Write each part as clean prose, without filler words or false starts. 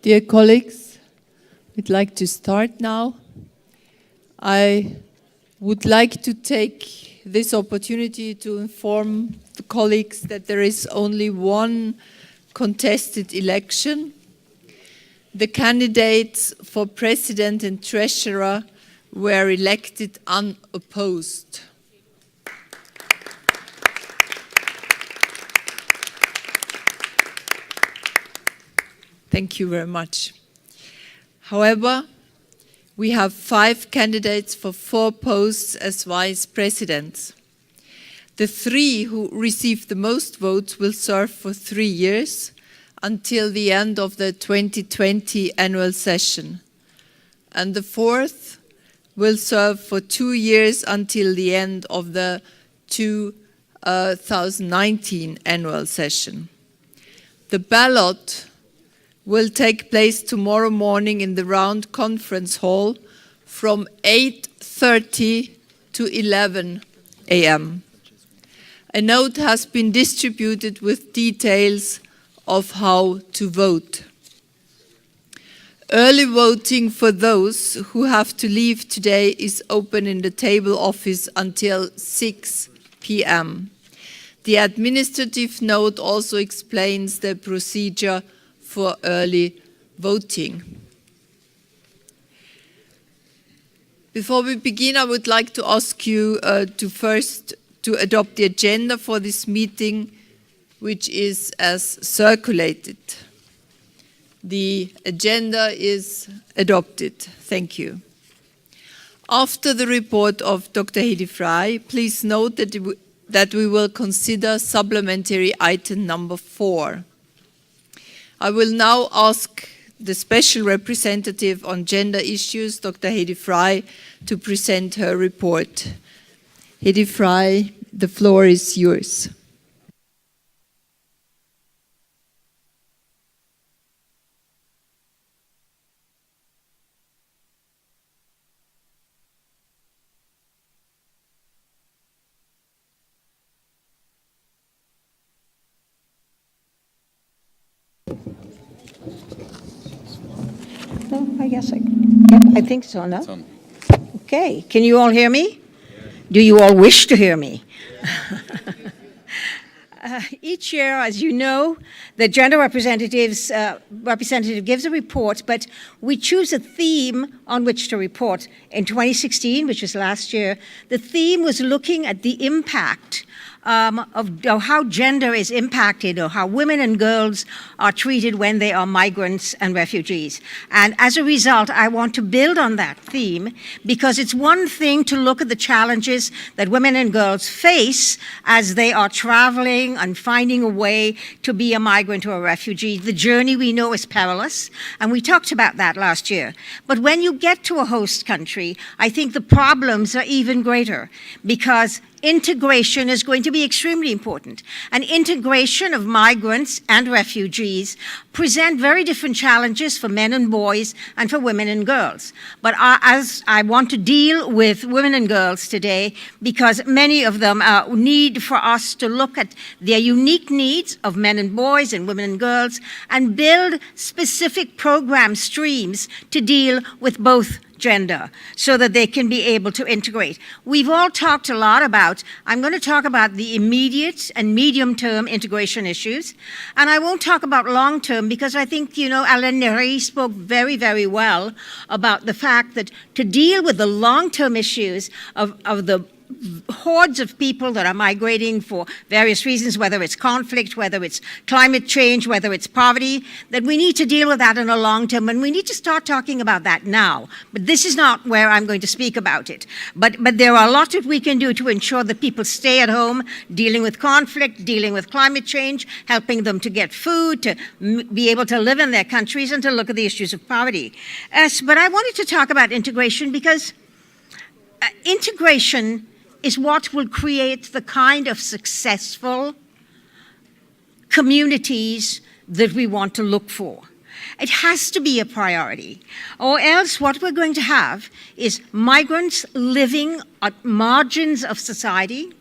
Dear colleagues, we'd like to start now. I would like to take this opportunity to inform the colleagues that there is only one contested election. The candidates for president and treasurer were elected unopposed. Thank you very much. However, we have 5 candidates for 4 posts as vice presidents. The 3 who received the most votes will serve for 3 years until the end of the 2020 annual session. And the 4th will serve for 2 years until the end of the 2019 annual session. The ballot will take place tomorrow morning in the round conference hall from 8:30 to 11 a.m. A note has been distributed with details of how to vote. Early voting for those who have to leave today is open in the table office until 6 p.m. The administrative note also explains the procedure for early voting. Before we begin, I would like to ask you to adopt the agenda for this meeting, which is as circulated. The agenda is adopted. Thank you. After the report of Dr. Hedi Frey, please note that we will consider supplementary item number 4. I will now ask the Special Representative on Gender Issues, Dr. Hedi Frey, to present her report. Hedi Frey, the floor is yours. I guess I think so, no? Okay, can you all hear me? Do you all wish to hear me? Each year, as you know, the gender representative gives a report, but we choose a theme on which to report. In 2016, which was last year, the theme was looking at the impact of how gender is impacted, or how women and girls are treated when they are migrants and refugees. And as a result, I want to build on that theme, because it's one thing to look at the challenges that women and girls face as they are traveling and finding a way to be a migrant or a refugee. The journey, we know, is perilous, and we talked about that last year. But when you get to a host country, I think the problems are even greater, because integration is going to be extremely important. And integration of migrants and refugees present very different challenges for men and boys and for women and girls. But as I want to deal with women and girls today, because many of them need for us to look at their unique needs of men and boys and women and girls, and build specific program streams to deal with both gender, so that they can be able to integrate. We've all talked a lot about, I'm going to talk about the immediate and medium-term integration issues, and I won't talk about long-term, because I think, Alain Nery spoke very, very well about the fact that to deal with the long-term issues of the hordes of people that are migrating for various reasons, whether it's conflict, whether it's climate change, whether it's poverty, that we need to deal with that in a long term, and we need to start talking about that now. But this is not where I'm going to speak about it. But there are a lot that we can do to ensure that people stay at home, dealing with conflict, dealing with climate change, helping them to get food, to be able to live in their countries, and to look at the issues of poverty. But I wanted to talk about integration, because integration is what will create the kind of successful communities that we want to look for. It has to be a priority, or else what we're going to have is migrants living at margins of society,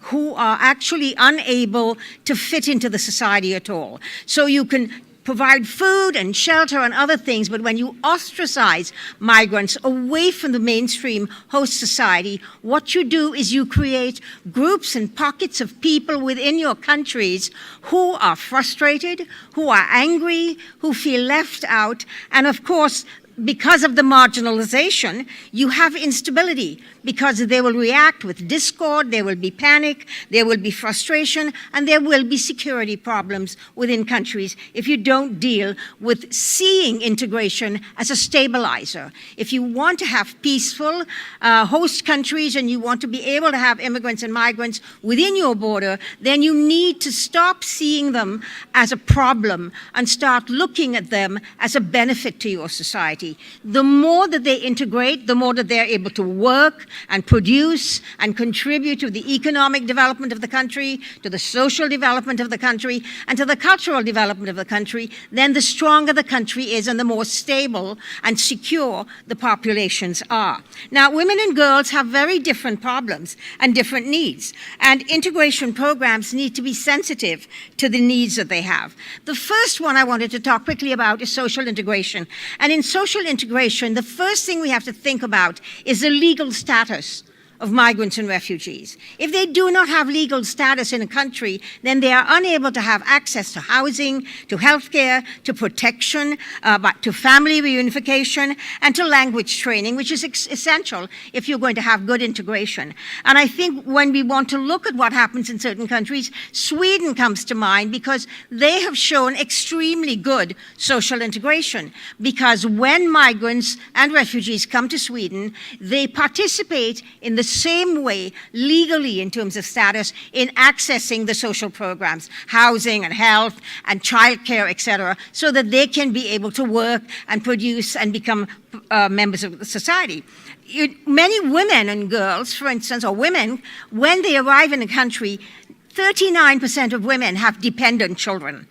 who are actually unable to fit into the society at all. So you can provide food and shelter and other things, but when you ostracize migrants away from the mainstream host society, what you do is you create groups and pockets of people within your countries who are frustrated, who are angry, who feel left out, and of course, because of the marginalization, you have instability because they will react with discord, there will be panic, there will be frustration, and there will be security problems within countries if you don't deal with seeing integration as a stabilizer. If you want to have peaceful host countries and you want to be able to have immigrants and migrants within your border, then you need to stop seeing them as a problem and start looking at them as a benefit to your society. The more that they integrate, the more that they're able to work and produce and contribute to the economic development of the country, to the social development of the country, and to the cultural development of the country, then the stronger the country is and the more stable and secure the populations are. Now, women and girls have very different problems and different needs, and integration programs need to be sensitive to the needs that they have. The first one I wanted to talk quickly about is social integration. And in social integration, the first thing we have to think about is the legal status of migrants and refugees. If they do not have legal status in a country, then they are unable to have access to housing, to healthcare, to protection, to family reunification, and to language training, which is essential if you're going to have good integration. And I think when we want to look at what happens in certain countries, Sweden comes to mind because they have shown extremely good social integration. Because when migrants and refugees come to Sweden, they participate in the same way, legally in terms of status, in accessing the social programs, housing and health and childcare, etc., so that they can be able to work and produce and become members of the society. Many women and girls, for instance, or women, when they arrive in a country, 39% of women have dependent children.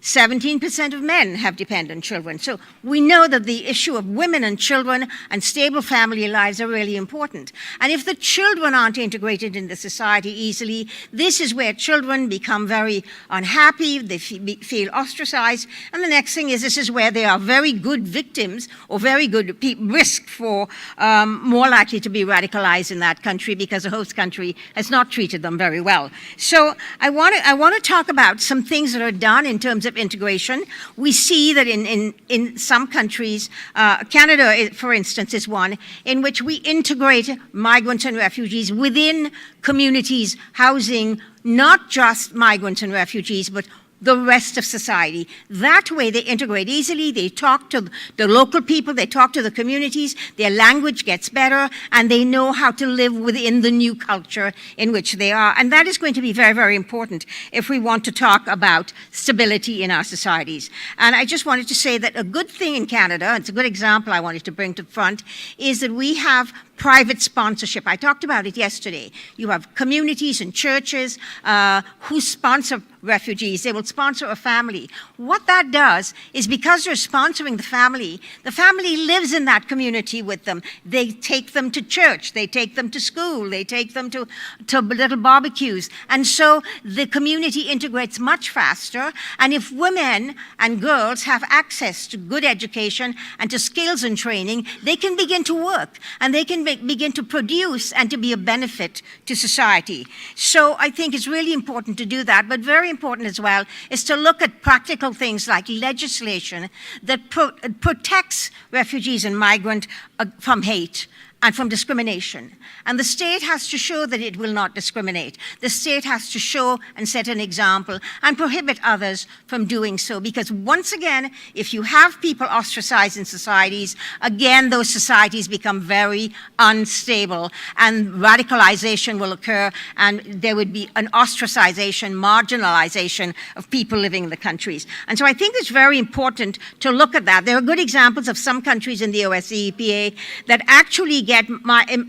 17% of men have dependent children. So we know that the issue of women and children and stable family lives are really important. And if the children aren't integrated into society easily, this is where children become very unhappy, they feel ostracized, and the next thing is this is where they are very good victims or very good risk for more likely to be radicalized in that country because the host country has not treated them very well. So I want to talk about some things that are done in terms of integration. We see that in some countries, Canada, for instance, is one in which we integrate migrants and refugees within communities housing not just migrants and refugees, but the rest of society. That way they integrate easily, they talk to the local people, they talk to the communities, their language gets better, and they know how to live within the new culture in which they are. And that is going to be very, very important if we want to talk about stability in our societies. And I just wanted to say that a good thing in Canada, it's a good example I wanted to bring to front, is that we have private sponsorship. I talked about it yesterday. You have communities and churches who sponsor refugees. They will sponsor a family. What that does is because they're sponsoring the family lives in that community with them. They take them to church. They take them to school. They take them to little barbecues. And so the community integrates much faster. And if women and girls have access to good education and to skills and training, they can begin to work and they can begin to produce and to be a benefit to society. So I think it's really important to do that, but very important as well is to look at practical things like legislation that protects refugees and migrants from hate and from discrimination. And the state has to show that it will not discriminate. The state has to show and set an example and prohibit others from doing so. Because once again, if you have people ostracized in societies, again, those societies become very unstable and radicalization will occur and there would be an ostracization, marginalization of people living in the countries. And so I think it's very important to look at that. There are good examples of some countries in the OSCE EPA that actually get get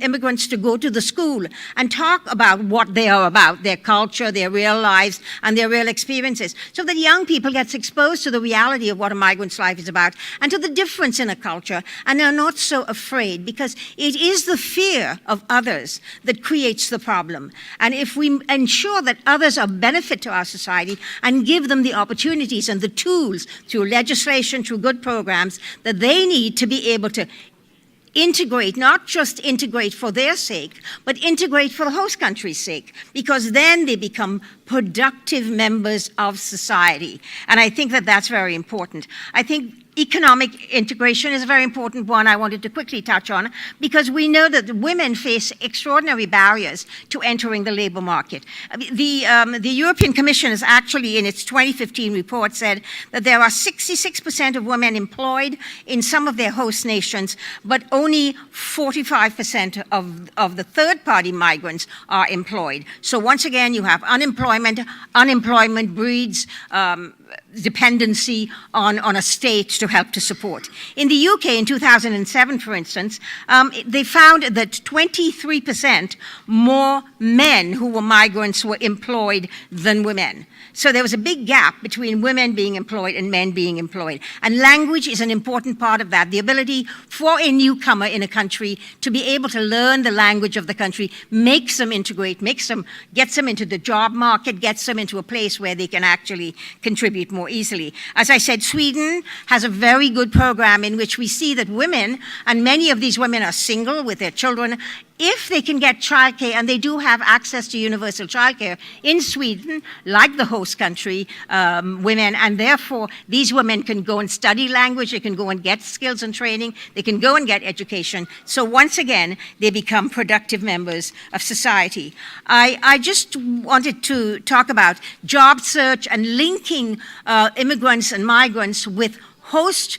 immigrants to go to the school and talk about what they are about, their culture, their real lives, and their real experiences, so that young people get exposed to the reality of what a migrant's life is about and to the difference in a culture, and are not so afraid, because it is the fear of others that creates the problem. And if we ensure that others are benefit to our society and give them the opportunities and the tools through legislation, through good programs that they need to be able to integrate, not just integrate for their sake, but integrate for the host country's sake, because then they become productive members of society. And I think that that's very important. I think economic integration is a very important one I wanted to quickly touch on, because we know that women face extraordinary barriers to entering the labor market. The European Commission has actually, in its 2015 report, said that there are 66% of women employed in some of their host nations, but only 45% of the third-party migrants are employed. So once again, you have unemployment. Unemployment breeds dependency on a state to help to support. In the UK in 2007, for instance, they found that 23% more men who were migrants were employed than women. So there was a big gap between women being employed and men being employed. And language is an important part of that. The ability for a newcomer in a country to be able to learn the language of the country makes them integrate, gets them into the job market, gets them into a place where they can actually contribute more easily. As I said, Sweden has a very good program in which we see that women, and many of these women are single with their children, if they can get childcare, and they do have access to universal childcare in Sweden, like the host country women, and therefore these women can go and study language, they can go and get skills and training, they can go and get education. So once again, they become productive members of society. I just wanted to talk about job search and linking immigrants and migrants with host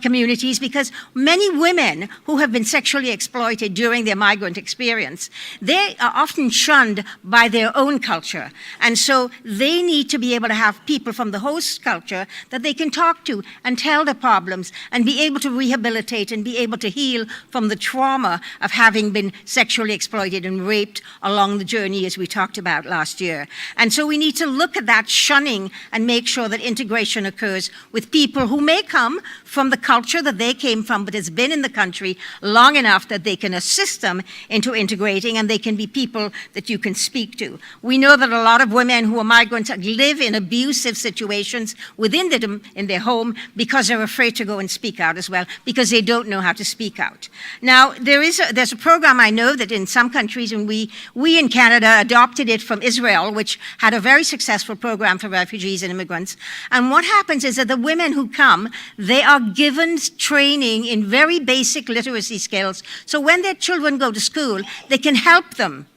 communities, because many women who have been sexually exploited during their migrant experience, they are often shunned by their own culture. And so they need to be able to have people from the host culture that they can talk to and tell their problems and be able to rehabilitate and be able to heal from the trauma of having been sexually exploited and raped along the journey, as we talked about last year. And so we need to look at that shunning and make sure that integration occurs with people who may come from the culture that they came from, but has been in the country long enough that they can assist them into integrating, and they can be people that you can speak to. We know that a lot of women who are migrants live in abusive situations within in their home because they're afraid to go and speak out as well, because they don't know how to speak out. Now, there's a program I know that in some countries, and we in Canada adopted it from Israel, which had a very successful program for refugees and immigrants. And what happens is that the women who come, they are given training in very basic literacy skills. So when their children go to school, they can help them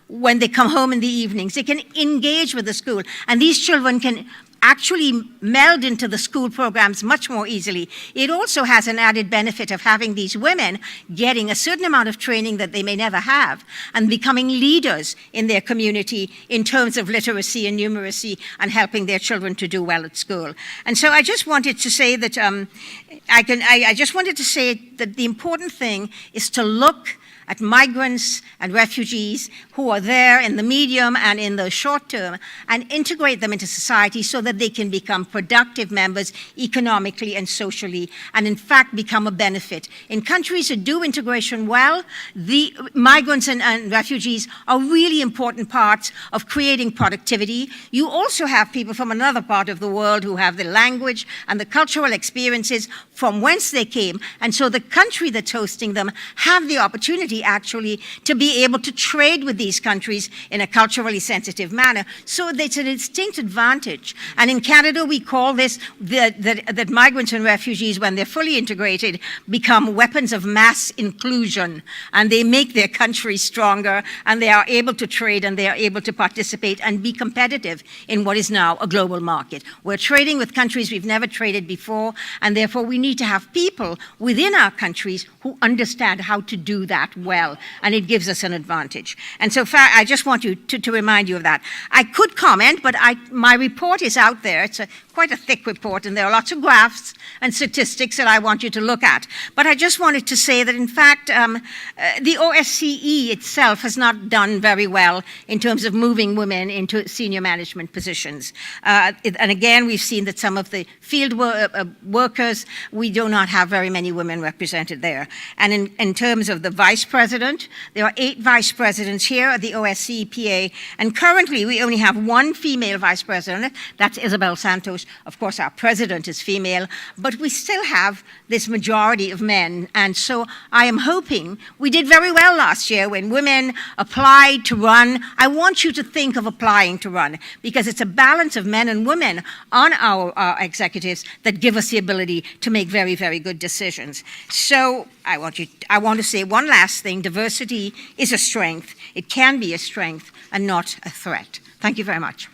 when they come home in the evenings. They can engage with the school. And these children can actually meld into the school programs much more easily. It also has an added benefit of having these women getting a certain amount of training that they may never have and becoming leaders in their community in terms of literacy and numeracy and helping their children to do well at school. And so I just wanted to say that the important thing is to look at migrants and refugees who are there in the medium and in the short term and integrate them into society so that they can become productive members economically and socially, and in fact become a benefit. In countries that do integration well, the migrants and refugees are really important parts of creating productivity. You also have people from another part of the world who have the language and the cultural experiences from whence they came, and so the country that's hosting them have the opportunity actually to be able to trade with these countries in a culturally sensitive manner. So it's a distinct advantage. And in Canada, we call this that migrants and refugees, when they're fully integrated, become weapons of mass inclusion. And they make their country stronger, and they are able to trade, and they are able to participate and be competitive in what is now a global market. We're trading with countries we've never traded before, and therefore we need to have people within our countries who understand how to do that well, and it gives us an advantage. And so far, I just want you to remind you of that. I could comment, but my report is out there. It's quite a thick report, and there are lots of graphs and statistics that I want you to look at. But I just wanted to say that, in fact, the OSCE itself has not done very well in terms of moving women into senior management positions. And again, we've seen that some of the field workers, we do not have very many women represented there. And in terms of the vice president, there are 8 vice presidents here at the OSCE PA, and currently we only have 1 female vice president, that's Isabel Santos. Of course, our president is female, but we still have this majority of men. And so I am hoping, we did very well last year when women applied to run. I want you to think of applying to run, because it's a balance of men and women on our executives that give us the ability to make very, very good decisions. So I want to say one last thing. Diversity is a strength. It can be a strength and not a threat. Thank you very much.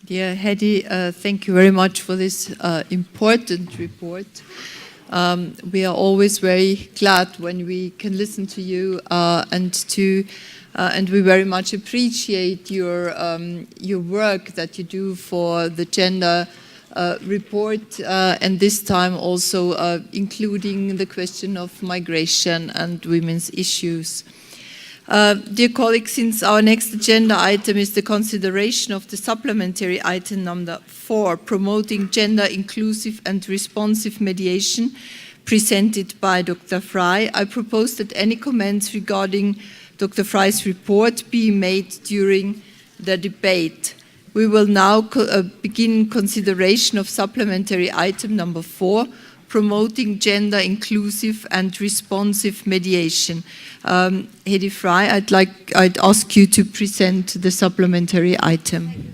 Dear Hedy, thank you very much for this important report. We are always very glad when we can listen to you, and we very much appreciate your work that you do for the gender report, and this time also including the question of migration and women's issues. Dear colleagues, since our next agenda item is the consideration of the supplementary item number 4, promoting gender inclusive and responsive mediation, presented by Dr. Fry, I propose that any comments regarding Dr. Fry's report be made during the debate. We will now begin consideration of supplementary item number 4, promoting gender inclusive and responsive mediation. Hedy Fry, I'd ask you to present the supplementary item.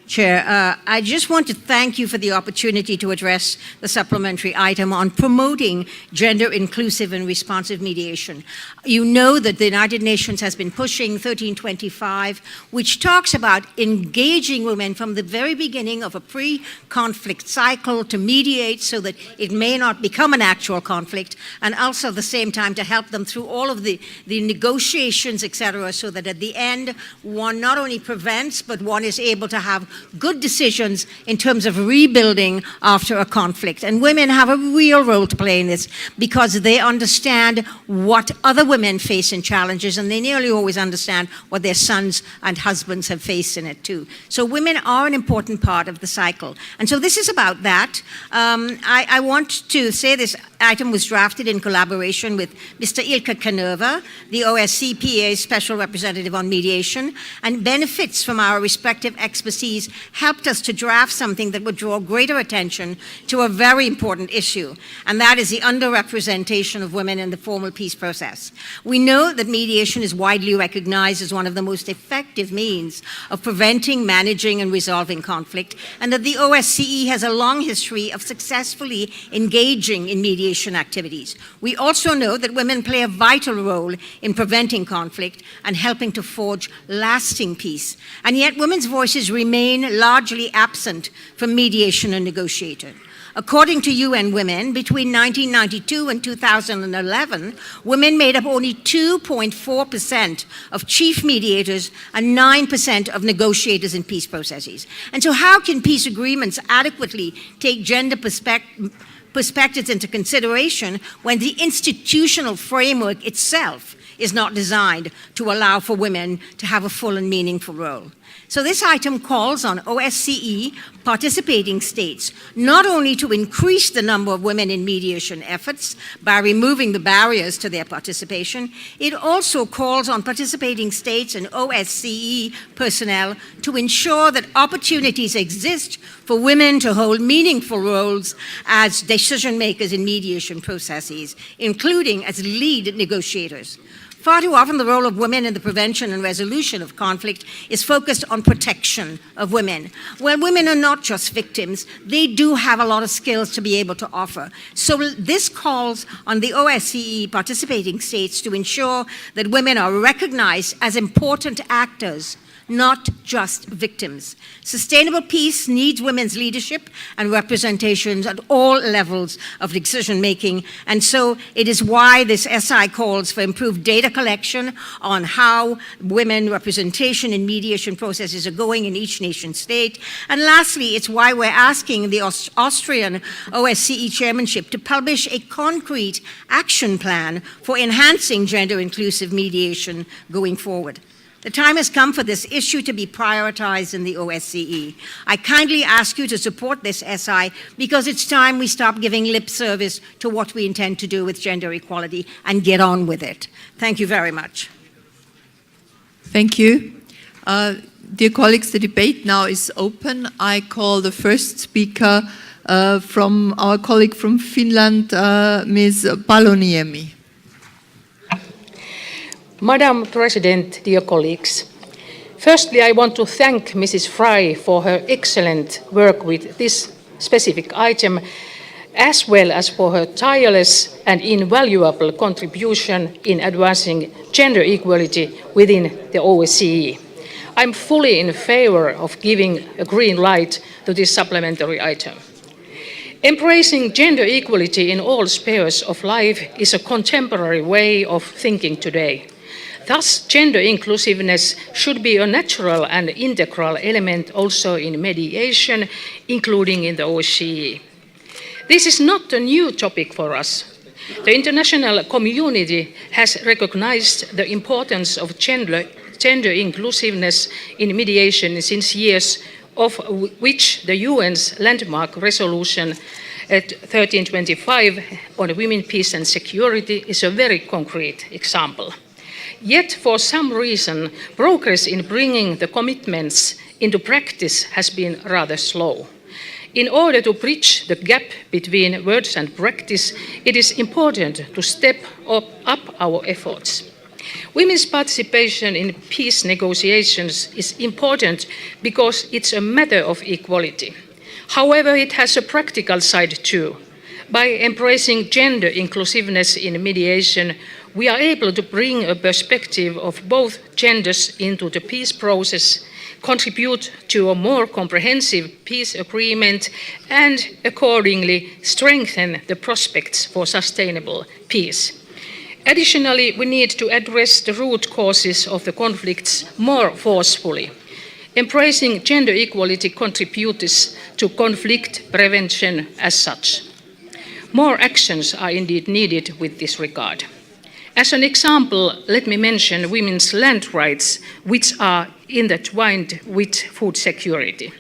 Chair, I just want to thank you for the opportunity to address the supplementary item on promoting gender inclusive and responsive mediation. You know that the United Nations has been pushing 1325, which talks about engaging women from the very beginning of a pre-conflict cycle to mediate so that it may not become an actual conflict, and also at the same time to help them through all of the negotiations, etc., so that at the end, one not only prevents, but one is able to have good decisions in terms of rebuilding after a conflict. And women have a real role to play in this because they understand what other women face in challenges, and they nearly always understand what their sons and husbands have faced in it too. So women are an important part of the cycle. And so this is about that. I want to say this item was drafted in collaboration with Mr. Ilka Canova, the OSCE PA Special Representative on Mediation, and benefits from our respective expertise helped us to draft something that would draw greater attention to a very important issue, and that is the underrepresentation of women in the formal peace process. We know that mediation is widely recognized as one of the most effective means of preventing, managing, and resolving conflict, and that the OSCE has a long history of successfully engaging in mediation activities. We also know that women play a vital role in preventing conflict and helping to forge lasting peace, and yet women's voices remain largely absent from mediation and negotiation. According to UN Women, between 1992 and 2011, women made up only 2.4% of chief mediators and 9% of negotiators in peace processes. And so how can peace agreements adequately take gender perspectives into consideration when the institutional framework itself is not designed to allow for women to have a full and meaningful role? So this item calls on OSCE participating states not only to increase the number of women in mediation efforts by removing the barriers to their participation, it also calls on participating states and OSCE personnel to ensure that opportunities exist for women to hold meaningful roles as decision makers in mediation processes, including as lead negotiators. Far too often, the role of women in the prevention and resolution of conflict is focused on protection of women. Well, women are not just victims. They do have a lot of skills to be able to offer. So this calls on the OSCE participating states to ensure that women are recognized as important actors, not just victims. Sustainable peace needs women's leadership and representations at all levels of decision-making, and so it is why this SI calls for improved data collection on how women representation in mediation processes are going in each nation state. And lastly, it's why we're asking the Austrian OSCE chairmanship to publish a concrete action plan for enhancing gender-inclusive mediation going forward. The time has come for this issue to be prioritized in the OSCE. I kindly ask you to support this SI because it's time we stop giving lip service to what we intend to do with gender equality and get on with it. Thank you very much. Thank you. Dear colleagues, the debate now is open. I call the first speaker from our colleague from Finland, Ms. Paloniemi. Madam President, dear colleagues, firstly I want to thank Mrs. Fry for her excellent work with this specific item, as well as for her tireless and invaluable contribution in advancing gender equality within the OSCE. I'm fully in favor of giving a green light to this supplementary item. Embracing gender equality in all spheres of life is a contemporary way of thinking today. Thus, gender inclusiveness should be a natural and integral element also in mediation, including in the OSCE. This is not a new topic for us. The international community has recognized the importance of gender inclusiveness in mediation since years, of which the UN's landmark resolution at 1325 on women, peace and security is a very concrete example. Yet, for some reason, progress in bringing the commitments into practice has been rather slow. In order to bridge the gap between words and practice, it is important to step up our efforts. Women's participation in peace negotiations is important because it's a matter of equality. However, it has a practical side too. By embracing gender inclusiveness in mediation, we are able to bring a perspective of both genders into the peace process, contribute to a more comprehensive peace agreement, and accordingly strengthen the prospects for sustainable peace. Additionally, we need to address the root causes of the conflicts more forcefully. Embracing gender equality contributes to conflict prevention as such. More actions are indeed needed with this regard. As an example, let me mention women's land rights, which are intertwined with food security.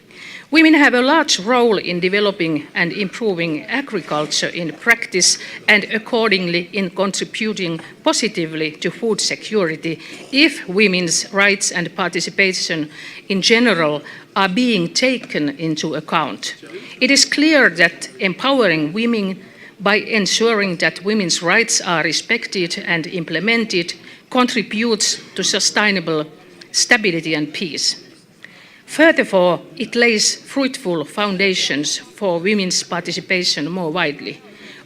Women have a large role in developing and improving agriculture in practice and accordingly in contributing positively to food security if women's rights and participation in general are being taken into account. It is clear that empowering women by ensuring that women's rights are respected and implemented contributes to sustainable stability and peace. Furthermore, it lays fruitful foundations for women's participation more widely,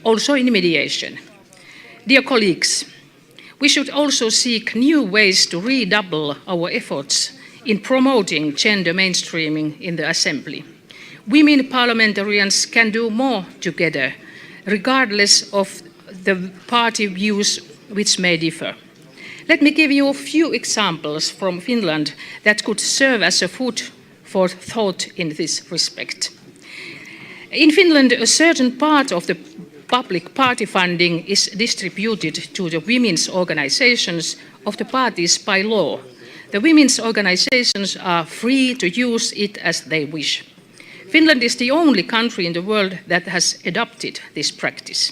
also in mediation. Dear colleagues, we should also seek new ways to redouble our efforts in promoting gender mainstreaming in the Assembly. Women parliamentarians can do more together, regardless of the party views which may differ. Let me give you a few examples from Finland that could serve as a food for thought in this respect. In Finland, a certain part of the public party funding is distributed to the women's organizations of the parties by law. The women's organizations are free to use it as they wish. Finland is the only country in the world that has adopted this practice.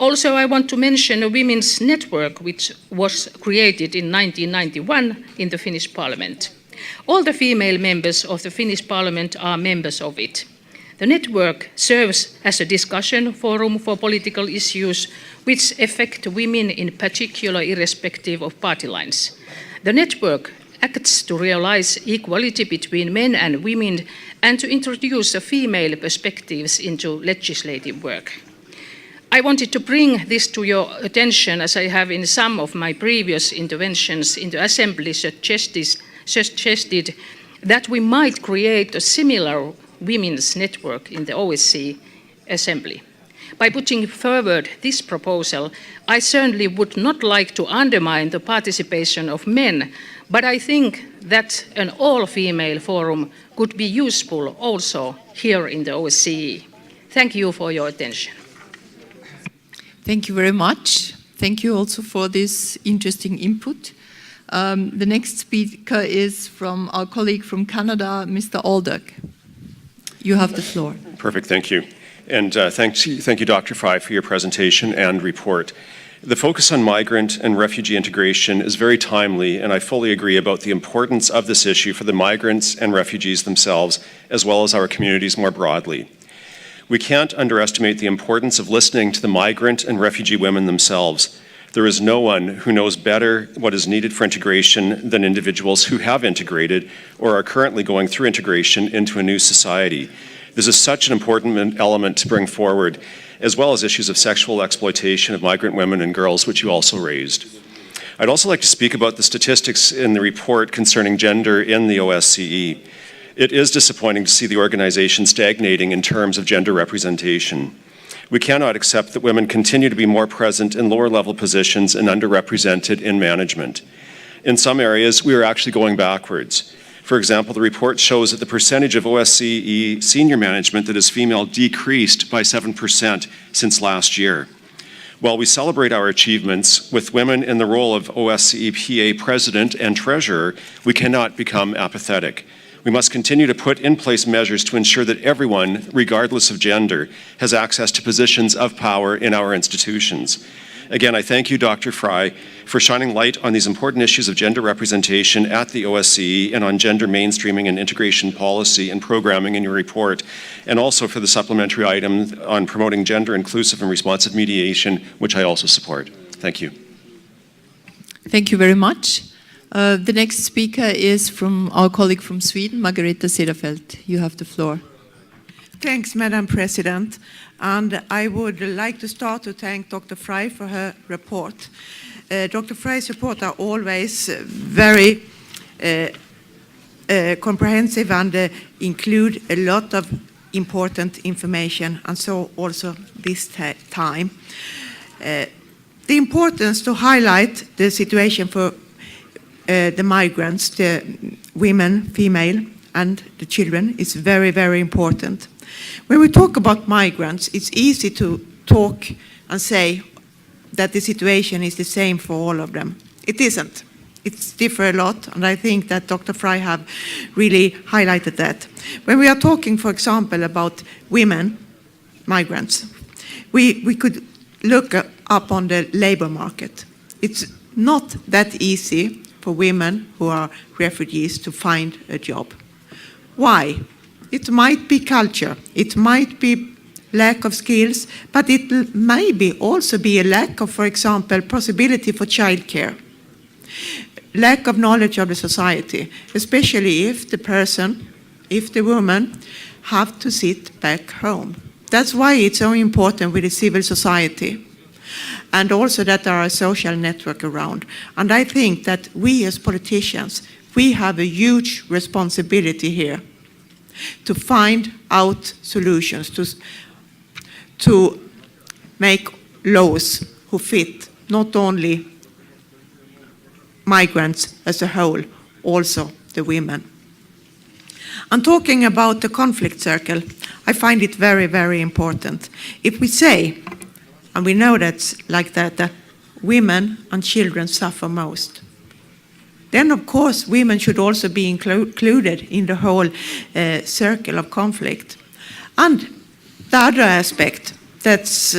Also, I want to mention a women's network which was created in 1991 in the Finnish Parliament. All the female members of the Finnish Parliament are members of it. The network serves as a discussion forum for political issues which affect women in particular, irrespective of party lines. The network acts to realize equality between men and women and to introduce the female perspectives into legislative work. I wanted to bring this to your attention as I have in some of my previous interventions in the Assembly suggested that we might create a similar women's network in the OSCE Assembly. By putting forward this proposal, I certainly would not like to undermine the participation of men, but I think that an all-female forum could be useful also here in the OSCE. Thank you for your attention. Thank you very much. Thank you also for this interesting input. The next speaker is from our colleague from Canada, Mr. Aldag. You have the floor. Perfect, thank you. And thank you, Dr. Fry, for your presentation and report. The focus on migrant and refugee integration is very timely, and I fully agree about the importance of this issue for the migrants and refugees themselves, as well as our communities more broadly. We can't underestimate the importance of listening to the migrant and refugee women themselves. There is no one who knows better what is needed for integration than individuals who have integrated or are currently going through integration into a new society. This is such an important element to bring forward, as well as issues of sexual exploitation of migrant women and girls, which you also raised. I'd also like to speak about the statistics in the report concerning gender in the OSCE. It is disappointing to see the organization stagnating in terms of gender representation. We cannot accept that women continue to be more present in lower-level positions and underrepresented in management. In some areas, we are actually going backwards. For example, the report shows that the percentage of OSCE senior management that is female decreased by 7% since last year. While we celebrate our achievements with women in the role of OSCE PA president and treasurer, we cannot become apathetic. We must continue to put in place measures to ensure that everyone, regardless of gender, has access to positions of power in our institutions. Again, I thank you, Dr. Fry, for shining light on these important issues of gender representation at the OSCE and on gender mainstreaming and integration policy and programming in your report, and also for the supplementary item on promoting gender inclusive and responsive mediation, which I also support. Thank you. Thank you very much. The next speaker is from our colleague from Sweden, Margareta Cederfelt. You have the floor. Thanks, Madam President. And I would like to start to thank Dr. Fry for her report. Dr. Fry's reports are always very comprehensive and include a lot of important information, and so also this time. The importance to highlight the situation for the migrants, the women, female, and the children is very, very important. When we talk about migrants, it's easy to talk and say that the situation is the same for all of them. It isn't. It's different a lot, and I think that Dr. Fry have really highlighted that. When we are talking, for example, about women, migrants, we could look up on the labor market. It's not that easy for women who are refugees to find a job. Why? It might be culture, it might be lack of skills, but it may also be a lack of, for example, possibility for childcare. Lack of knowledge of the society, especially if the person, if the woman, have to sit back home. That's why it's so important with the civil society. And also that there are a social network around. And I think that we as politicians, we have a huge responsibility here to find out solutions, to make laws who fit not only migrants as a whole, also the women. And talking about the conflict circle, I find it very, very important. If we say, and we know that's like that women and children suffer most, then of course women should also be included in the whole circle of conflict. And the other aspect, that's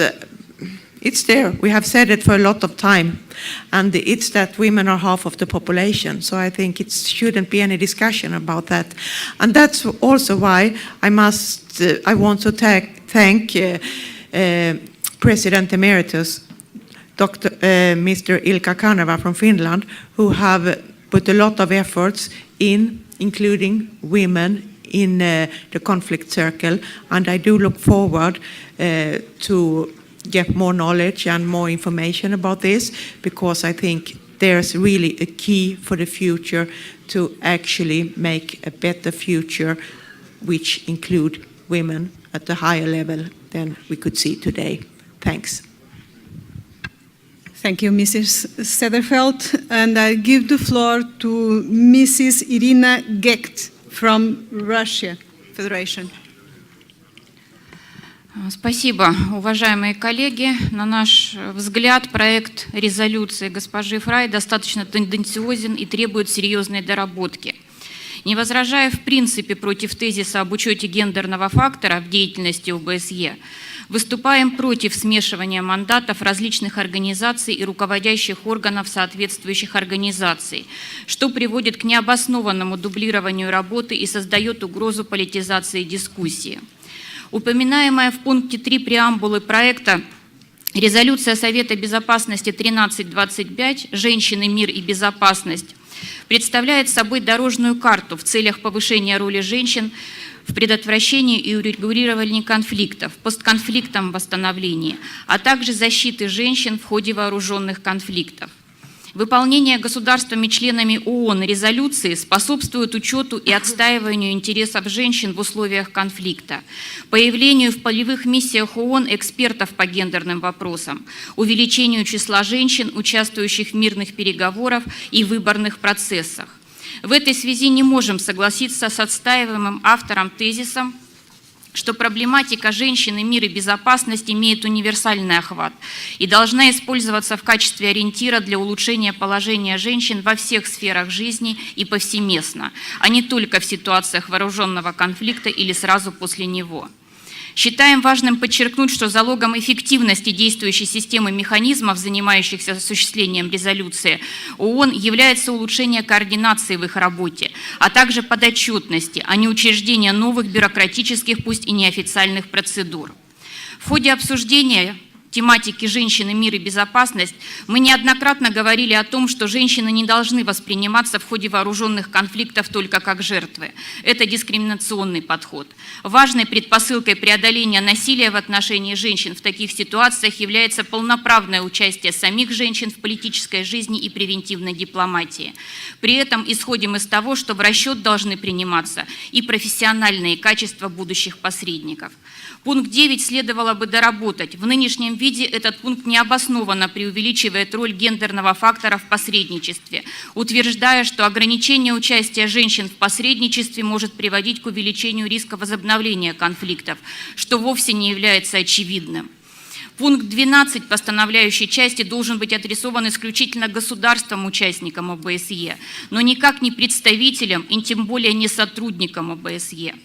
it's there. We have said it for a lot of time, and it's that women are half of the population. So I think it shouldn't be any discussion about that. And that's also why I want to thank President Emeritus, Mr. Ilkka Kanerva from Finland, who have put a lot of efforts in including women in the conflict circle. And I do look forward to get more knowledge and more information about this, because I think there's really a key for the future to actually make a better future which include women at a higher level than we could see today. Thanks. Thank you, Mrs. Sederfeld. And I give the floor to Mrs. Irina Gecht from Russia Federation. Спасибо, уважаемые коллеги. На наш взгляд, проект резолюции госпожи Фрай достаточно тенденциозен и требует серьезной доработки. Не возражая в принципе против тезиса об учете гендерного фактора в деятельности ОБСЕ, выступаем против смешивания мандатов различных организаций и руководящих органов соответствующих организаций, что приводит к необоснованному дублированию работы и создает угрозу политизации дискуссии. Упоминаемая в пункте 3 преамбулы проекта резолюция Совета Безопасности 1325 «Женщины, мир и безопасность» представляет собой дорожную карту в целях повышения роли женщин в предотвращении и урегулировании конфликтов, постконфликтном восстановлении, а также защиты женщин в ходе вооруженных конфликтов. Выполнение государствами-членами ООН резолюции способствует учету и отстаиванию интересов женщин в условиях конфликта, появлению в полевых миссиях ООН экспертов по гендерным вопросам, увеличению числа женщин, участвующих в мирных переговорах и выборных процессах. В этой связи не можем согласиться с отстаиваемым автором тезисом, что проблематика женщины, мира и безопасности имеет универсальный охват и должна использоваться в качестве ориентира для улучшения положения женщин во всех сферах жизни и повсеместно, а не только в ситуациях вооруженного конфликта или сразу после него. Считаем важным подчеркнуть, что залогом эффективности действующей системы механизмов, занимающихся осуществлением резолюции ООН, является улучшение координации в их работе, а также подотчетности, а не учреждение новых бюрократических, пусть и неофициальных процедур. В ходе обсуждения тематики «Женщины, мир и безопасность» мы неоднократно говорили о том, что женщины не должны восприниматься в ходе вооруженных конфликтов только как жертвы. Это дискриминационный подход. Важной предпосылкой преодоления насилия в отношении женщин в таких ситуациях является полноправное участие самих женщин в политической жизни и превентивной дипломатии. При этом исходим из того, что в расчет должны приниматься и профессиональные качества будущих посредников. Пункт 9 следовало бы доработать. В нынешнем виде этот пункт необоснованно преувеличивает роль гендерного фактора в посредничестве, утверждая, что ограничение участия женщин в посредничестве может приводить к увеличению риска возобновления конфликтов, что вовсе не является очевидным. Пункт 12 постановляющей части должен быть адресован исключительно государствам-участникам ОБСЕ, но никак не представителям и тем более не сотрудникам ОБСЕ.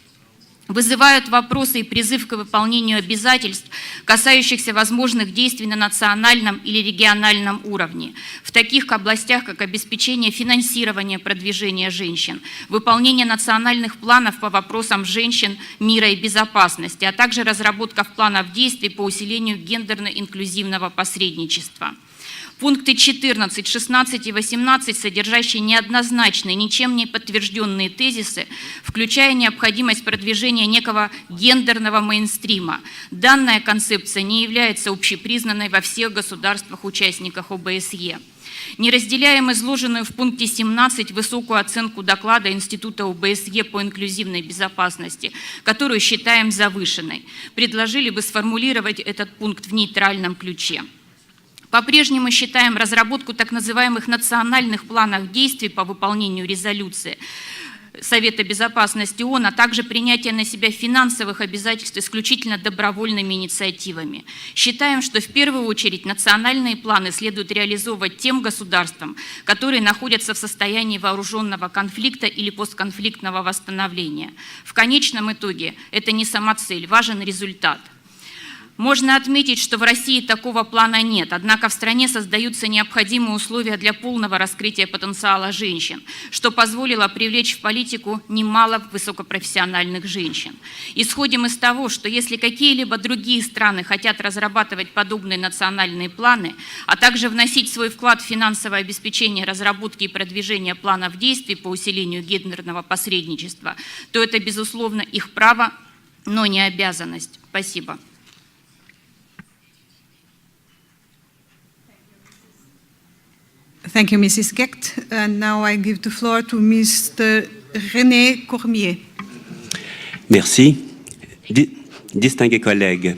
Вызывают вопросы и призыв к выполнению обязательств, касающихся возможных действий на национальном или региональном уровне, в таких областях, как обеспечение финансирования продвижения женщин, выполнение национальных планов по вопросам женщин, мира и безопасности, а также разработка планов действий по усилению гендерно-инклюзивного посредничества. Пункты 14, 16 и 18, содержащие неоднозначные, ничем не подтвержденные тезисы, включая необходимость продвижения некого гендерного мейнстрима. Данная концепция не является общепризнанной во всех государствах-участниках ОБСЕ. Не разделяем изложенную в пункте 17 высокую оценку доклада Института ОБСЕ по инклюзивной безопасности, которую считаем завышенной. Предложили бы сформулировать этот пункт в нейтральном ключе. По-прежнему считаем разработку так называемых национальных планов действий по выполнению резолюции Совета Безопасности ООН, а также принятие на себя финансовых обязательств исключительно добровольными инициативами. Считаем, что в первую очередь национальные планы следует реализовывать тем государствам, которые находятся в состоянии вооруженного конфликта или постконфликтного восстановления. В конечном итоге это не сама цель, важен результат. Можно отметить, что в России такого плана нет, однако в стране создаются необходимые условия для полного раскрытия потенциала женщин, что позволило привлечь в политику немало высокопрофессиональных женщин. Исходим из того, что если какие-либо другие страны хотят разрабатывать подобные национальные планы, а также вносить свой вклад в финансовое обеспечение разработки и продвижения планов действий по усилению гендерного посредничества, то это, безусловно, их право, но не обязанность. Спасибо. Thank you, Mrs. Gecht. And now I give the floor to Mr. René Cormier. Merci. Distingués collègues,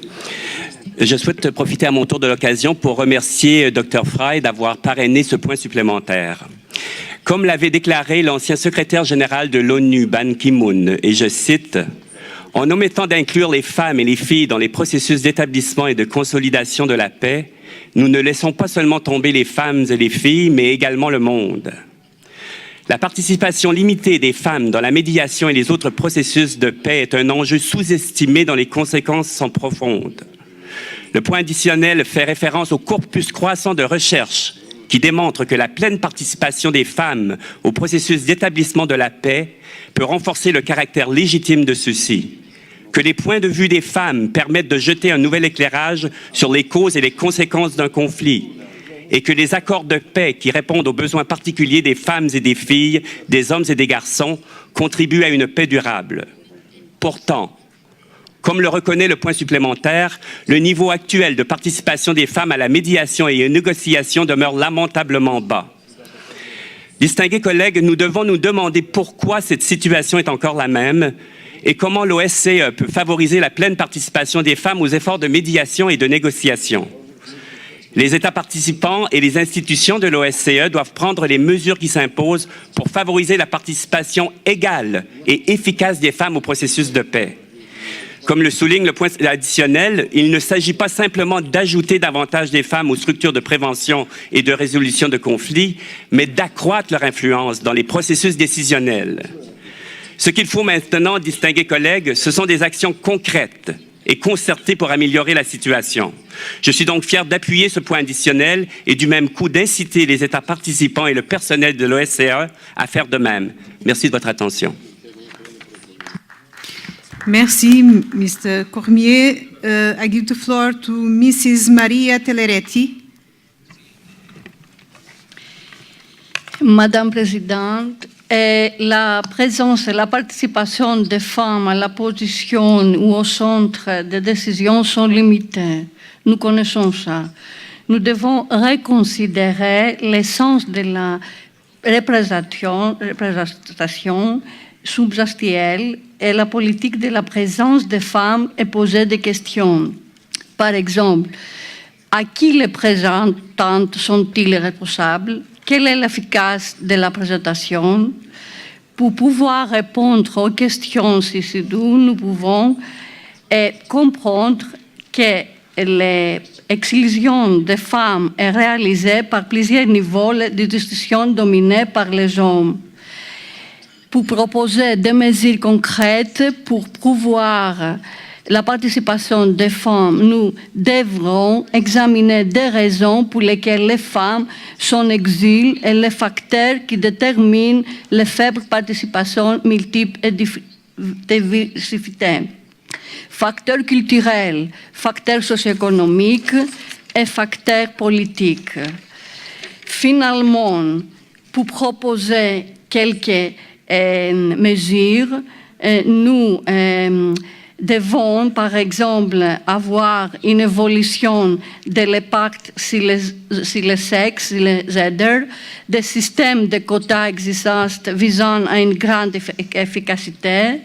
je souhaite profiter à mon tour de l'occasion pour remercier Dr. Frey d'avoir parrainé ce point supplémentaire. Comme l'avait déclaré l'ancien secrétaire général de l'ONU, Ban Ki-moon, et je cite, « En omettant d'inclure les femmes et les filles dans les processus d'établissement et de consolidation de la paix, nous ne laissons pas seulement tomber les femmes et les filles, mais également le monde. » La participation limitée des femmes dans la médiation et les autres processus de paix est un enjeu sous-estimé dont les conséquences sont profondes. Le point additionnel fait référence au corpus croissant de recherche qui démontre que la pleine participation des femmes au processus d'établissement de la paix peut renforcer le caractère légitime de ceux-ci, que les points de vue des femmes permettent de jeter un nouvel éclairage sur les causes et les conséquences d'un conflit, et que les accords de paix qui répondent aux besoins particuliers des femmes et des filles, des hommes et des garçons, contribuent à une paix durable. Pourtant, comme le reconnaît le point supplémentaire, le niveau actuel de participation des femmes à la médiation et aux négociations demeure lamentablement bas. Distingués collègues, nous devons nous demander pourquoi cette situation est encore la même et comment l'OSCE peut favoriser la pleine participation des femmes aux efforts de médiation et de négociation. Les États participants et les institutions de l'OSCE doivent prendre les mesures qui s'imposent pour favoriser la participation égale et efficace des femmes au processus de paix. Comme le souligne le point additionnel, il ne s'agit pas simplement d'ajouter davantage des femmes aux structures de prévention et de résolution de conflits, mais d'accroître leur influence dans les processus décisionnels. Ce qu'il faut maintenant, distingués collègues, ce sont des actions concrètes et concertées pour améliorer la situation. Je suis donc fier d'appuyer ce point additionnel et du même coup d'inciter les États participants et le personnel de l'OSCE à faire de même. Merci de votre attention. Merci, Mr. Cormier. I give the floor to Mrs. Maria Teleretti. Madame la Présidente, la présence et la participation des femmes à la position ou au centre des décisions sont limitées. Nous connaissons ça. Nous devons reconsidérer l'essence de la représentation substantielle et la politique de la présence des femmes et poser des questions. Par exemple, à qui les représentantes sont-ils responsables? Quelle est l'efficacité de la présentation? Pour pouvoir répondre aux questions ci-dessous, nous pouvons comprendre que l'exclusion des femmes est réalisée par plusieurs niveaux d'institutions dominées par les hommes. Pour proposer des mesures concrètes pour pouvoir la participation des femmes, nous devrons examiner des raisons pour lesquelles les femmes sont en exil et les facteurs qui déterminent les faibles participations multiples et diversifiées. Facteurs culturels, facteurs socio-économiques et facteurs politiques. Finalement, pour proposer quelques mesures, nous devons, par exemple, avoir une évolution de l'impact sur les sexes, sur les genders, des systèmes de quotas existants visant à une grande efficacité,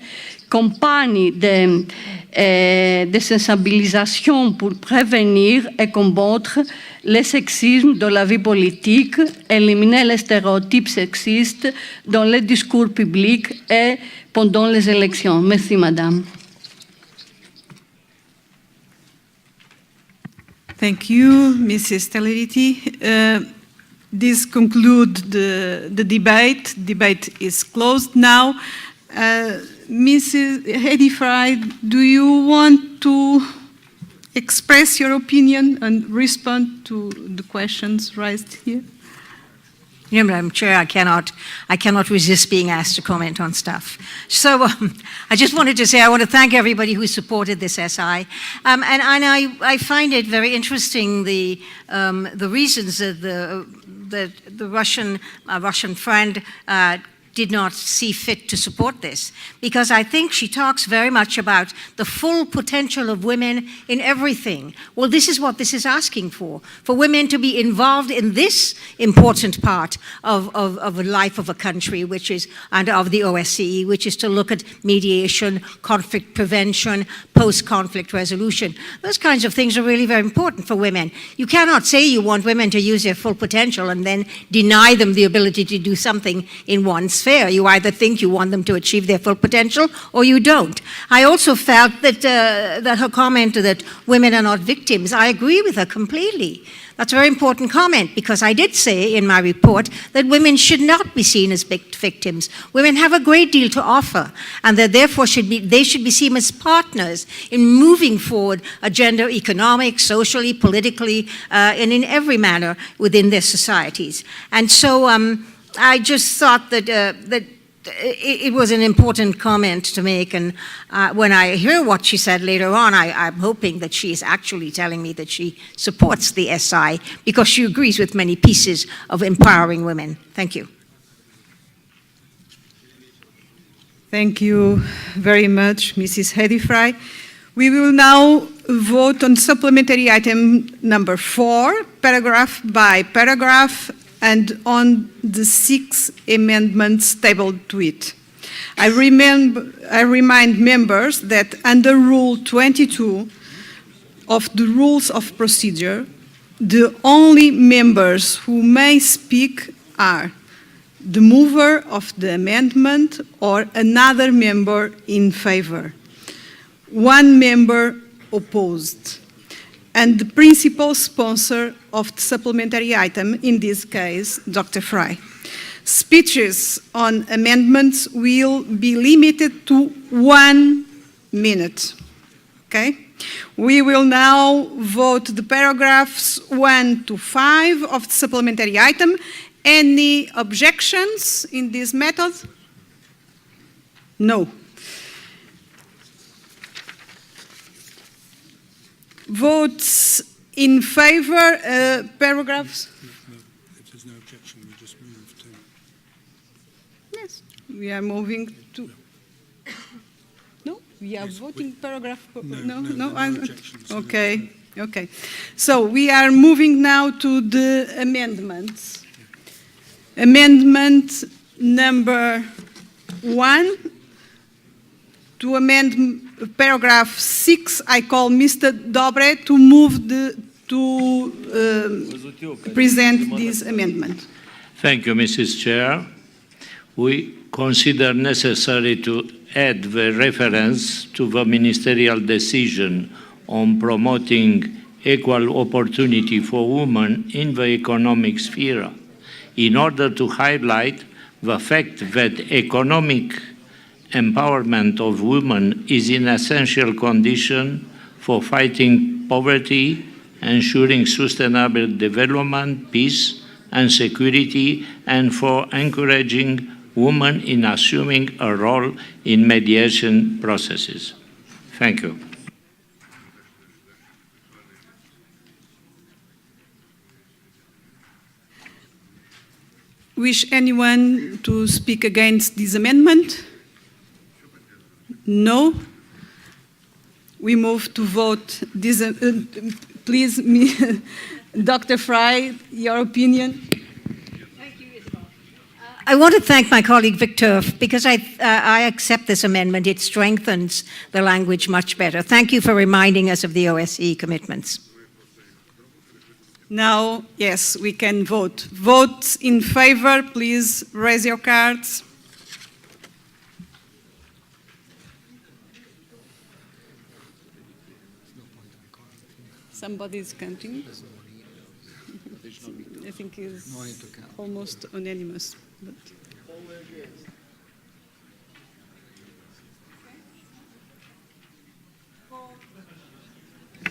campagne de sensibilisation pour prévenir et combattre le sexisme dans la vie politique, éliminer les stéréotypes sexistes dans les discours publics et pendant les élections. Merci, Madame. Thank you, Mrs. Teleretti. This concludes the debate. Debate is closed now. Mrs. Hedy Fry, do you want to express your opinion and respond to the questions raised here? You know, Madam Chair, I cannot resist being asked to comment on stuff. So I just wanted to say I want to thank everybody who supported this SI, and I find it very interesting the reasons that the Russian friend did not see fit to support this, because I think she talks very much about the full potential of women in everything. Well, this is what this is asking for women to be involved in this important part of the life of a country, which is, and of the OSCE, which is to look at mediation, conflict prevention, post-conflict resolution. Those kinds of things are really very important for women. You cannot say you want women to use their full potential and then deny them the ability to do something in one sphere. You either think you want them to achieve their full potential or you don't. I also felt that, that her comment that women are not victims, I agree with her completely. That's a very important comment, because I did say in my report that women should not be seen as victims. Women have a great deal to offer, and that therefore they should be seen as partners in moving forward a gender economic, socially, politically, and in every manner within their societies. And so I just thought that it was an important comment to make, and when I hear what she said later on, I'm hoping that she is actually telling me that she supports the SI, because she agrees with many pieces of empowering women. Thank you. Thank you very much, Mrs. Hedy-Fry. We will now vote on supplementary item number 4, paragraph by paragraph, and on the 6 amendments tabled to it. I remind members that under Rule 22 of the Rules of Procedure, the only members who may speak are the mover of the amendment or another member in favor, one member opposed, and the principal sponsor of the supplementary item, in this case, Dr. Fry. Speeches on amendments will be limited to 1 minute. Okay? We will now vote the paragraphs 1 to 5 of the supplementary item. Any objections in this method? No. Votes in favor, paragraphs? No, if there's no objection, we just move to... Yes, we are moving to... No, we are voting paragraph... No objections. Okay, okay. So we are moving now to the amendments. Amendment number 1, to amend paragraph 6, I call Mr. Dobre to move present this amendment. Thank you, Mrs. Chair. We consider necessary to add the reference to the ministerial decision on promoting equal opportunity for women in the economic sphere, in order to highlight the fact that economic empowerment of women is an essential condition for fighting poverty, ensuring sustainable development, peace and security, and for encouraging women in assuming a role in mediation processes. Thank you. Wish anyone to speak against this amendment? No. We move to vote. This, please, Dr. Fry, your opinion? Thank you, Isabel. I want to thank my colleague Victor, because I accept this amendment. It strengthens the language much better. Thank you for reminding us of the OSCE commitments. Now, yes, we can vote. Vote in favor, please raise your cards. Somebody is counting. I think it's almost unanimous. But.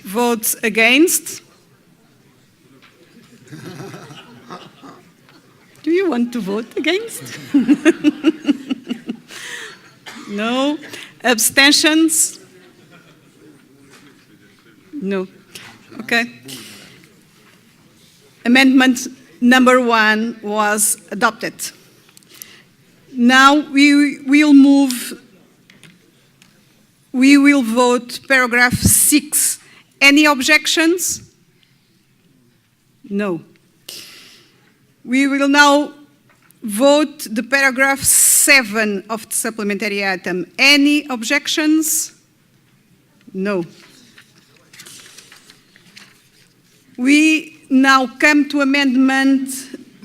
Votes against? Do you want to vote against? No. Abstentions? No. Okay. Amendment number 1 was adopted. Now we will vote paragraph 6. Any objections? No. We will now vote the paragraph 7 of the supplementary item. Any objections? No. We now come to amendment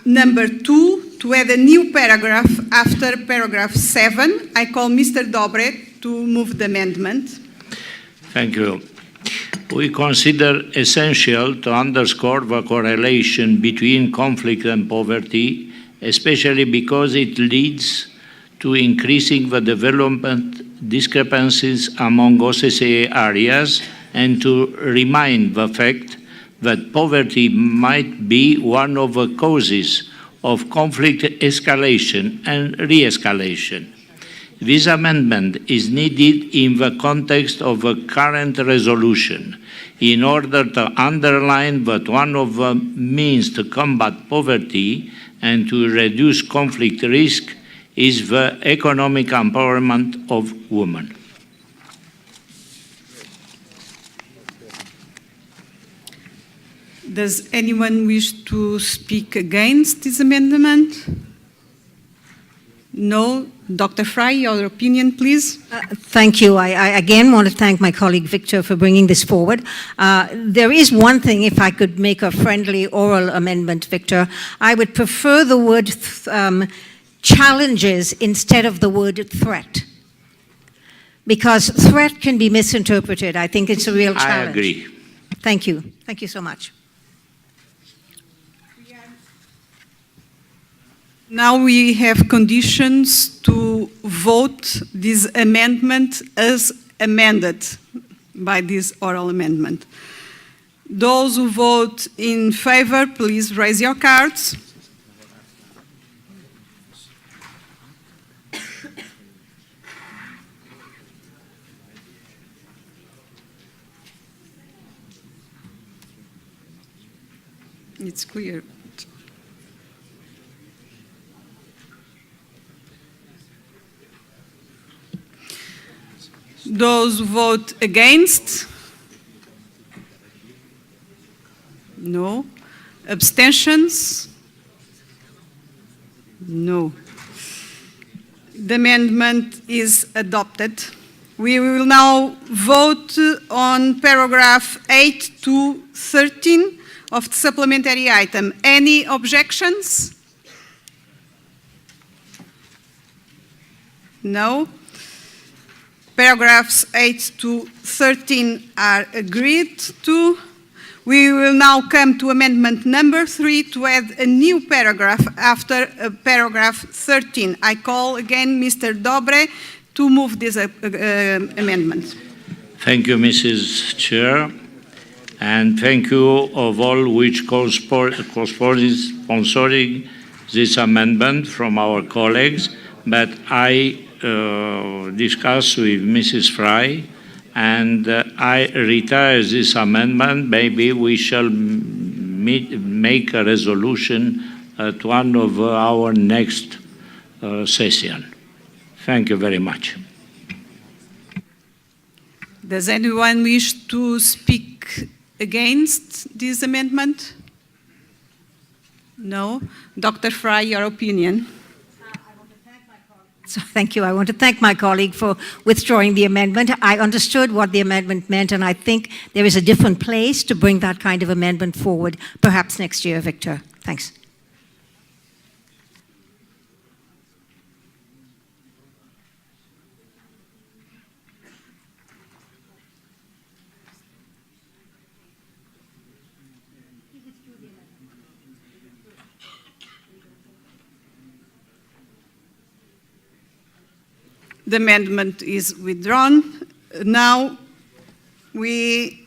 number 2 to add a new paragraph after paragraph 7. I call Mr. Dobre to move the amendment. Thank you. We consider essential to underscore the correlation between conflict and poverty, especially because it leads to increasing the development discrepancies among OSCE areas, and to remind the fact that poverty might be one of the causes of conflict escalation and re-escalation. This amendment is needed in the context of the current resolution in order to underline that one of the means to combat poverty and to reduce conflict risk is the economic empowerment of women. Does anyone wish to speak against this amendment? No. Dr. Fry, your opinion, please. Thank you. I again want to thank my colleague Victor for bringing this forward. There is one thing, if I could make a friendly oral amendment, Victor, I would prefer the word challenges instead of the word threat. Because threat can be misinterpreted. I think it's a real challenge. I agree. Thank you. Thank you so much. Now we have conditions to vote this amendment as amended by this oral amendment. Those who vote in favor, please raise your cards. It's clear. Those who vote against? No. Abstentions? No. The amendment is adopted. We will now vote on paragraph 8 to 13 of the supplementary item. Any objections? No. Paragraphs 8 to 13 are agreed to. We will now come to amendment number 3 to add a new paragraph after paragraph 13. I call again Mr. Dobre to move this amendment. Thank you, Mrs. Chair, and thank you of all which sponsoring this amendment from our colleagues, but I discussed with Mrs. Fry, and I retire this amendment. Maybe we shall make a resolution at one of our next session. Thank you very much. Does anyone wish to speak against this amendment? No. Dr. Fry, your opinion. So thank you. I want to thank my colleague for withdrawing the amendment. I understood what the amendment meant, and I think there is a different place to bring that kind of amendment forward, perhaps next year, Victor. Thanks. The amendment is withdrawn. Now we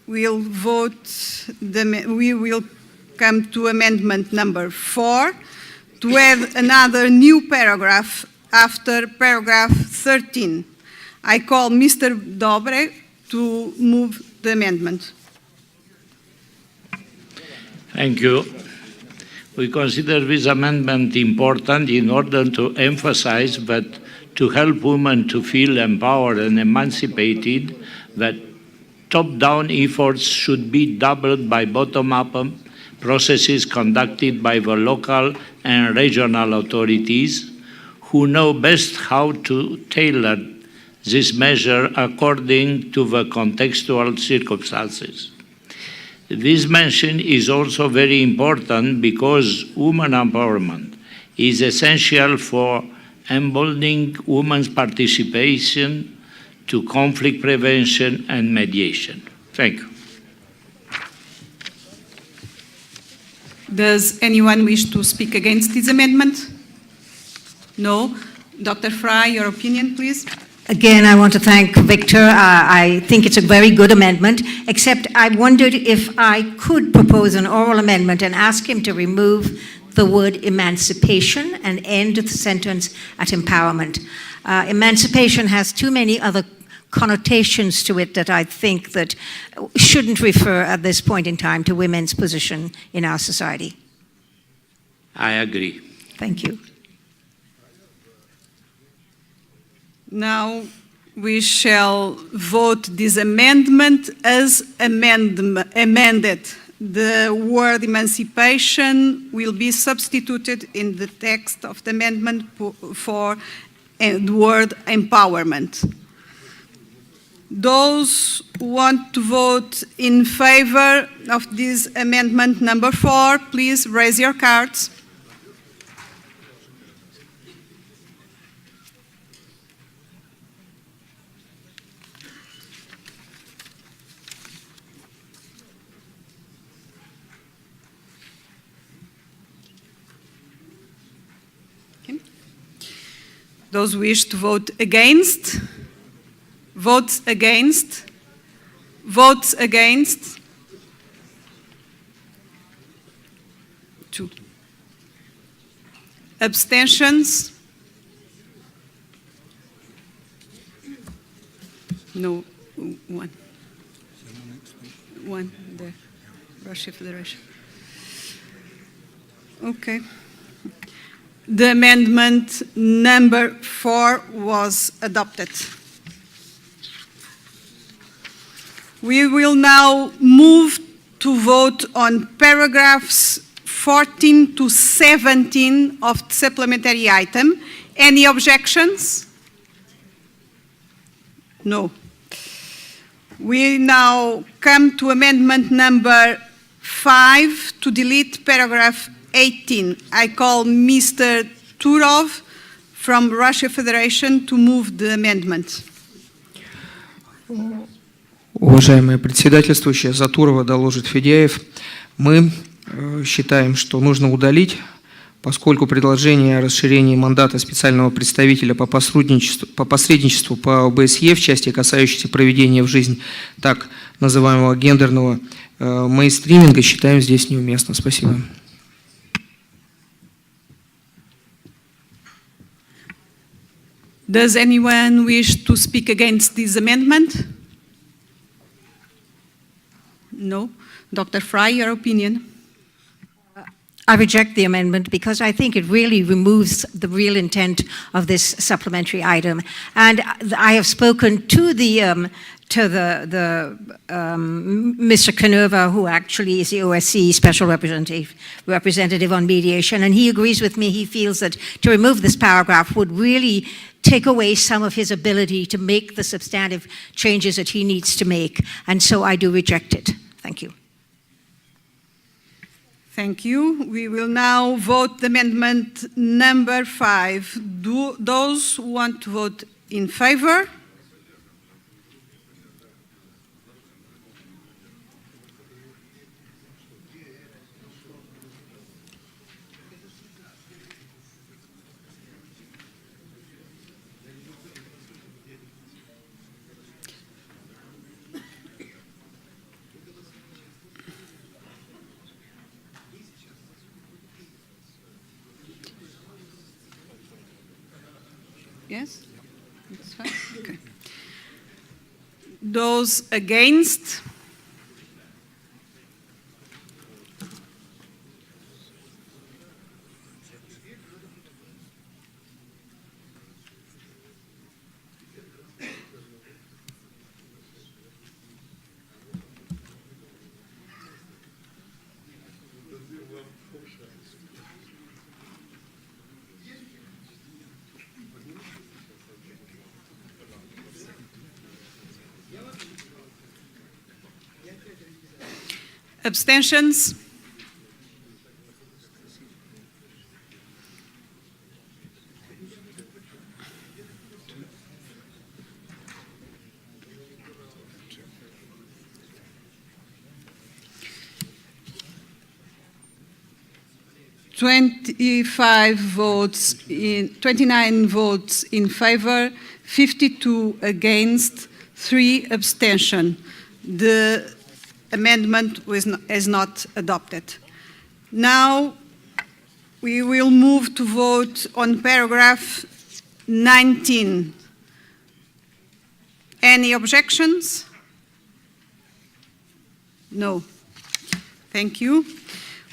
will vote. We will come to amendment number 4 to add another new paragraph after paragraph 13. I call Mr. Dobre to move the amendment. Thank you. We consider this amendment important in order to emphasize that to help women to feel empowered and emancipated, that top-down efforts should be doubled by bottom-up processes conducted by the local and regional authorities who know best how to tailor this measure according to the contextual circumstances. This mention is also very important because women empowerment is essential for emboldening women's participation to conflict prevention and mediation. Thank you. Does anyone wish to speak against this amendment? No. Dr. Fry, your opinion, please. Again, I want to thank Victor. I think it's a very good amendment, except I wondered if I could propose an oral amendment and ask him to remove the word emancipation and end the sentence at empowerment. Emancipation has too many other connotations to it that I think that shouldn't refer at this point in time to women's position in our society. I agree. Thank you. Now we shall vote this amendment as amended. The word emancipation will be substituted in the text of the amendment for the word empowerment. Those who want to vote in favor of this amendment number 4, please raise your cards. Those who wish to vote against, votes against, votes against. 2. Abstentions? No, 1. 1 there, Russia Federation. Okay. The amendment number 4 was adopted. We will now move to vote on paragraphs 14 to 17 of the supplementary item. Any objections? No. We now come to amendment number 5 to delete paragraph 18. I call Mr. Turov from Russia Federation to move the amendment. Уважаемая председательствующая, за Турова доложит Федяев. Мы считаем, что нужно удалить, поскольку предложение о расширении мандата специального представителя по посредничеству по ОБСЕ в части, касающейся проведения в жизнь так называемого гендерного мейнстриминга, считаем здесь неуместно. Спасибо. Does anyone wish to speak against this amendment? No. Dr. Fry, your opinion? I reject the amendment because I think it really removes the real intent of this supplementary item. And I have spoken to Mr. Canova, who actually is the OSCE Special Representative on Mediation, and he agrees with me. He feels that to remove this paragraph would really take away some of his ability to make the substantive changes that he needs to make, and so I do reject it. Thank you. Thank you. We will now vote amendment number 5. Those who want to vote in favor? Yes? That's fine. Okay. Those against? Abstentions? Twenty-nine votes in favor, 52 against, 3 abstention. The amendment is not adopted. Now we will move to vote on paragraph 19. Any objections? No. Thank you.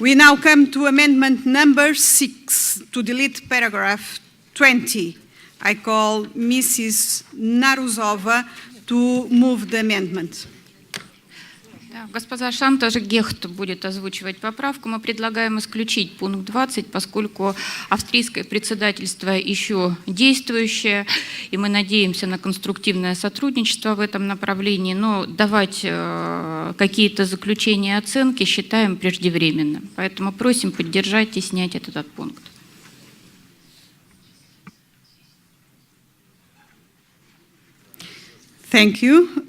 We now come to amendment number 6 to delete paragraph 20. I call Mrs. Naruzova to move the amendment. Госпожа Шантаж Гехт будет озвучивать поправку. Мы предлагаем исключить пункт 20, поскольку австрийское председательство еще действующее, и мы надеемся на конструктивное сотрудничество в этом направлении, но давать какие-то заключения и оценки считаем преждевременным. Поэтому просим поддержать и снять этот пункт. Thank you.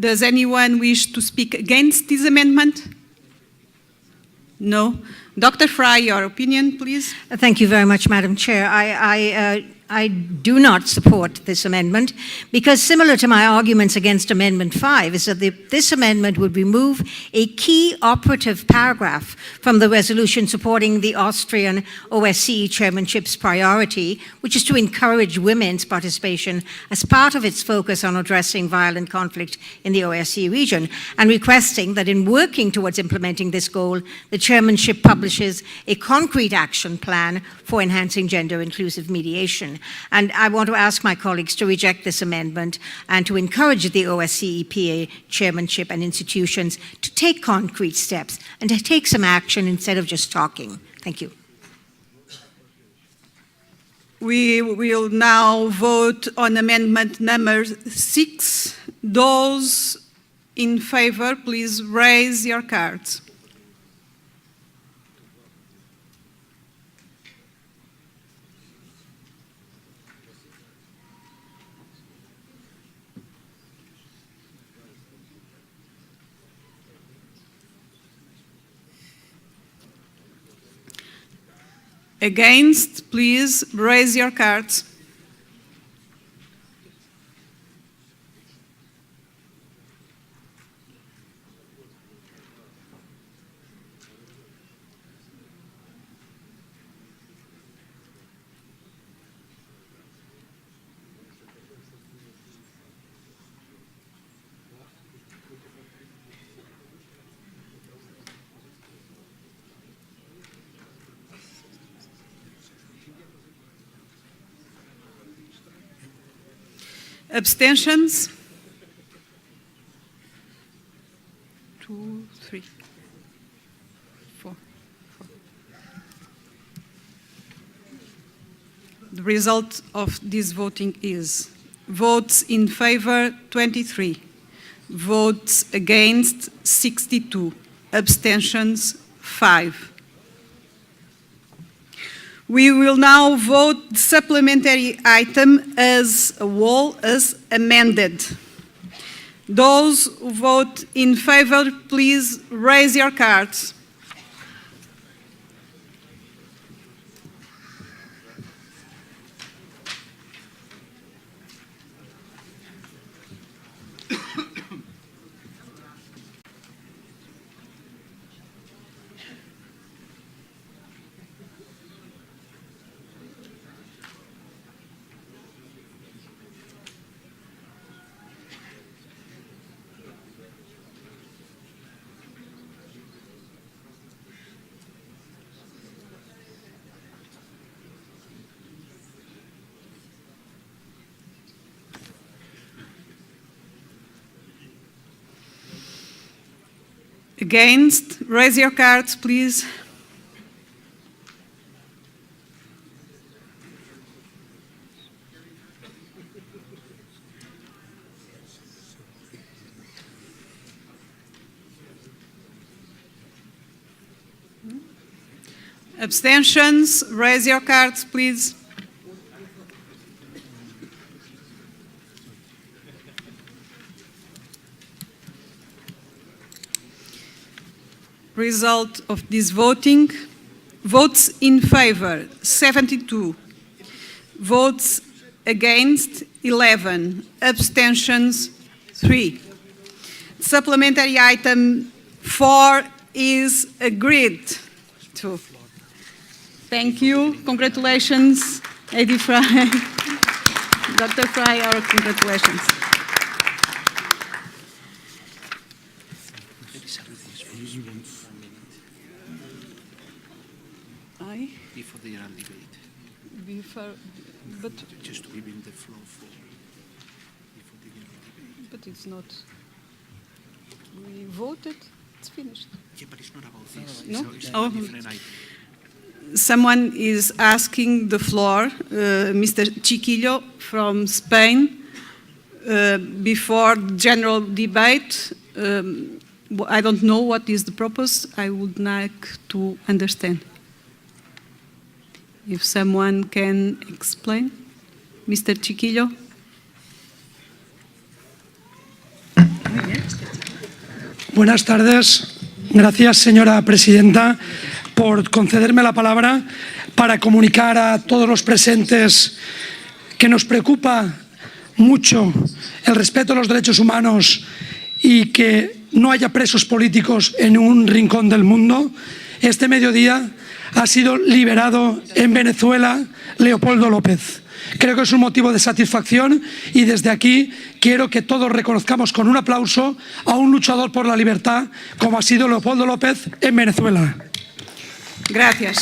Does anyone wish to speak against this amendment? No. Dr. Fry, your opinion, please. Thank you very much, Madam Chair. I do not support this amendment because, similar to my arguments against Amendment 5, is that this amendment would remove a key operative paragraph from the resolution supporting the Austrian OSCE chairmanship's priority, which is to encourage women's participation as part of its focus on addressing violent conflict in the OSCE region, and requesting that in working towards implementing this goal, the chairmanship publishes a concrete action plan for enhancing gender-inclusive mediation. And I want to ask my colleagues to reject this amendment and to encourage the OSCE EPA chairmanship and institutions to take concrete steps and to take some action instead of just talking. Thank you. We will now vote on amendment number 6. Those in favor, please raise your cards. Against, please raise your cards. Abstentions? 2, 3, 4. The result of this voting is votes in favor 23, votes against 62, abstentions 5. We will now vote the supplementary item as a whole, as amended. Those who vote in favor, please raise your cards. Against? Raise your cards, please. Abstentions? Raise your cards, please. Result of this voting: votes in favor 72, votes against 11, abstentions 3. Supplementary item 4 is agreed to. Thank you. Congratulations, Eddie Fry. Dr. Fry, our congratulations. Before the oral debate. But Just to give him the floor for before the oral debate. But it's not. We voted. It's finished. Yeah, but it's not about this. No? It's Oh. a different item. Someone is asking the floor, Mr. Chiquillo from Spain, before general debate. I don't know what is the purpose. I would like to understand. If someone can explain. Mr. Chiquillo. Buenas tardes. Gracias, señora presidenta, por concederme la palabra para comunicar a todos los presentes que nos preocupa mucho el respeto a los derechos humanos y que no haya presos políticos en un rincón del mundo. Este mediodía ha sido liberado en Venezuela Leopoldo López. Creo que es un motivo de satisfacción y desde aquí quiero que todos reconozcamos con un aplauso a un luchador por la libertad como ha sido Leopoldo López en Venezuela. Gracias.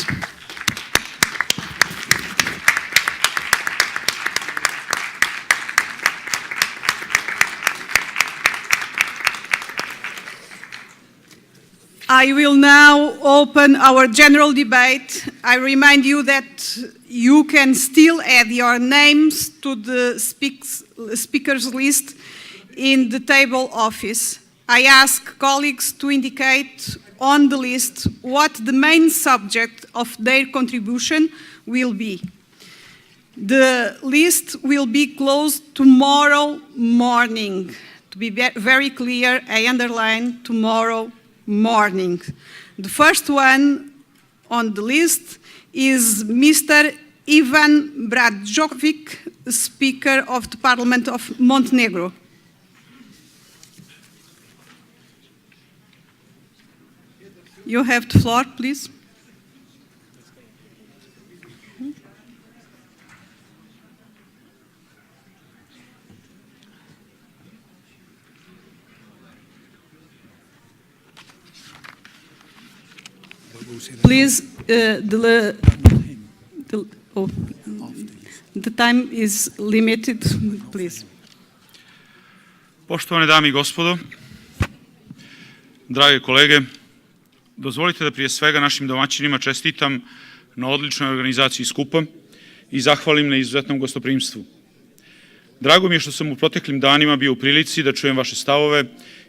I will now open our general debate. I remind you that you can still add your names to the speakers list in the table office. I ask colleagues to indicate on the list what the main subject of their contribution will be. The list will be closed tomorrow morning. To be very clear, I underline tomorrow morning. The first one on the list is Mr. Ivan Brajovic, Speaker of the Parliament of Montenegro. You have the floor, please. Please, the time is limited, please. Poštovane dame i gospodo, drage kolege, dozvolite da prije svega našim domaćinima čestitam na odličnoj organizaciji skupa i zahvalim na izuzetnom gostoprimstvu. Drago mi je što sam u proteklim danima bio u prilici da čujem vaše stavove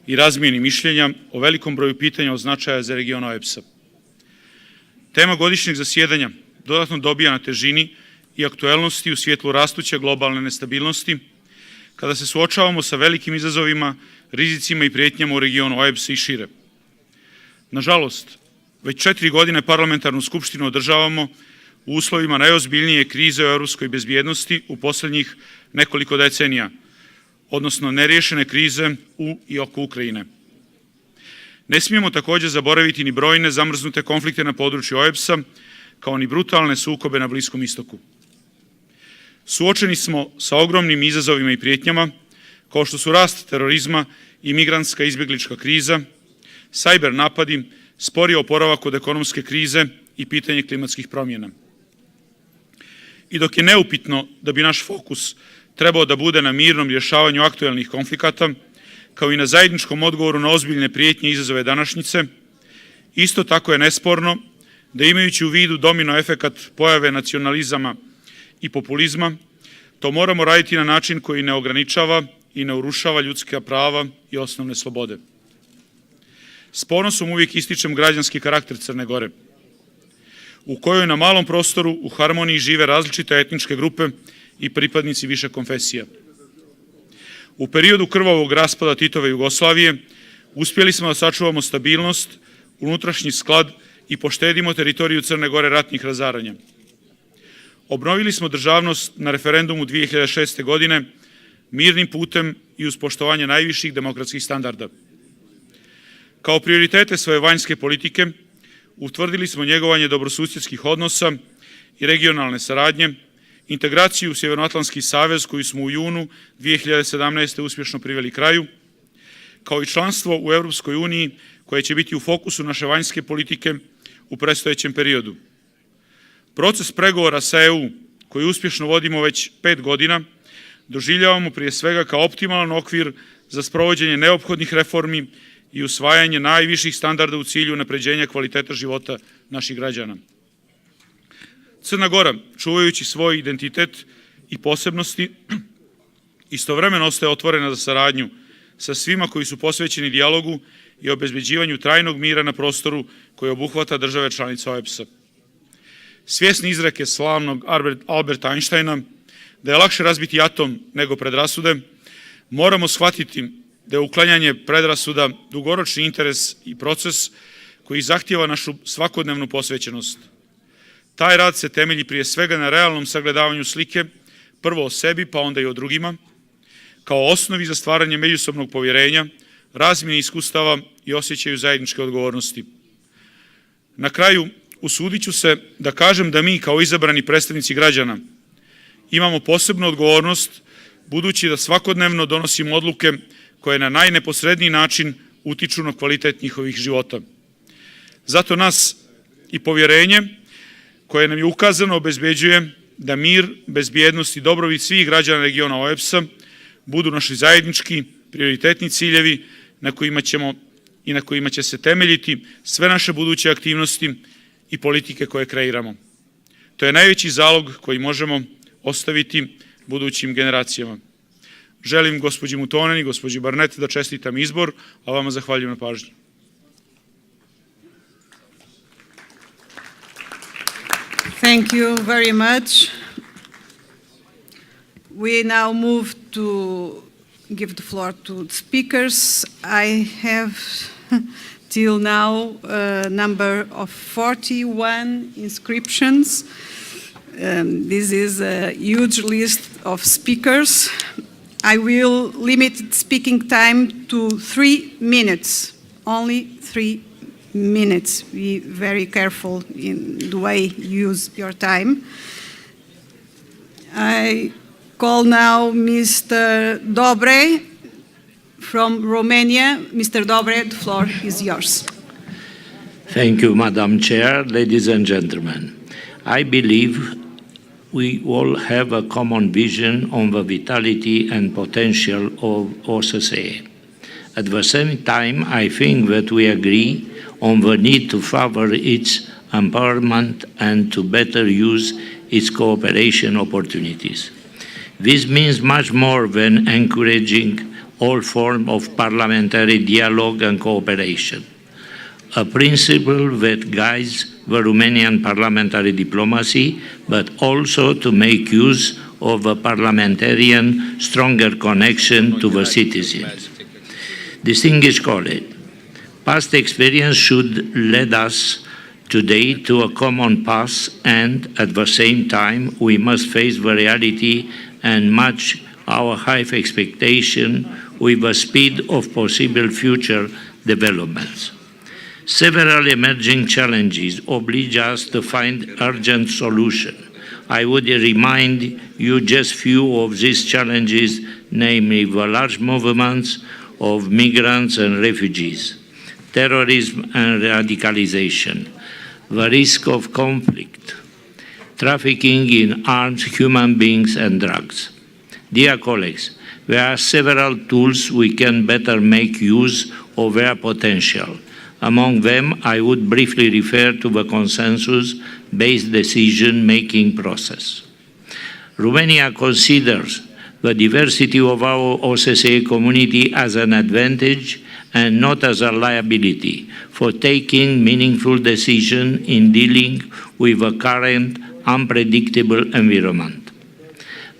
i razmijenim mišljenja o velikom broju pitanja od značaja za region OSCE. Tema godišnjeg zasjedanja dodatno dobija na težini i aktuelnosti u svjetlu rastuće globalne nestabilnosti, kada se suočavamo sa velikim izazovima, rizicima i prijetnjama u regionu OSCE i šire. Nažalost, već 4 godine parlamentarnu skupštinu održavamo u uslovima najozbiljnije krize u europskoj bezbjednosti u posljednjih nekoliko decenija, odnosno neriješene krize u i oko Ukrajine. Ne smijemo također zaboraviti ni brojne zamrznute konflikte na području OSCE-a, kao ni brutalne sukobe na Bliskom istoku. Suočeni smo sa ogromnim izazovima i prijetnjama, kao što su rast terorizma i migrantska izbjeglička kriza, sajber napadi, spori oporavak od ekonomske krize i pitanje klimatskih promjena. I dok je neupitno da bi naš fokus trebao da bude na mirnom rješavanju aktuelnih konflikata, kao i na zajedničkom odgovoru na ozbiljne prijetnje i izazove današnjice. Isto tako je nesporno da imajući u vidu domino efekat pojave nacionalizama i populizma, to moramo raditi na način koji ne ograničava i ne urušava ljudska prava i osnovne slobode. S ponosom uvijek ističem građanski karakter Crne Gore, u kojoj na malom prostoru u harmoniji žive različite etničke grupe i pripadnici više konfesija. U periodu krvavog raspada Titove Jugoslavije uspjeli smo da sačuvamo stabilnost, unutrašnji sklad i poštedimo teritoriju Crne Gore ratnih razaranja. Obnovili smo državnost na referendumu 2006. godine mirnim putem i uz poštovanje najviših demokratskih standarda. Kao prioritete svoje vanjske politike utvrdili smo njegovanje dobrosusjedskih odnosa i regionalne saradnje, integraciju u Sjevernoatlantski savez koju smo u junu 2017. uspješno priveli kraju, kao i članstvo u Europskoj uniji koje će biti u fokusu naše vanjske politike u predstojećem periodu. Proces pregovora sa EU, koji uspješno vodimo već 5 godina, doživljavamo prije svega kao optimalan okvir za sprovođenje neophodnih reformi i usvajanje najviših standarda u cilju unapređenja kvaliteta života naših građana. Crna Gora, čuvajući svoj identitet i posebnosti, istovremeno ostaje otvorena za saradnju sa svima koji su posvećeni dijalogu i obezbeđivanju trajnog mira na prostoru koji obuhvata države članice OSCE. Svjesni izreke slavnog Alberta Einsteina da je lakše razbiti atom nego predrasude, moramo shvatiti da je uklanjanje predrasuda dugoročni interes i proces koji zahtijeva našu svakodnevnu posvećenost. Taj rad se temelji prije svega na realnom sagledavanju slike, prvo o sebi pa onda i o drugima, kao osnovi za stvaranje međusobnog povjerenja, razmjene iskustava i osjećaju zajedničke odgovornosti. Na kraju, usudit ću se da kažem da mi kao izabrani predstavnici građana imamo posebnu odgovornost budući da svakodnevno donosimo odluke koje na najneposredniji način utiču na kvalitet njihovih života. Zato nas i povjerenje koje nam je ukazano obezbeđuje da mir, bezbjednost i dobrobit svih građana regiona OSCE budu naši zajednički prioritetni ciljevi na kojima će se temeljiti sve naše buduće aktivnosti i politike koje kreiramo. To je najveći zalog koji možemo ostaviti budućim generacijama. Želim gospođi Mutonen i gospođi Barnett da čestitam izbor, a vama zahvaljujem na pažnji. Thank you very much. We now move to give the floor to speakers. I have till now a number of 41 inscriptions. This is a huge list of speakers. I will limit speaking time to 3 minutes, only 3 minutes. Be very careful in the way you use your time. I call now Mr. Dobre from Romania. Mr. Dobre, the floor is yours. Thank you, Madam Chair, ladies and gentlemen. I believe we all have a common vision on the vitality and potential of OSCE. At the same time, I think that we agree on the need to favor its empowerment and to better use its cooperation opportunities. This means much more than encouraging all forms of parliamentary dialogue and cooperation, a principle that guides the Romanian parliamentary diplomacy, but also to make use of a parliamentarian stronger connection to the citizens. Distinguished colleagues, past experience should lead us today to a common path, and at the same time we must face the reality and match our high expectation with the speed of possible future developments. Several emerging challenges oblige us to find urgent solutions. I would remind you just few of these challenges, namely the large movements of migrants and refugees, terrorism and radicalization, the risk of conflict, trafficking in arms, human beings, and drugs. Dear colleagues, There are several tools we can better make use of their potential. Among them, I would briefly refer to the consensus-based decision-making process. Romania considers the diversity of our OSCE community as an advantage and not as a liability for taking meaningful decisions in dealing with the current unpredictable environment.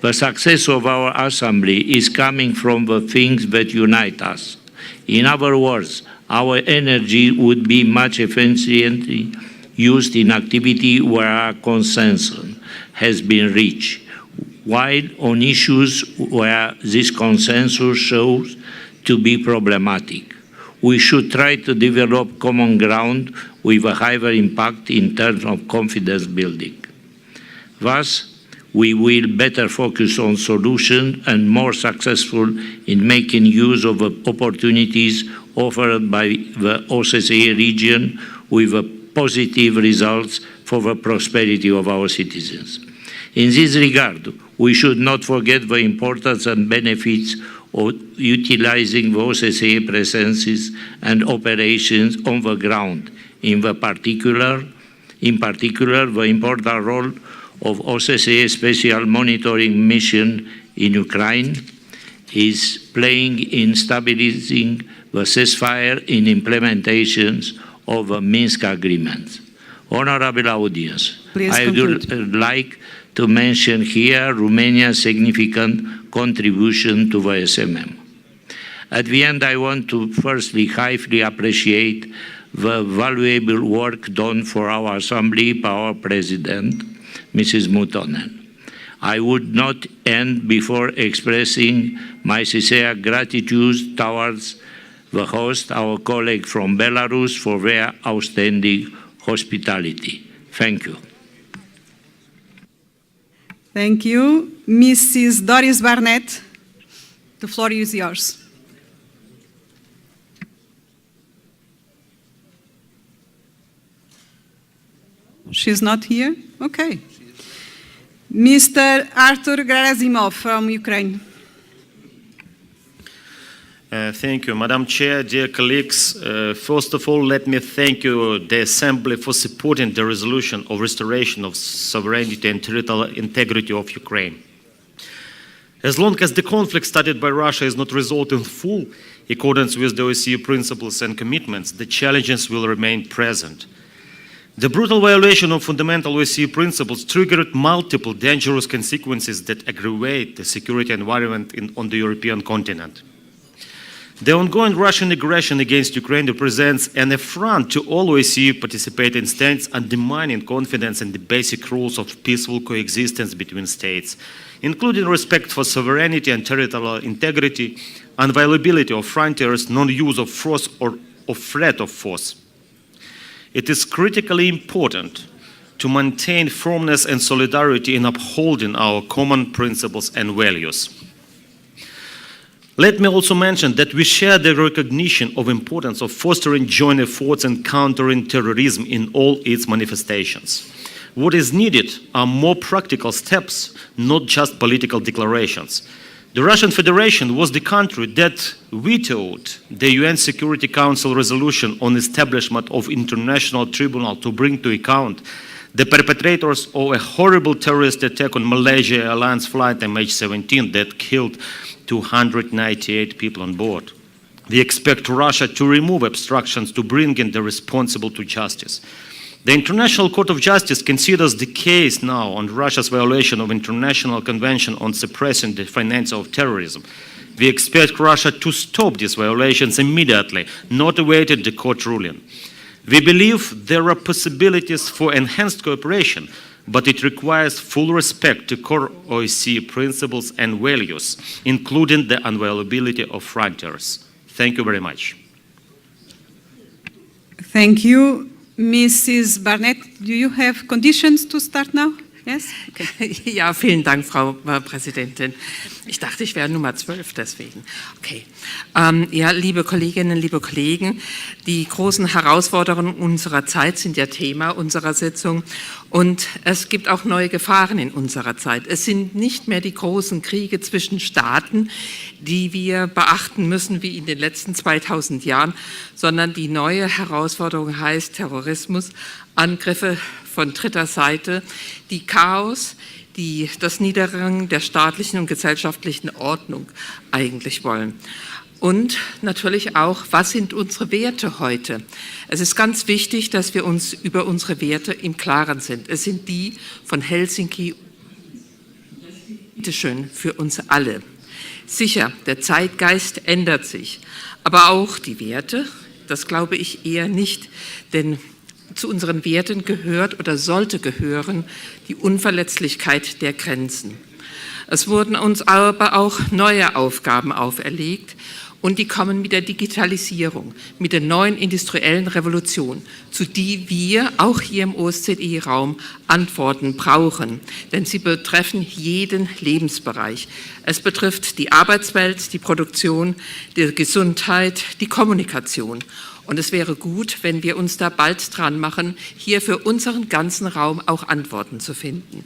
The success of our Assembly is coming from the things that unite us. In other words, our energy would be much efficiently used in activity where a consensus has been reached, while on issues where this consensus shows to be problematic, we should try to develop common ground with a higher impact in terms of confidence building. Thus, we will better focus on solutions and more successful in making use of the opportunities offered by the OSCE region with positive results for the prosperity of our citizens. In this regard, we should not forget the importance and benefits of utilizing the OSCE presences and operations on the ground, in particular, the important role of OSCE Special Monitoring Mission in Ukraine is playing in stabilizing the ceasefire in implementations of the Minsk agreements. Honorable audience, I would like to mention here Romania's significant contribution to the SMM. At the end, I want to firstly highly appreciate the valuable work done for our Assembly by our President, Mrs. Mutonen. I would not end before expressing my sincere gratitude towards the host, our colleague from Belarus, for their outstanding hospitality. Thank you. Thank you. Mrs. Doris Barnett, the floor is yours. She's not here? Okay. Mr. Artur Gerasimov from Ukraine. Thank you, Madam Chair, dear colleagues. First of all, let me thank you, the Assembly, for supporting the resolution of restoration of sovereignty and territorial integrity of Ukraine. As long as the conflict started by Russia is not resolved in full accordance with the OSCE principles and commitments, the challenges will remain present. The brutal violation of fundamental OSCE principles triggered multiple dangerous consequences that aggravate the security environment on the European continent. The ongoing Russian aggression against Ukraine represents an affront to all OSCE participating states, undermining confidence in the basic rules of peaceful coexistence between states, including respect for sovereignty and territorial integrity, inviolability of frontiers, non-use of force or of threat of force. It is critically important to maintain firmness and solidarity in upholding our common principles and values. Let me also mention that we share the recognition of importance of fostering joint efforts in countering terrorism in all its manifestations. What is needed are more practical steps, not just political declarations. The Russian Federation was the country that vetoed the UN Security Council resolution on establishment of international tribunal to bring to account the perpetrators of a horrible terrorist attack on Malaysia Airlines flight MH17 that killed 298 people on board. We expect Russia to remove obstructions to bringing the responsible to justice. The International Court of Justice considers the case now on Russia's violation of International Convention on Suppressing the Financing of Terrorism. We expect Russia to stop these violations immediately, not awaiting the court ruling. We believe there are possibilities for enhanced cooperation, but it requires full respect to core OSCE principles and values, including the inviolability of frontiers. Thank you very much. Thank you. Mrs. Barnett, do you have conditions to start now? Yes? Okay. Ja, vielen Dank, Frau Präsidentin. Ich dachte, ich wäre Nummer 12, deswegen. Okay. Ja, liebe Kolleginnen, liebe Kollegen, die großen Herausforderungen unserer Zeit sind ja Thema unserer Sitzung und es gibt auch neue Gefahren in unserer Zeit. Es sind nicht mehr die großen Kriege zwischen Staaten, die wir beachten müssen wie in den letzten 2000 Jahren, sondern die neue Herausforderung heißt Terrorismus, Angriffe von dritter Seite, die Chaos, die das Niederringen der staatlichen und gesellschaftlichen Ordnung eigentlich wollen. Und natürlich auch, was sind unsere Werte heute? Es ist ganz wichtig, dass wir uns über unsere Werte im Klaren sind. Es sind die von Helsinki, bitteschön, für uns alle. Sicher, der Zeitgeist ändert sich, aber auch die Werte, das glaube ich eher nicht, denn zu unseren Werten gehört oder sollte gehören die Unverletzlichkeit der Grenzen. Es wurden uns aber auch neue Aufgaben auferlegt und die kommen mit der Digitalisierung, mit der neuen industriellen Revolution, zu die wir auch hier im OSZE-Raum Antworten brauchen, denn sie betreffen jeden Lebensbereich. Es betrifft die Arbeitswelt, die Produktion, die Gesundheit, die Kommunikation. Und es wäre gut, wenn wir uns da bald dran machen, hier für unseren ganzen Raum auch Antworten zu finden.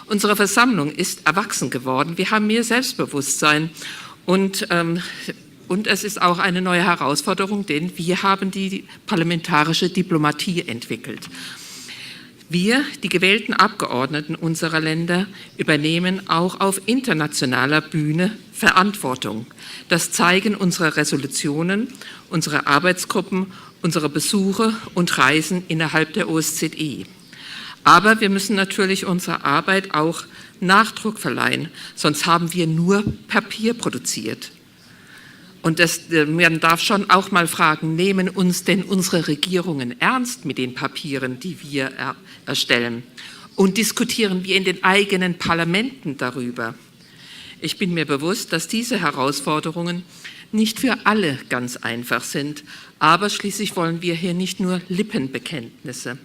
Unsere Versammlung ist erwachsen geworden. Wir haben mehr Selbstbewusstsein und es ist auch eine neue Herausforderung, denn wir haben die parlamentarische Diplomatie entwickelt. Wir, die gewählten Abgeordneten unserer Länder, übernehmen auch auf internationaler Bühne Verantwortung. Das zeigen unsere Resolutionen, unsere Arbeitsgruppen, unsere Besuche und Reisen innerhalb der OSZE. Aber wir müssen natürlich unserer Arbeit auch Nachdruck verleihen, sonst haben wir nur Papier produziert. Und man darf schon auch mal fragen, nehmen uns denn unsere Regierungen ernst mit den Papieren, die wir erstellen? Und diskutieren wir in den eigenen Parlamenten darüber? Ich bin mir bewusst, dass diese Herausforderungen nicht für alle ganz einfach sind, aber schließlich wollen wir hier nicht nur Lippenbekenntnisse.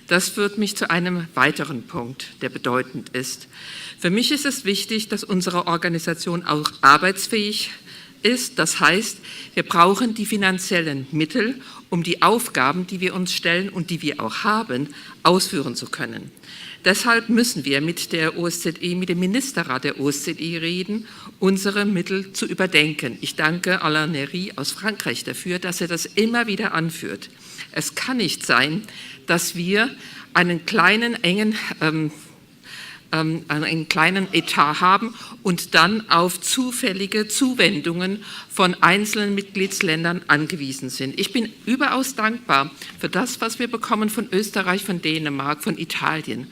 Das führt mich zu einem weiteren Punkt, der bedeutend ist. Für mich ist es wichtig, dass unsere Organisation auch arbeitsfähig ist. Das heißt, wir brauchen die finanziellen Mittel, um die Aufgaben, die wir uns stellen und die wir auch haben, ausführen zu können. Deshalb müssen wir mit der OSZE, mit dem Ministerrat der OSZE reden, unsere Mittel zu überdenken. Ich danke Alain Nery aus Frankreich dafür, dass er das immer wieder anführt. Es kann nicht sein, dass wir einen kleinen, einen kleinen Etat haben und dann auf zufällige Zuwendungen von einzelnen Mitgliedsländern angewiesen sind. Ich bin überaus dankbar für das, was wir bekommen von Österreich, von Dänemark, von Italien.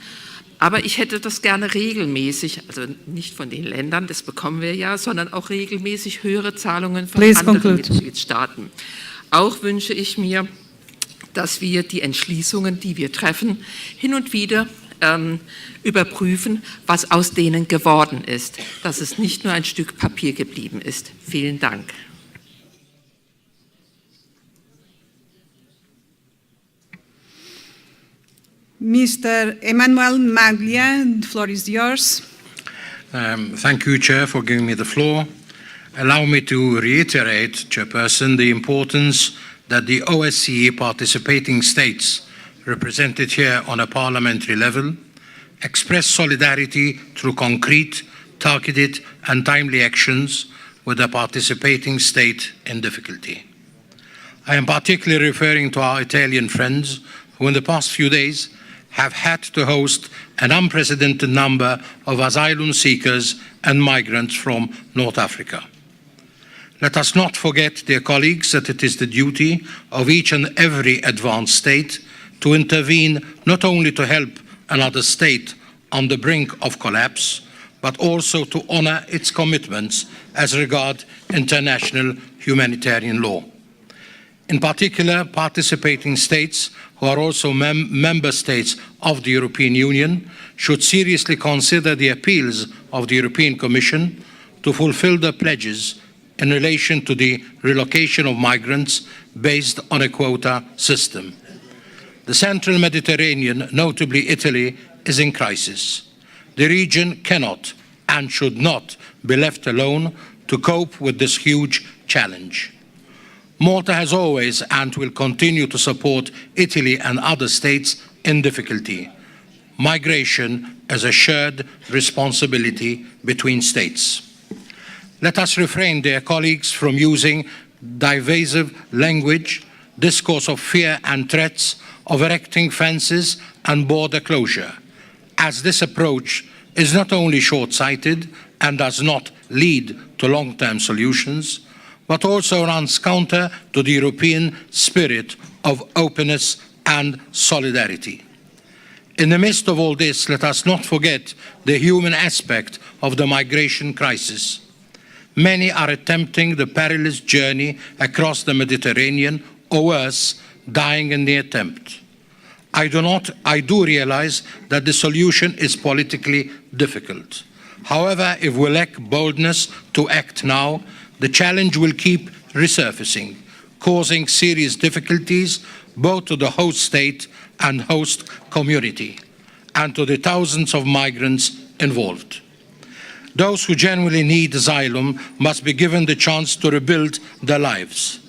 Aber ich hätte das gerne regelmäßig, also nicht von den Ländern, das bekommen wir ja, sondern auch regelmäßig höhere Zahlungen von anderen Mitgliedstaaten. Auch wünsche ich mir, dass wir die Entschließungen, die wir treffen, hin und wieder überprüfen, was aus denen geworden ist, dass es nicht nur ein Stück Papier geblieben ist. Vielen Dank. Mr. Emmanuel Maglia, the floor is yours. Thank you, Chair, for giving me the floor. Allow me to reiterate, Chairperson, the importance that the OSCE participating states represented here on a parliamentary level, express solidarity through concrete, targeted and timely actions with a participating state in difficulty. I am particularly referring to our Italian friends who in the past few days have had to host an unprecedented number of asylum seekers and migrants from North Africa. Let us not forget, dear colleagues, that it is the duty of each and every advanced state to intervene not only to help another state on the brink of collapse, but also to honor its commitments as regards international humanitarian law. In particular, participating states who are also member states of the European Union should seriously consider the appeals of the European Commission to fulfill their pledges in relation to the relocation of migrants based on a quota system. The central Mediterranean, notably Italy, is in crisis. The region cannot and should not be left alone to cope with this huge challenge. Malta has always and will continue to support Italy and other states in difficulty. Migration is a shared responsibility between states. Let us refrain, dear colleagues, from using divisive language, discourse of fear and threats, of erecting fences and border closure, as this approach is not only short-sighted and does not lead to long-term solutions, but also runs counter to the European spirit of openness and solidarity. In the midst of all this, let us not forget the human aspect of the migration crisis. Many are attempting the perilous journey across the Mediterranean, or worse, dying in the attempt. I do realize that the solution is politically difficult. However, if we lack boldness to act now, the challenge will keep resurfacing, causing serious difficulties both to the host state and host community, and to the thousands of migrants involved. Those who genuinely need asylum must be given the chance to rebuild their lives.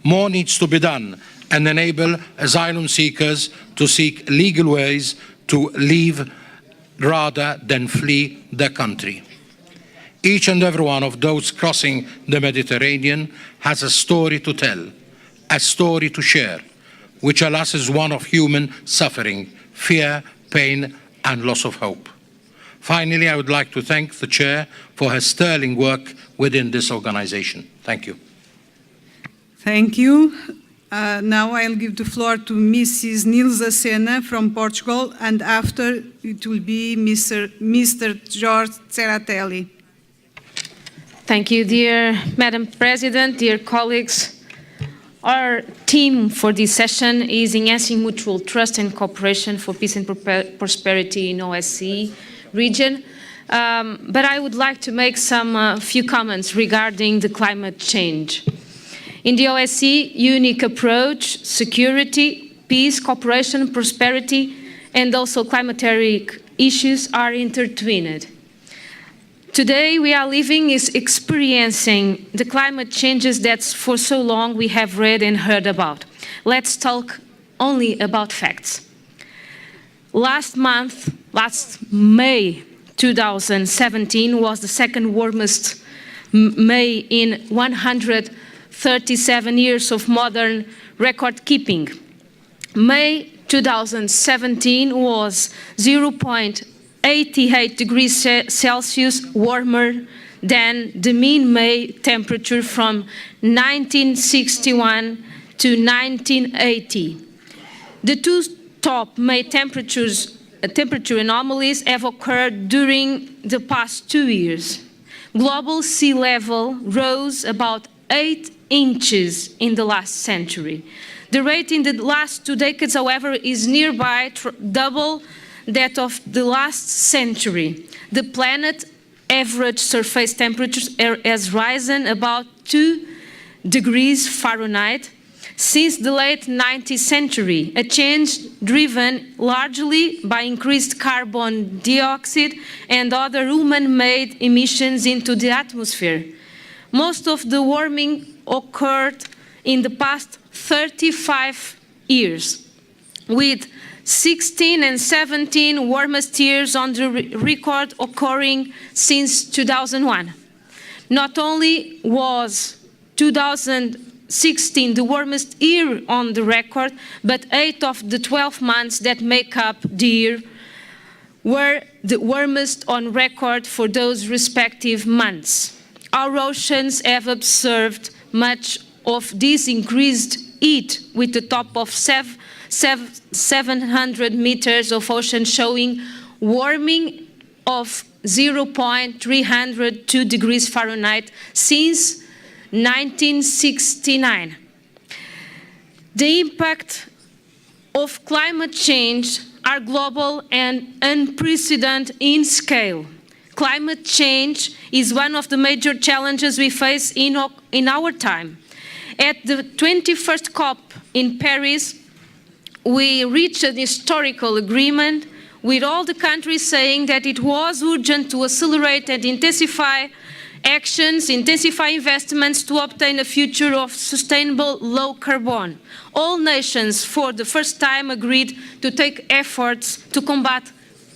More needs to be done and enable asylum seekers to seek legal ways to leave rather than flee their country. Each and every one of those crossing the Mediterranean has a story to tell, a story to share, which alas is one of human suffering, fear, pain, and loss of hope. Finally, I would like to thank the Chair for her sterling work within this organization. Thank you. Thank you. Now I'll give the floor to Mrs. Nilza Sena from Portugal, and after it will be Mr. George Tseratelli. Thank you, dear Madam President, dear colleagues. Our theme for this session is enhancing mutual trust and cooperation for peace and prosperity in OSCE region. But I would like to make some few comments regarding the climate change. In the OSCE, unique approach, security, peace, cooperation, prosperity, and also climatic issues are intertwined. Today, we are experiencing the climate changes that for so long we have read and heard about. Let's talk only about facts. Last May 2017 was the second warmest May in 137 years of modern record keeping. May 2017 was 0.88 degrees Celsius warmer than the mean May temperature from 1961 to 1980. The two top May temperature anomalies have occurred during the past 2 years. Global sea level rose about 8 inches in the last century. The rate in the last 2 decades, however, is nearby double that of the last century. The planet's average surface temperature has risen about 2 degrees Fahrenheit since the late 19th century, a change driven largely by increased carbon dioxide and other human-made emissions into the atmosphere. Most of the warming occurred in the past 35 years, with 16 and 17 warmest years on the record occurring since 2001. Not only was 2016 the warmest year on the record, but 8 of the 12 months that make up the year were the warmest on record for those respective months. Our oceans have observed much of this increased heat, with the top of 700 meters of ocean showing warming of 0.302 degrees Fahrenheit since 1969. The impact of climate change are global and unprecedented in scale. Climate change is one of the major challenges we face in our time. At the 21st COP in Paris, we reached an historical agreement with all the countries saying that it was urgent to accelerate and intensify actions, intensify investments to obtain a future of sustainable low carbon. All nations for the first time agreed to take efforts to combat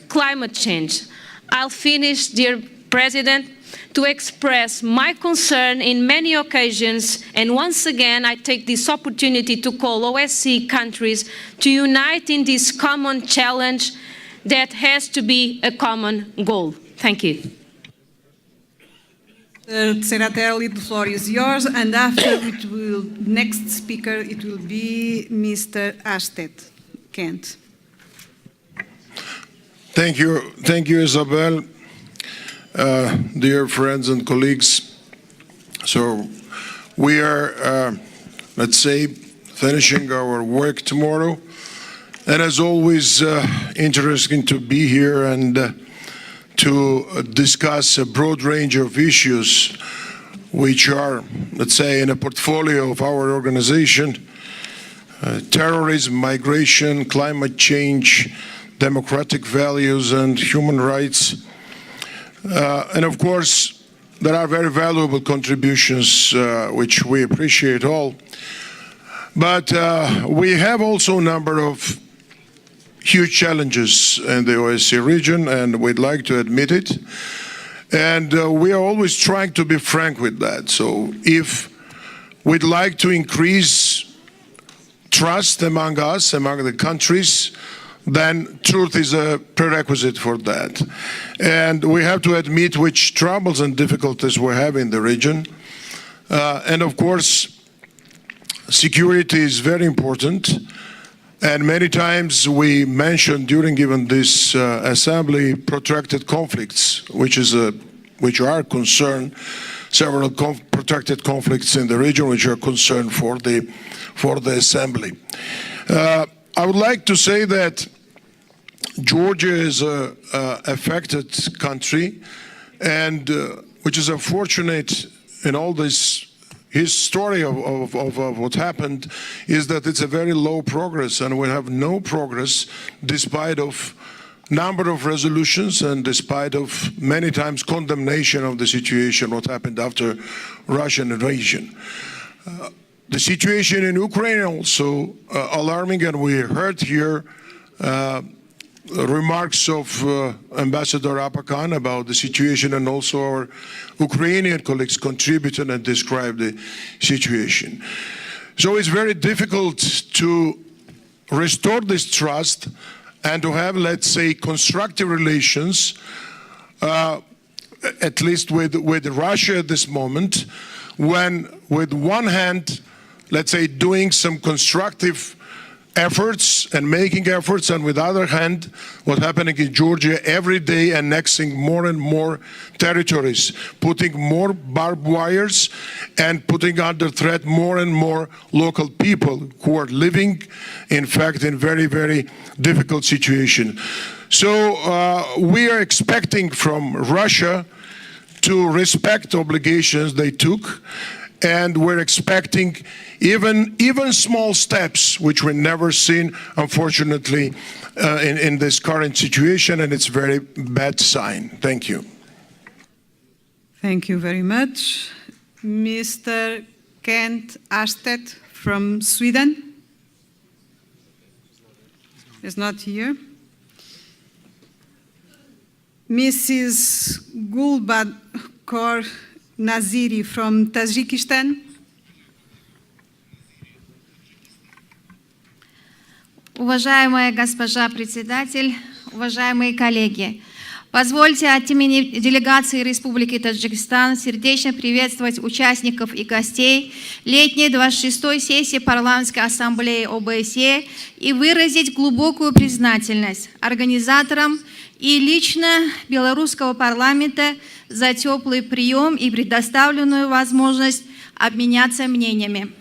climate change. I'll finish, dear President, to express my concern in many occasions, and once again I take this opportunity to call OSCE countries to unite in this common challenge that has to be a common goal. Thank you. Tserateli, the floor is yours, and after next speaker it will be Mr. Ashted, Kent. Thank you, Isabel. Dear friends and colleagues, so we are, let's say, finishing our work tomorrow, and as always, interesting to be here and to discuss a broad range of issues which are, let's say, in a portfolio of our organization: terrorism, migration, climate change, democratic values, and human rights. And of course, there are very valuable contributions which we appreciate all. But we have also a number of huge challenges in the OSCE region, and we'd like to admit it. And we are always trying to be frank with that. So if we'd like to increase trust among us, among the countries, then truth is a prerequisite for that. And we have to admit which troubles and difficulties we have in the region. And of course, security is very important. And many times we mentioned during even this assembly protracted conflicts, which are concern, several protracted conflicts in the region which are concern for the assembly. I would like to say that Georgia is an affected country, and which is unfortunate in all this. His story of what happened is that it's a very low progress, and we have no progress despite of number of resolutions and despite of many times condemnation of the situation, what happened after Russian invasion. The situation in Ukraine also alarming, and we heard here remarks of Ambassador Apakan about the situation, and also our Ukrainian colleagues contributed and described the situation. So it's very difficult to restore this trust and to have, let's say, constructive relations, at least with Russia at this moment, when with one hand, let's say, doing some constructive efforts and making efforts, and with the other hand, what's happening in Georgia every day, annexing more and more territories, putting more barbed wires and putting under threat more and more local people who are living, in fact, in very, very difficult situation. So we are expecting from Russia to respect obligations they took, and we're expecting even small steps, which we've never seen, unfortunately, in this current situation, and it's a very bad sign. Thank you. Thank you very much. Mr. Kent Ashted from Sweden is not here. Mrs. Gulbadkor Naziri from Tajikistan. Уважаемая госпожа председатель, уважаемые коллеги, позвольте от имени делегации Республики Таджикистан сердечно приветствовать участников и гостей летней 26-й сессии Парламентской ассамблеи ОБСЕ и выразить глубокую признательность организаторам и лично белорусского парламента за теплый прием и предоставленную возможность обменяться мнениями.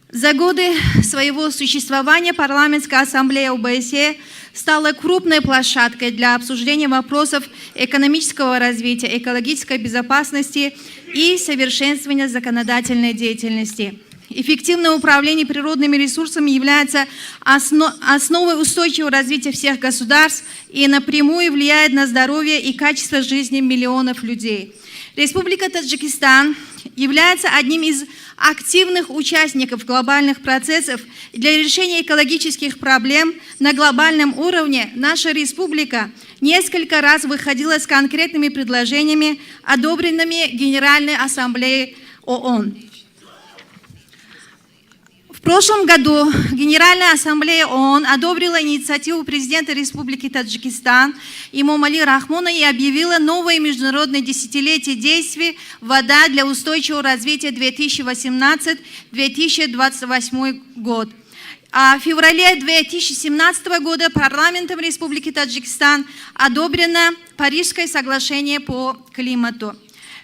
За годы своего существования Парламентская ассамблея ОБСЕ стала крупной площадкой для обсуждения вопросов экономического развития, экологической безопасности и совершенствования законодательной деятельности. Эффективное управление природными ресурсами является основой устойчивого развития всех государств и напрямую влияет на здоровье и качество жизни миллионов людей. Республика Таджикистан является одним из активных участников глобальных процессов. Для решения экологических проблем на глобальном уровне наша республика несколько раз выходила с конкретными предложениями, одобренными Генеральной Ассамблеей ООН. В прошлом году Генеральная Ассамблея ООН одобрила инициативу президента Республики Таджикистан Эмомали Рахмона и объявила новое международное десятилетие действий «Вода для устойчивого развития 2018-2028 год». А в феврале 2017 года парламентом Республики Таджикистан одобрено Парижское соглашение по климату.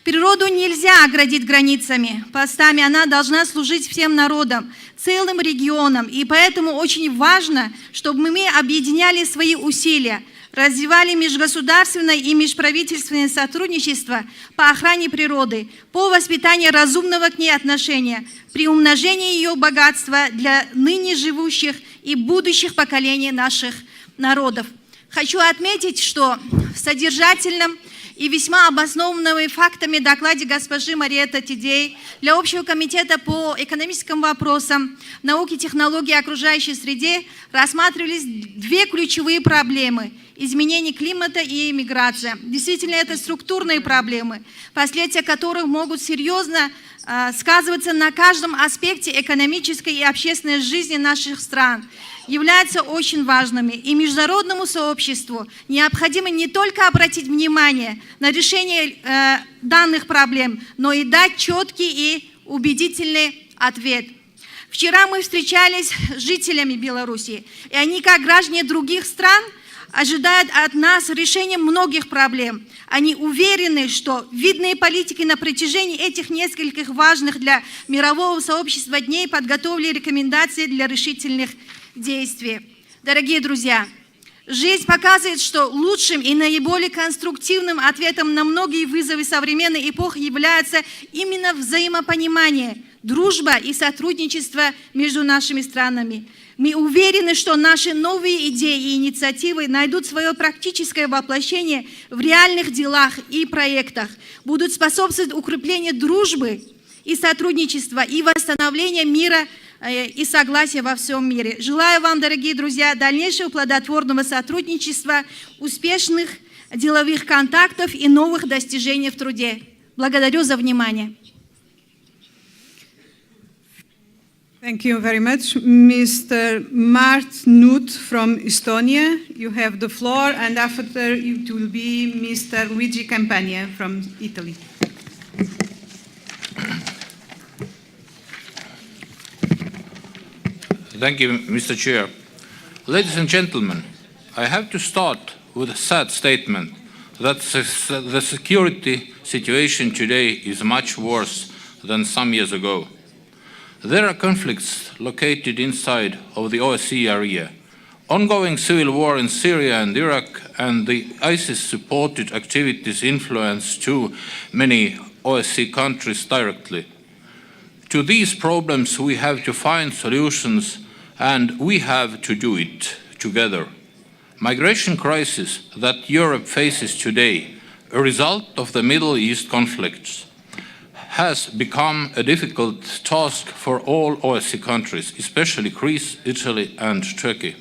Природу нельзя оградить границами, постами, она должна служить всем народам, целым регионам, и поэтому очень важно, чтобы мы объединяли свои усилия, развивали межгосударственное и межправительственное сотрудничество по охране природы, по воспитанию разумного к ней отношения, при умножении ее богатства для ныне живущих и будущих поколений наших народов. Хочу отметить, что в содержательном и весьма обоснованными фактами докладе госпожи Мариетты Тидей для Общего комитета по экономическим вопросам, науке, технологии и окружающей среде рассматривались две ключевые проблемы – изменение климата и миграция. Действительно, это структурные проблемы, последствия которых могут серьезно сказываться на каждом аспекте экономической и общественной жизни наших стран, являются очень важными. И международному сообществу необходимо не только обратить внимание на решение данных проблем, но и дать четкий и убедительный ответ. Вчера мы встречались с жителями Беларуси, и они, как граждане других стран, ожидают от нас решения многих проблем. Они уверены, что видные политики на протяжении этих нескольких важных для мирового сообщества дней подготовили рекомендации для решительных действий. Дорогие друзья, жизнь показывает, что лучшим и наиболее конструктивным ответом на многие вызовы современной эпохи является именно взаимопонимание, дружба и сотрудничество между нашими странами. Мы уверены, что наши новые идеи и инициативы найдут свое практическое воплощение в реальных делах и проектах, будут способствовать укреплению дружбы и сотрудничества и восстановлению мира и согласия во всем мире. Желаю вам, дорогие друзья, дальнейшего плодотворного сотрудничества, успешных деловых контактов и новых достижений в труде. Благодарю за внимание. Thank you very much. Mr. Mart Nut from Estonia, you have the floor, and after it will be Mr. Luigi Campagna from Italy. Thank you, Mr. Chair. Ladies and gentlemen, I have to start with a sad statement that the security situation today is much worse than some years ago. There are conflicts located inside of the OSCE area, ongoing civil war in Syria and Iraq, and the ISIS-supported activities influence too many OSCE countries directly. To these problems we have to find solutions, and we have to do it together. Migration crisis that Europe faces today, a result of the Middle East conflicts, has become a difficult task for all OSCE countries, especially Greece, Italy and Turkey.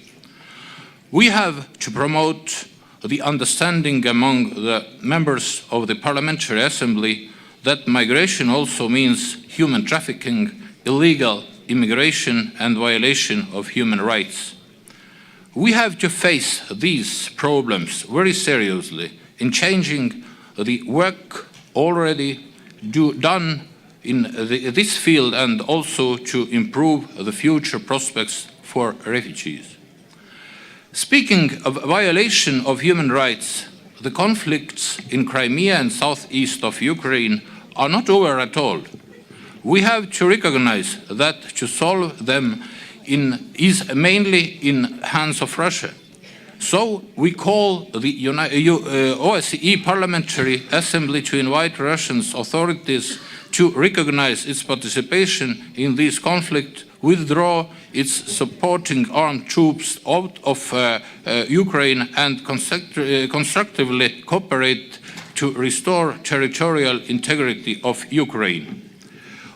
We have to promote the understanding among the members of the Parliamentary Assembly that migration also means human trafficking, illegal immigration and violation of human rights. We have to face these problems very seriously in changing the work already done in this field and also to improve the future prospects for refugees. Speaking of violation of human rights, the conflicts in Crimea and southeast of Ukraine are not over at all. We have to recognize that to solve them is mainly in hands of Russia. So we call the OSCE Parliamentary Assembly to invite Russian authorities to recognize its participation in this conflict, withdraw its supporting armed troops out of Ukraine, and constructively cooperate to restore territorial integrity of Ukraine.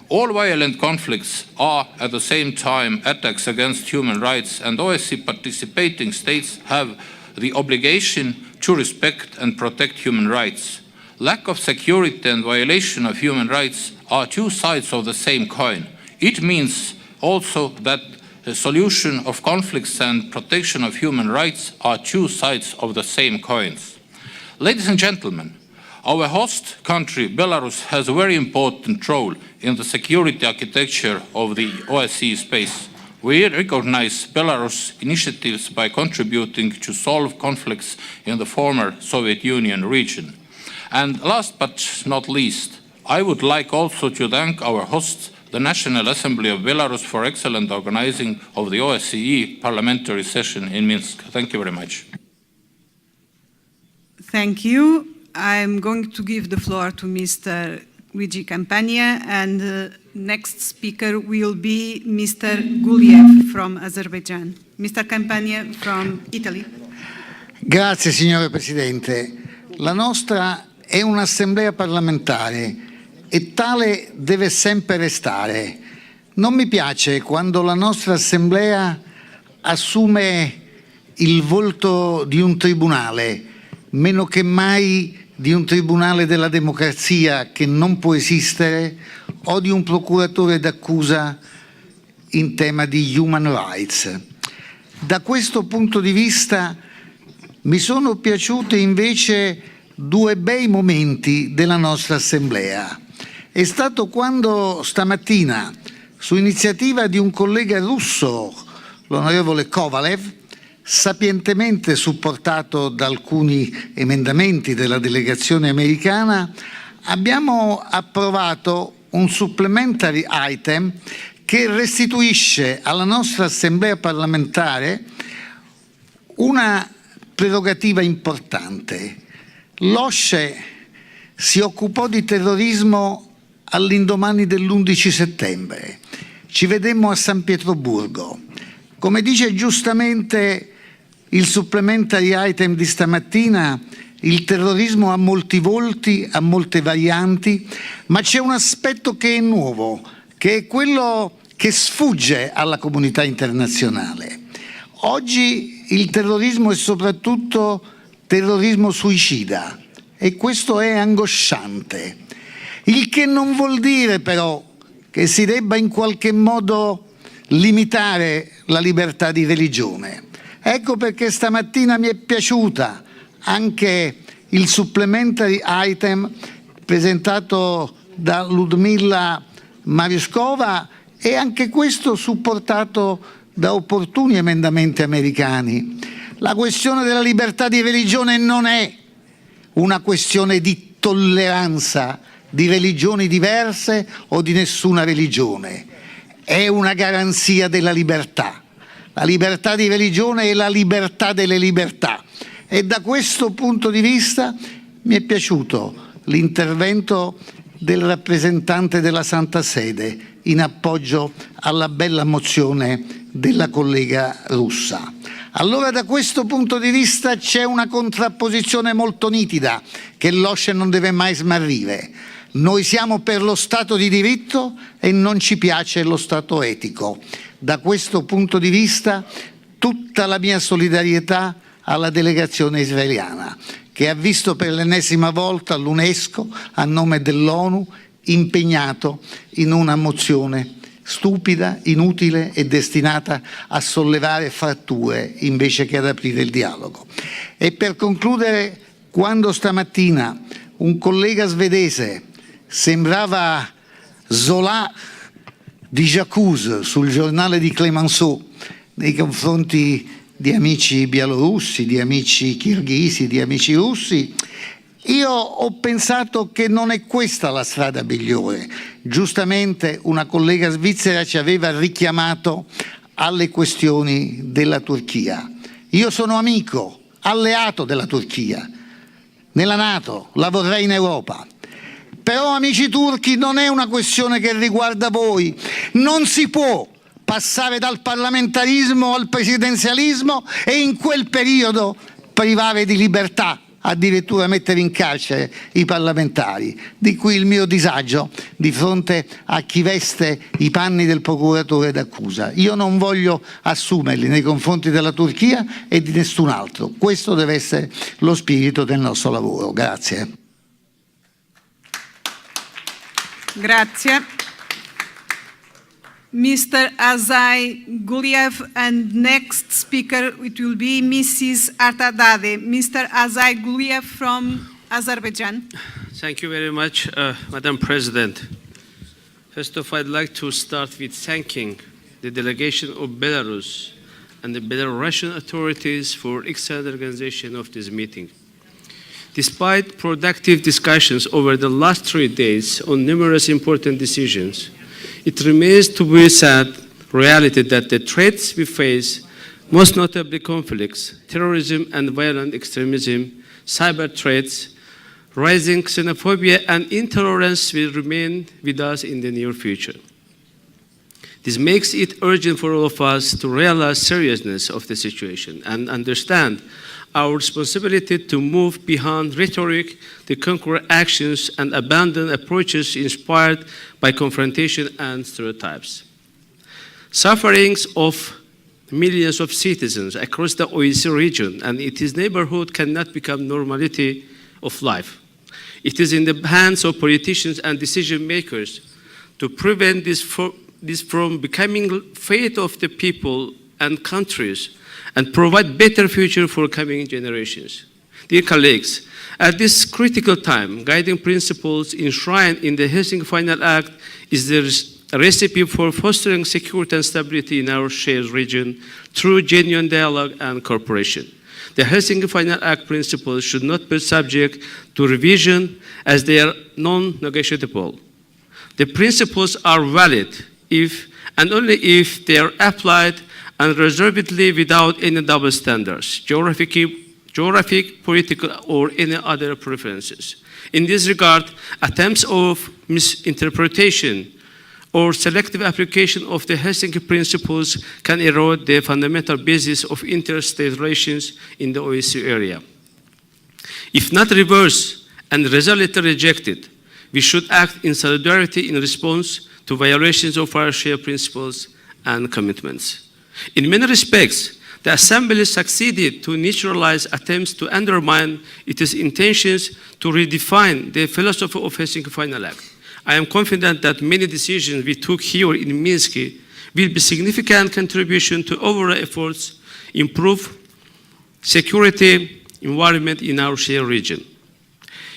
All violent conflicts are at the same time attacks against human rights, and OSCE participating states have the obligation to respect and protect human rights. Lack of security and violation of human rights are two sides of the same coin. It means also that the solution of conflicts and protection of human rights are two sides of the same coins. Ladies and gentlemen, our host country, Belarus, has a very important role in the security architecture of the OSCE space. We recognize Belarus' initiatives by contributing to solve conflicts in the former Soviet Union region. And last but not least, I would like also to thank our hosts, the National Assembly of Belarus, for excellent organizing of the OSCE parliamentary session in Minsk. Thank you very much. Thank you. I'm going to give the floor to Mr. Luigi Campagna, and the next speaker will be Mr. Guliev from Azerbaijan. Mr. Campagna from Italy. Grazie signora Presidente. La nostra è un'assemblea parlamentare e tale deve sempre restare. Non mi piace quando la nostra assemblea assume il volto di un tribunale, meno che mai di un tribunale della democrazia che non può esistere, o di un procuratore d'accusa in tema di human rights. Da questo punto di vista mi sono piaciuti invece due bei momenti della nostra assemblea. È stato quando stamattina, su iniziativa di un collega russo, l'onorevole Kovalev, sapientemente supportato da alcuni emendamenti della delegazione americana, abbiamo approvato un supplementary item che restituisce alla nostra assemblea parlamentare una prerogativa importante. L'OSCE si occupò di terrorismo all'indomani dell'11 settembre. Ci vedemmo a San Pietroburgo. Come dice giustamente il supplementary item di stamattina, il terrorismo ha molti volti, ha molte varianti, ma c'è un aspetto che è nuovo, che è quello che sfugge alla comunità internazionale. Oggi il terrorismo è soprattutto terrorismo suicida e questo è angosciante, il che non vuol dire però che si debba in qualche modo limitare la libertà di religione. Ecco perché stamattina mi è piaciuta anche il supplementary item presentato da Ludmila Mariuskova e anche questo supportato da opportuni emendamenti americani. La questione della libertà di religione non è una questione di tolleranza di religioni diverse o di nessuna religione, è una garanzia della libertà. La libertà di religione è la libertà delle libertà e da questo punto di vista mi è piaciuto l'intervento del rappresentante della Santa Sede in appoggio alla bella mozione della collega russa. Allora da questo punto di vista c'è una contrapposizione molto nitida che l'OSCE non deve mai smarrire. Noi siamo per lo Stato di diritto e non ci piace lo Stato etico. Da questo punto di vista tutta la mia solidarietà alla delegazione israeliana, che ha visto per l'ennesima volta l'UNESCO a nome dell'ONU impegnato in una mozione stupida, inutile e destinata a sollevare fratture invece che ad aprire il dialogo. E per concludere, quando stamattina un collega svedese sembrava Zola di J'accuse sul giornale di Clemenceau nei confronti di amici bielorussi, di amici kirghisi, di amici russi, io ho pensato che non è questa la strada migliore. Giustamente una collega svizzera ci aveva richiamato alle questioni della Turchia. Io sono amico, alleato della Turchia, nella NATO, la vorrei in Europa. Però, amici turchi, non è una questione che riguarda voi. Non si può passare dal parlamentarismo al presidenzialismo e in quel periodo privare di libertà, addirittura mettere in carcere i parlamentari, di cui il mio disagio di fronte a chi veste i panni del procuratore d'accusa. Io non voglio assumerli nei confronti della Turchia e di nessun altro. Questo deve essere lo spirito del nostro lavoro. Grazie. Grazie. Mr. Azai Guliev, and next speaker it will be Mrs. Artadade. Mr. Azai Guliev from Azerbaijan. Thank you very much, Madam President. First of all, I'd like to start with thanking the delegation of Belarus and the Belarusian authorities for excellent organization of this meeting. Despite productive discussions over the last 3 days on numerous important decisions, it remains to be sad reality that the threats we face, most notably conflicts, terrorism and violent extremism, cyber threats, rising xenophobia and intolerance will remain with us in the near future. This makes it urgent for all of us to realize the seriousness of the situation and understand our responsibility to move beyond rhetoric to concrete actions and abandon approaches inspired by confrontation and stereotypes. Sufferings of millions of citizens across the OSCE region and its neighborhood cannot become normality of life. It is in the hands of politicians and decision makers to prevent this from becoming fate of the people and countries and provide better future for coming generations. Dear colleagues, at this critical time, guiding principles enshrined in the Helsinki Final Act is the recipe for fostering security and stability in our shared region through genuine dialogue and cooperation. The Helsinki Final Act principles should not be subject to revision as they are non-negotiable. The principles are valid if and only if they are applied unreservedly without any double standards, geographic, political, or any other preferences. In this regard, attempts of misinterpretation or selective application of the Helsinki principles can erode the fundamental basis of interstate relations in the OSCE area. If not reversed and resolutely rejected, we should act in solidarity in response to violations of our shared principles and commitments. In many respects, the Assembly succeeded to neutralize attempts to undermine its intentions to redefine the philosophy of Helsinki Final Act. I am confident that many decisions we took here in Minsk will be significant contribution to overall efforts improve security environment in our shared region.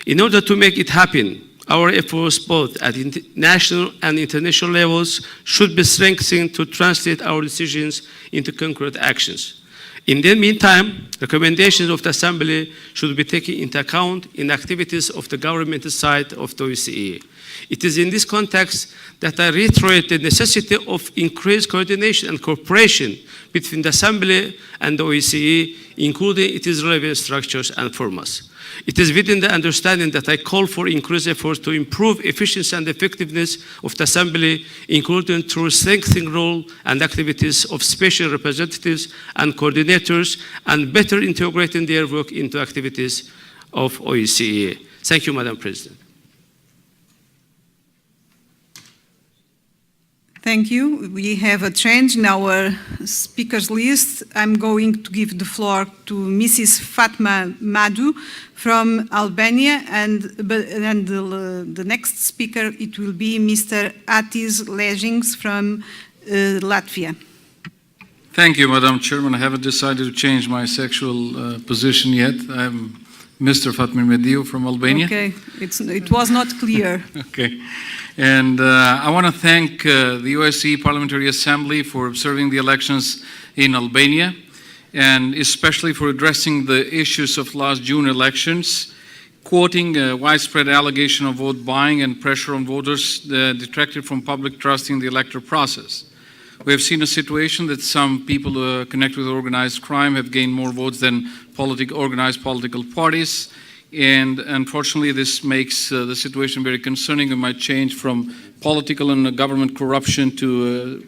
In order to make it happen, our efforts both at national and international levels should be strengthened to translate our decisions into concrete actions. In the meantime, recommendations of the Assembly should be taken into account in activities of the government side of the OSCE. It is in this context that I reiterate the necessity of increased coordination and cooperation between the Assembly and the OSCE, including its relevant structures and formats. It is within the understanding that I call for increased efforts to improve efficiency and effectiveness of the Assembly, including through strengthening role and activities of special representatives and coordinators, and better integrating their work into activities of OSCE. Thank you, Madam President. Thank you. We have a change in our speakers list. I'm going to give the floor to Mrs. Fatma Madu from Albania, and the next speaker, it will be Mr. Atis Lejings from Latvia. Thank you, Madam Chairman. I haven't decided to change my sexual position yet. I'm Mr. Fatma Madu from Albania. Okay, it was not clear. Okay. And I want to thank the OSCE Parliamentary Assembly for observing the elections in Albania, and especially for addressing the issues of last June elections, quoting a widespread allegation of vote buying and pressure on voters detracted from public trust in the electoral process. We have seen a situation that some people connected with organized crime have gained more votes than organized political parties. And unfortunately, this makes the situation very concerning. It might change from political and government corruption to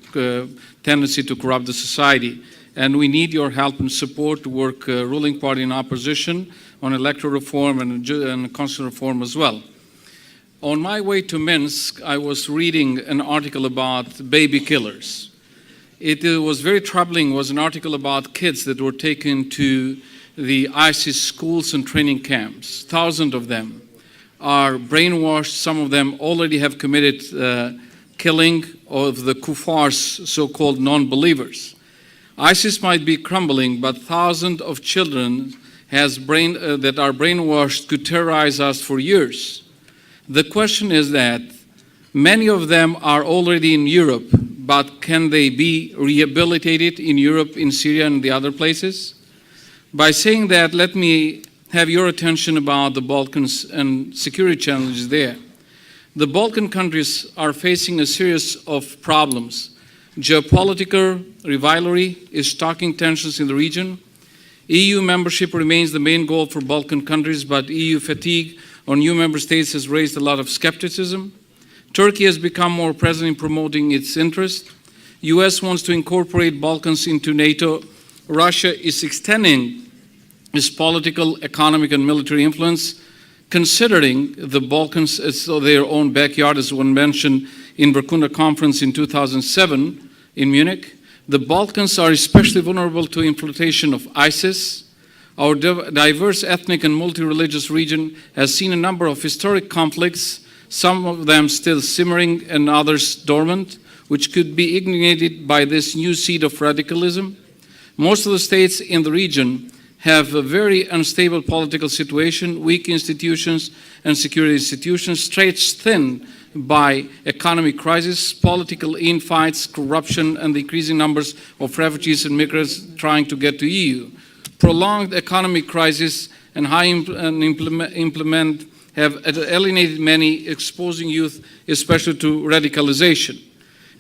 tendency to corrupt the society. And we need your help and support to work ruling party and opposition on electoral reform and constitutional reform as well. On my way to Minsk, I was reading an article about baby killers. It was very troubling. It was an article about kids that were taken to the ISIS schools and training camps. Thousands of them are brainwashed. Some of them already have committed killing of the kuffars, so-called non-believers. ISIS might be crumbling, but thousands of children that are brainwashed could terrorize us for years. The question is that many of them are already in Europe, but can they be rehabilitated in Europe, in Syria, and the other places? By saying that, let me have your attention about the Balkans and security challenges there. The Balkan countries are facing a series of problems. Geopolitical rivalry is stoking tensions in the region. EU membership remains the main goal for Balkan countries, but EU fatigue on new member states has raised a lot of skepticism. Turkey has become more present in promoting its interest. US wants to incorporate Balkans into NATO. Russia is extending its political, economic, and military influence, considering the Balkans as their own backyard, as one mentioned in Verkunda Conference in 2007 in Munich. The Balkans are especially vulnerable to infiltration of ISIS. Our diverse ethnic and multi-religious region has seen a number of historic conflicts, some of them still simmering and others dormant, which could be ignited by this new seed of radicalism. Most of the states in the region have a very unstable political situation, weak institutions and security institutions, stretched thin by economic crisis, political infights, corruption, and the increasing numbers of refugees and migrants trying to get to EU. Prolonged economic crisis and high employment have alienated many, exposing youth especially to radicalization.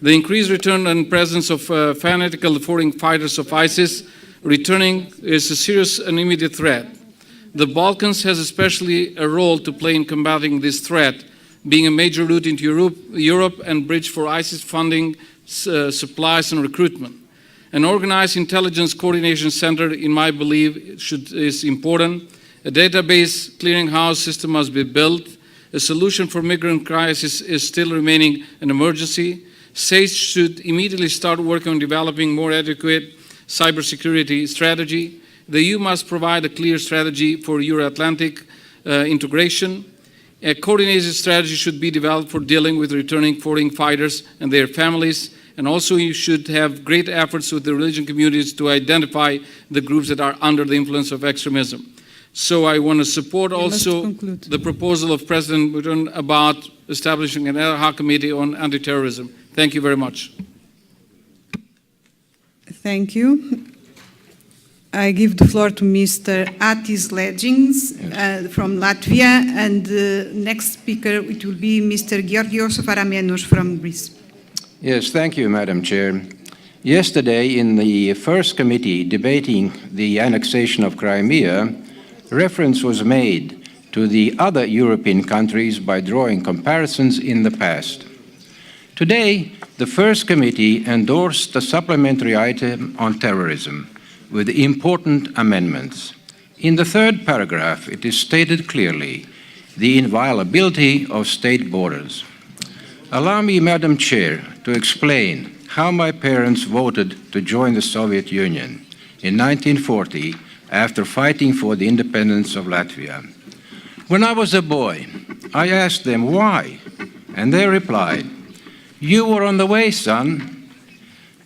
The increased return and presence of fanatical foreign fighters of ISIS returning is a serious and immediate threat. The Balkans has especially a role to play in combating this threat, being a major route into Europe and bridge for ISIS funding, supplies, and recruitment. An organized intelligence coordination center, in my belief, is important. A database clearinghouse system must be built. A solution for migrant crisis is still remaining an emergency. States should immediately start working on developing more adequate cybersecurity strategy. The EU must provide a clear strategy for Euro-Atlantic integration. A coordinated strategy should be developed for dealing with returning foreign fighters and their families. And also you should have great efforts with the religion communities to identify the groups that are under the influence of extremism. So I want to support also the proposal of President Putin about establishing an ad hoc committee on anti-terrorism. Thank you very much. Thank you. I give the floor to Mr. Atis Legings from Latvia, and the next speaker it will be Mr. Georgios Varamenos from Greece. Yes, thank you, Madam Chair. Yesterday, in the first committee debating the annexation of Crimea, reference was made to the other European countries by drawing comparisons in the past. Today, the first committee endorsed a supplementary item on terrorism with important amendments. In the third paragraph, it is stated clearly the inviolability of state borders. Allow me, Madam Chair, to explain how my parents voted to join the Soviet Union in 1940 after fighting for the independence of Latvia. When I was a boy, I asked them why, and they replied, "You were on the way, son,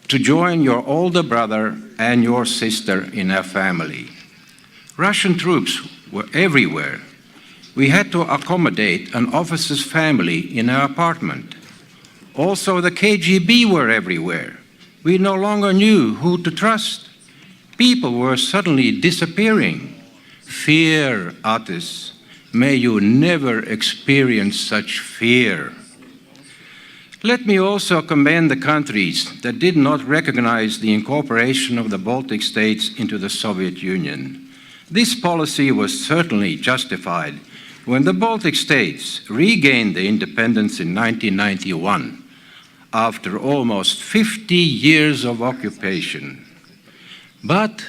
to join your older brother and your sister in our family." Russian troops were everywhere. We had to accommodate an officer's family in our apartment. Also, the KGB were everywhere. We no longer knew who to trust. People were suddenly disappearing. Fear, Atis. May you never experience such fear. Let me also commend the countries that did not recognize the incorporation of the Baltic states into the Soviet Union. This policy was certainly justified when the Baltic states regained their independence in 1991 after almost 50 years of occupation. But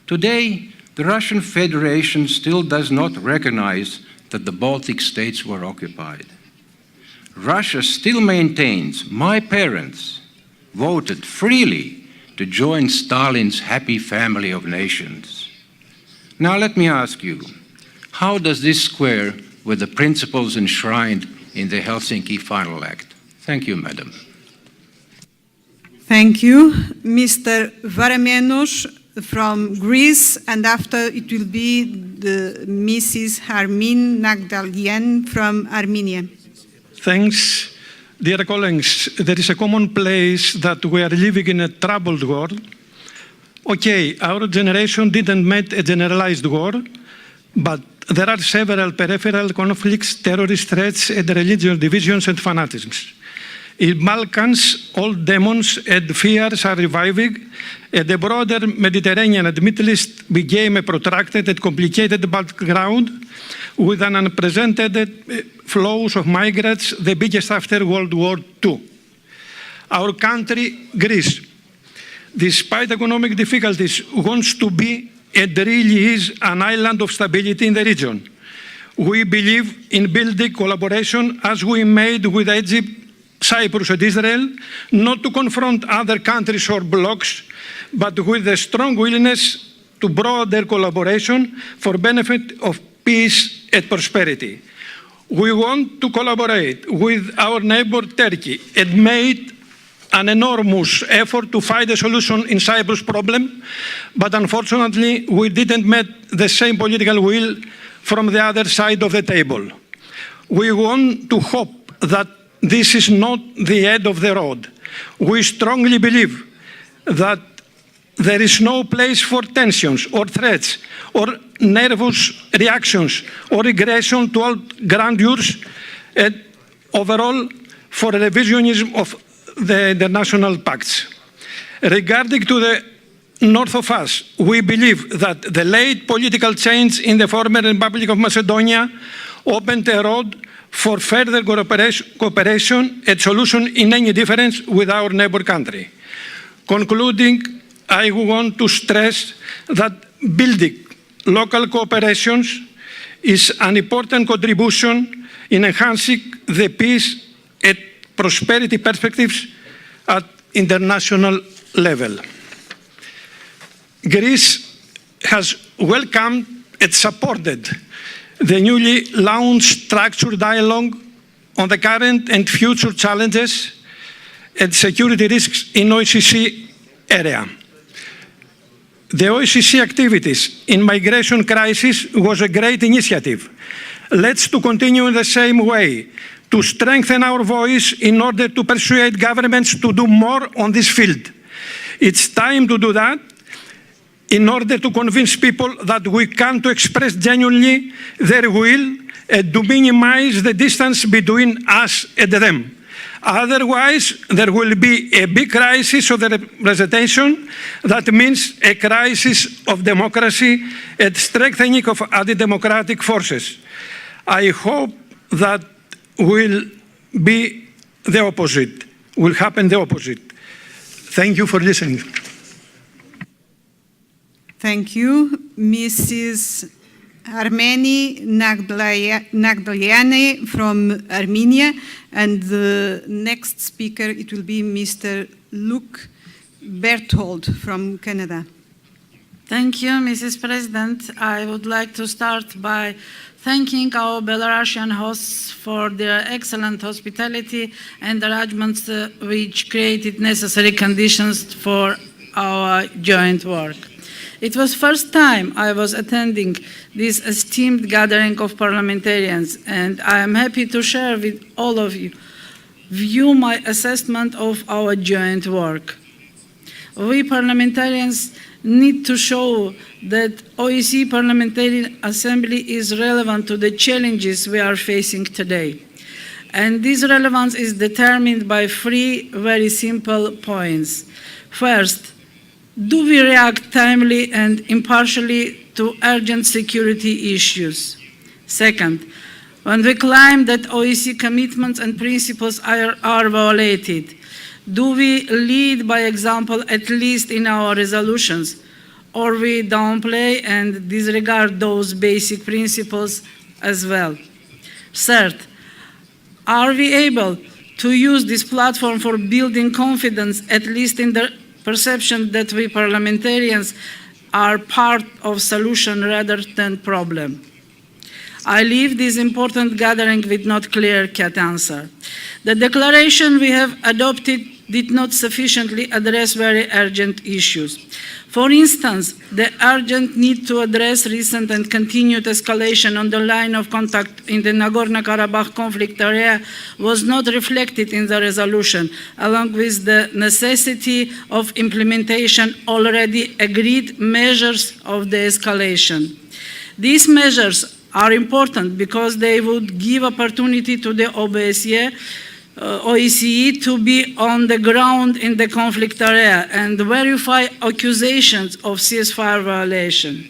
today, the Russian Federation still does not recognize that the Baltic states were occupied. Russia still maintains my parents voted freely to join Stalin's happy family of nations. Now let me ask you, how does this square with the principles enshrined in the Helsinki Final Act? Thank you, Madam. Thank you. Mr. Varamenos from Greece, and after it will be the Mrs. Harmin Nagdalyan from Armenia. Thanks. Dear colleagues, there is a common place that we are living in a troubled world. Okay, our generation didn't meet a generalized war, but there are several peripheral conflicts, terrorist threats, and religious divisions and fanatics. In Balkans, old demons and fears are reviving, and the broader Mediterranean and Middle East became a protracted and complicated battleground with an unprecedented flows of migrants, the biggest after World War II. Our country, Greece, despite economic difficulties, wants to be and really is an island of stability in the region. We believe in building collaboration as we made with Egypt, Cyprus and Israel, not to confront other countries or blocs, but with a strong willingness to broader collaboration for benefit of peace and prosperity. We want to collaborate with our neighbor Turkey and made an enormous effort to find a solution in Cyprus problem, but unfortunately we didn't meet the same political will from the other side of the table. We want to hope that this is not the end of the road. We strongly believe that there is no place for tensions or threats or nervous reactions or regression to all grandeurs and overall for a revisionism of the international pacts. Regarding to the north of us, we believe that the late political change in the former Republic of Macedonia opened a road for further cooperation and solution in any difference with our neighbor country. Concluding, I want to stress that building local cooperations is an important contribution in enhancing the peace and prosperity perspectives at international level. Greece has welcomed and supported the newly launched structured dialogue on the current and future challenges and security risks in OSCE area. The OSCE activities in migration crisis was a great initiative. Let's to continue in the same way, to strengthen our voice in order to persuade governments to do more on this field. It's time to do that in order to convince people that we can to express genuinely their will and to minimize the distance between us and them. Otherwise, there will be a big crisis of the representation. That means a crisis of democracy and strengthening of anti-democratic forces. I hope that will be the opposite, will happen the opposite. Thank you for listening. Thank you. Mrs. Armeni Nagdalyani from Armenia. And the next speaker, it will be Mr. Luc Berthold from Canada. Thank you, Mrs. President. I would like to start by thanking our Belarusian hosts for their excellent hospitality and arrangements which created necessary conditions for our joint work. It was first time I was attending this esteemed gathering of parliamentarians, and I am happy to share with all of you my assessment of our joint work. We parliamentarians need to show that OSCE Parliamentary Assembly is relevant to the challenges we are facing today. And this relevance is determined by three very simple points. First, Do we react timely and impartially to urgent security issues? Second, when we claim that OSCE commitments and principles are violated, do we lead by example, at least in our resolutions, or we downplay and disregard those basic principles as well? Third, are we able to use this platform for building confidence, at least in the perception that we parliamentarians are part of solution rather than problem? I leave this important gathering with not clear-cut answer. The declaration we have adopted did not sufficiently address very urgent issues. For instance, the urgent need to address recent and continued escalation on the line of contact in the Nagorno-Karabakh conflict area was not reflected in the resolution, along with the necessity of implementation already agreed measures of the escalation. These measures are important because they would give opportunity to the OSCE to be on the ground in the conflict area and verify accusations of ceasefire violation.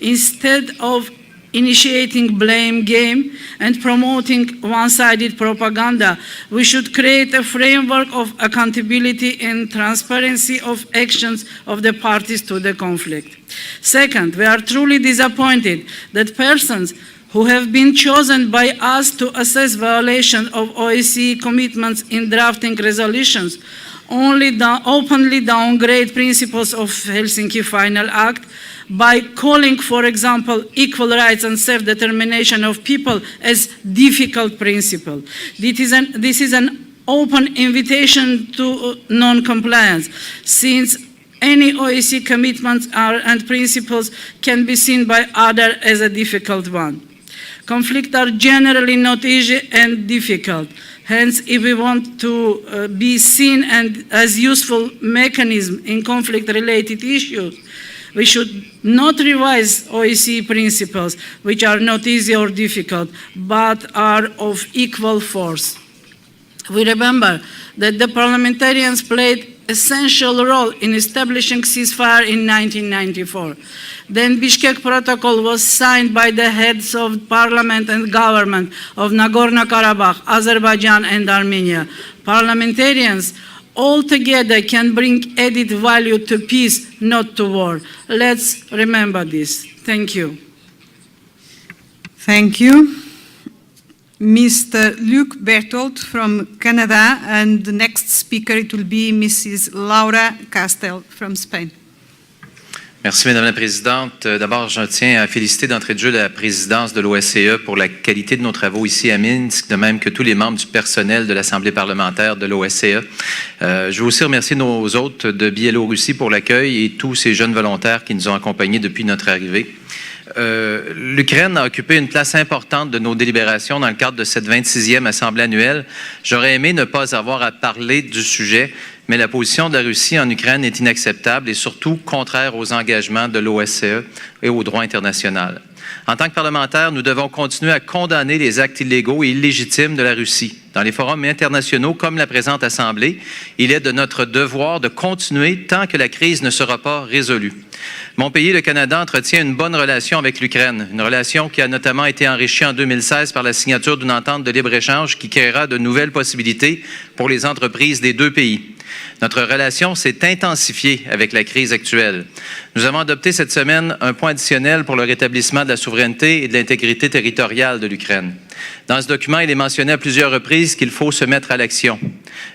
Instead of initiating blame game and promoting one-sided propaganda, we should create a framework of accountability and transparency of actions of the parties to the conflict. Second, we are truly disappointed that persons who have been chosen by us to assess violation of OSCE commitments in drafting resolutions openly downgrade principles of Helsinki Final Act by calling, for example, equal rights and self-determination of people as difficult principle. This is an open invitation to non-compliance, since any OSCE commitments and principles can be seen by others as a difficult one. Conflicts are generally not easy and difficult. Hence, if we want to be seen as useful mechanism in conflict-related issues, we should not revise OSCE principles, which are not easy or difficult, but are of equal force. We remember that the parliamentarians played essential role in establishing ceasefire in 1994. Then Bishkek Protocol was signed by the heads of parliament and government of Nagorno-Karabakh, Azerbaijan and Armenia. Parliamentarians altogether can bring added value to peace, not to war. Let's remember this. Thank you. Thank you. Mr. Luc Berthold from Canada, and the next speaker it will be Mrs. Laura Castel from Spain. Merci, Madame la Présidente. D'abord, je tiens à féliciter d'entrée de jeu la présidence de l'OSCE pour la qualité de nos travaux ici à Minsk, de même que tous les membres du personnel de l'Assemblée parlementaire de l'OSCE. Je veux aussi remercier nos hôtes de Biélorussie pour l'accueil et tous ces jeunes volontaires qui nous ont accompagnés depuis notre arrivée. L'Ukraine a occupé une place importante de nos délibérations dans le cadre de cette 26e Assemblée annuelle. J'aurais aimé ne pas avoir à parler du sujet, mais la position de la Russie en Ukraine est inacceptable et surtout contraire aux engagements de l'OSCE et au droit international. En tant que parlementaires, nous devons continuer à condamner les actes illégaux et illégitimes de la Russie. Dans les forums internationaux comme la présente Assemblée, il est de notre devoir de continuer tant que la crise ne sera pas résolue. Mon pays, le Canada, entretient une bonne relation avec l'Ukraine, une relation qui a notamment été enrichie en 2016 par la signature d'une entente de libre-échange qui créera de nouvelles possibilités pour les entreprises des deux pays. Notre relation s'est intensifiée avec la crise actuelle. Nous avons adopté cette semaine un point additionnel pour le rétablissement de la souveraineté et de l'intégrité territoriale de l'Ukraine. Dans ce document, il est mentionné à plusieurs reprises qu'il faut se mettre à l'action.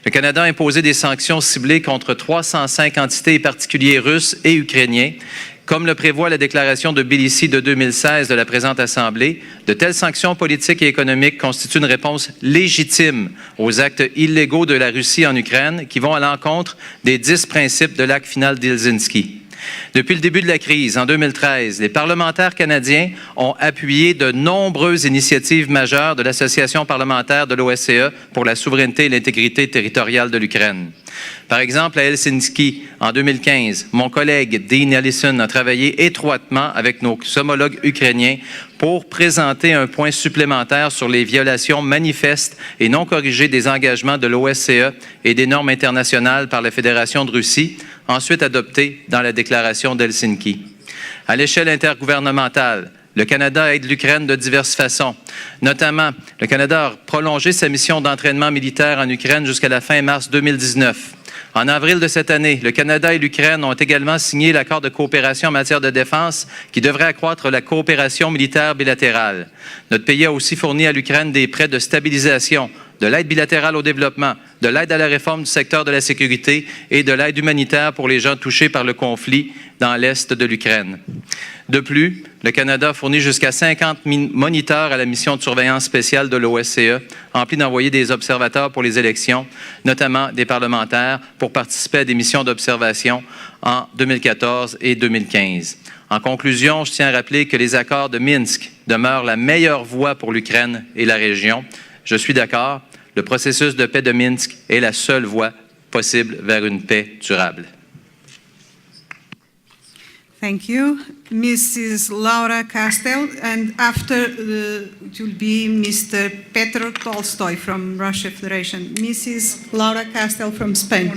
Le Canada a imposé des sanctions ciblées contre 305 entités et particuliers russes et ukrainiens. Comme le prévoit la déclaration de Tbilissi de 2016 de la présente Assemblée, de telles sanctions politiques et économiques constituent une réponse légitime aux actes illégaux de la Russie en Ukraine qui vont à l'encontre des 10 principes de l'acte final d'Helsinki. Depuis le début de la crise, en 2013, les parlementaires canadiens ont appuyé de nombreuses initiatives majeures de l'Association parlementaire de l'OSCE pour la souveraineté et l'intégrité territoriale de l'Ukraine. Par exemple, à Helsinki, en 2015, mon collègue Dean Ellison a travaillé étroitement avec nos homologues ukrainiens pour pour présenter un point supplémentaire sur les violations manifestes et non corrigées des engagements de l'OSCE et des normes internationales par la Fédération de Russie, ensuite adoptées dans la déclaration d'Helsinki. À l'échelle intergouvernementale, le Canada aide l'Ukraine de diverses façons. Notamment, le Canada a prolongé sa mission d'entraînement militaire en Ukraine jusqu'à la fin mars 2019. En avril de cette année, le Canada et l'Ukraine ont également signé l'accord de coopération en matière de défense qui devrait accroître la coopération militaire bilatérale. Notre pays a aussi fourni à l'Ukraine des prêts de stabilisation, de l'aide bilatérale au développement, de l'aide à la réforme du secteur de la sécurité et de l'aide humanitaire pour les gens touchés par le conflit dans l'est de l'Ukraine. De plus, le Canada fournit jusqu'à 50 moniteurs à la mission de surveillance spéciale de l'OSCE, empli d'envoyer des observateurs pour les élections, notamment des parlementaires, pour participer à des missions d'observation en 2014 et 2015. En conclusion, je tiens à rappeler que les accords de Minsk demeurent la meilleure voie pour l'Ukraine et la région. Je suis d'accord, le processus de paix de Minsk est la seule voie possible vers une paix durable. Thank you. Mrs. Laura Kastel, and after it will be Mr. Petro Tolstoy from Russia Federation. Mrs. Laura Kastel from Spain.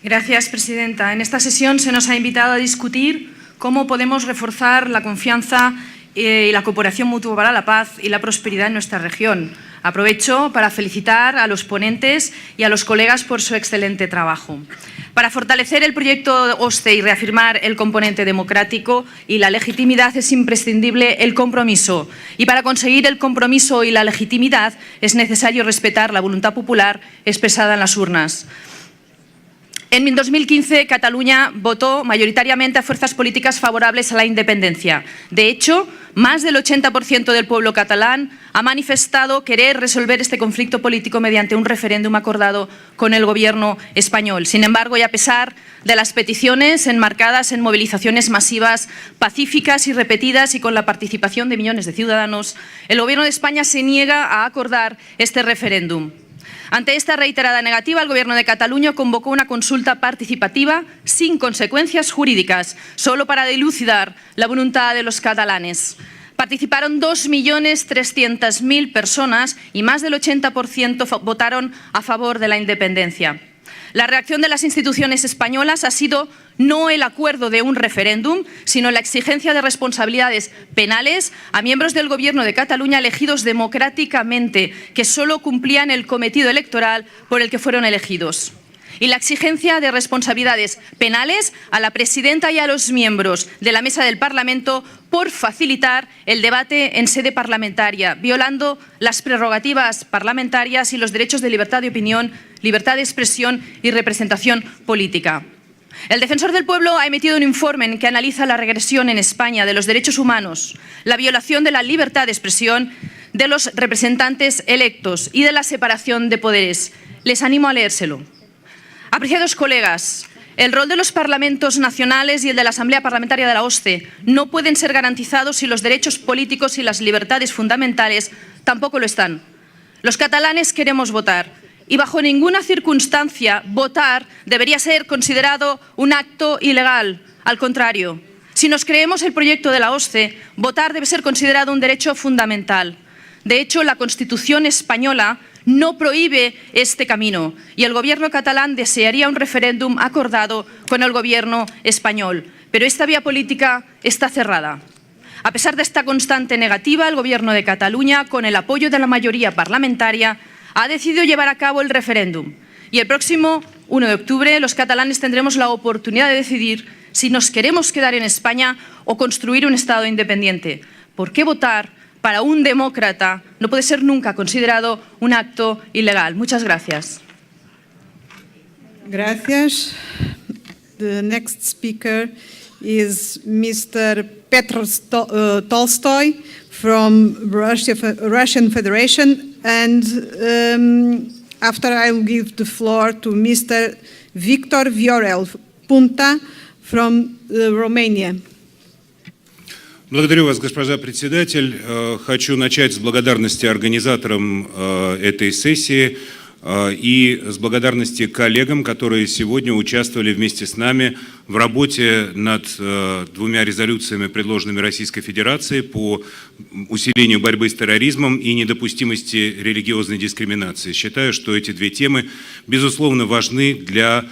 Gracias, Presidenta. En esta sesión se nos ha invitado a discutir cómo podemos reforzar la confianza y la cooperación mutua para la paz y la prosperidad en nuestra región. Aprovecho para felicitar a los ponentes y a los colegas por su excelente trabajo. Para fortalecer el proyecto OSCE y reafirmar el componente democrático y la legitimidad es imprescindible el compromiso. Y para conseguir el compromiso y la legitimidad es necesario respetar la voluntad popular expresada en las urnas. En 2015, Cataluña votó mayoritariamente a fuerzas políticas favorables a la independencia. De hecho, más del 80% del pueblo catalán ha manifestado querer resolver este conflicto político mediante un referéndum acordado con el gobierno español. Sin embargo, y a pesar de las peticiones enmarcadas en movilizaciones masivas, pacíficas y repetidas y con la participación de millones de ciudadanos, el gobierno de España se niega a acordar este referéndum. Ante esta reiterada negativa, el Gobierno de Cataluña convocó una consulta participativa sin consecuencias jurídicas, solo para dilucidar la voluntad de los catalanes. Participaron 2.300.000 personas y más del 80% votaron a favor de la independencia. La reacción de las instituciones españolas ha sido no el acuerdo de un referéndum, sino la exigencia de responsabilidades penales a miembros del Gobierno de Cataluña elegidos democráticamente, que solo cumplían el cometido electoral por el que fueron elegidos. Y la exigencia de responsabilidades penales a la presidenta y a los miembros de la mesa del Parlamento por facilitar el debate en sede parlamentaria, violando las prerrogativas parlamentarias y los derechos de libertad de opinión, libertad de expresión y representación política. El Defensor del Pueblo ha emitido un informe en que analiza la regresión en España de los derechos humanos, la violación de la libertad de expresión de los representantes electos y de la separación de poderes. Les animo a leérselo. Apreciados colegas, el rol de los parlamentos nacionales y el de la Asamblea Parlamentaria de la OSCE no pueden ser garantizados si los derechos políticos y las libertades fundamentales tampoco lo están. Los catalanes queremos votar y bajo ninguna circunstancia votar debería ser considerado un acto ilegal. Al contrario, si nos creemos el proyecto de la OSCE, votar debe ser considerado un derecho fundamental. De hecho, la Constitución española no prohíbe este camino y el gobierno catalán desearía un referéndum acordado con el gobierno español. Pero esta vía política está cerrada. A pesar de esta constante negativa, el gobierno de Cataluña, con el apoyo de la mayoría parlamentaria, ha decidido llevar a cabo el referéndum. Y el próximo 1 de octubre los catalanes tendremos la oportunidad de decidir si nos queremos quedar en España o construir un Estado independiente. ¿Por qué votar para un demócrata no puede ser nunca considerado un acto ilegal? Muchas gracias. Gracias. The next speaker is Mr. Petro Tolstoy from Russian Federation, and after I will give the floor to Mr. Victor Viorel Punta from Romania. Благодарю вас, госпожа председатель. Хочу начать с благодарности организаторам этой сессии и с благодарности коллегам, которые сегодня участвовали вместе с нами в работе над двумя резолюциями, предложенными Российской Федерацией по усилению борьбы с терроризмом и недопустимости религиозной дискриминации. Считаю, что эти две темы, безусловно, важны для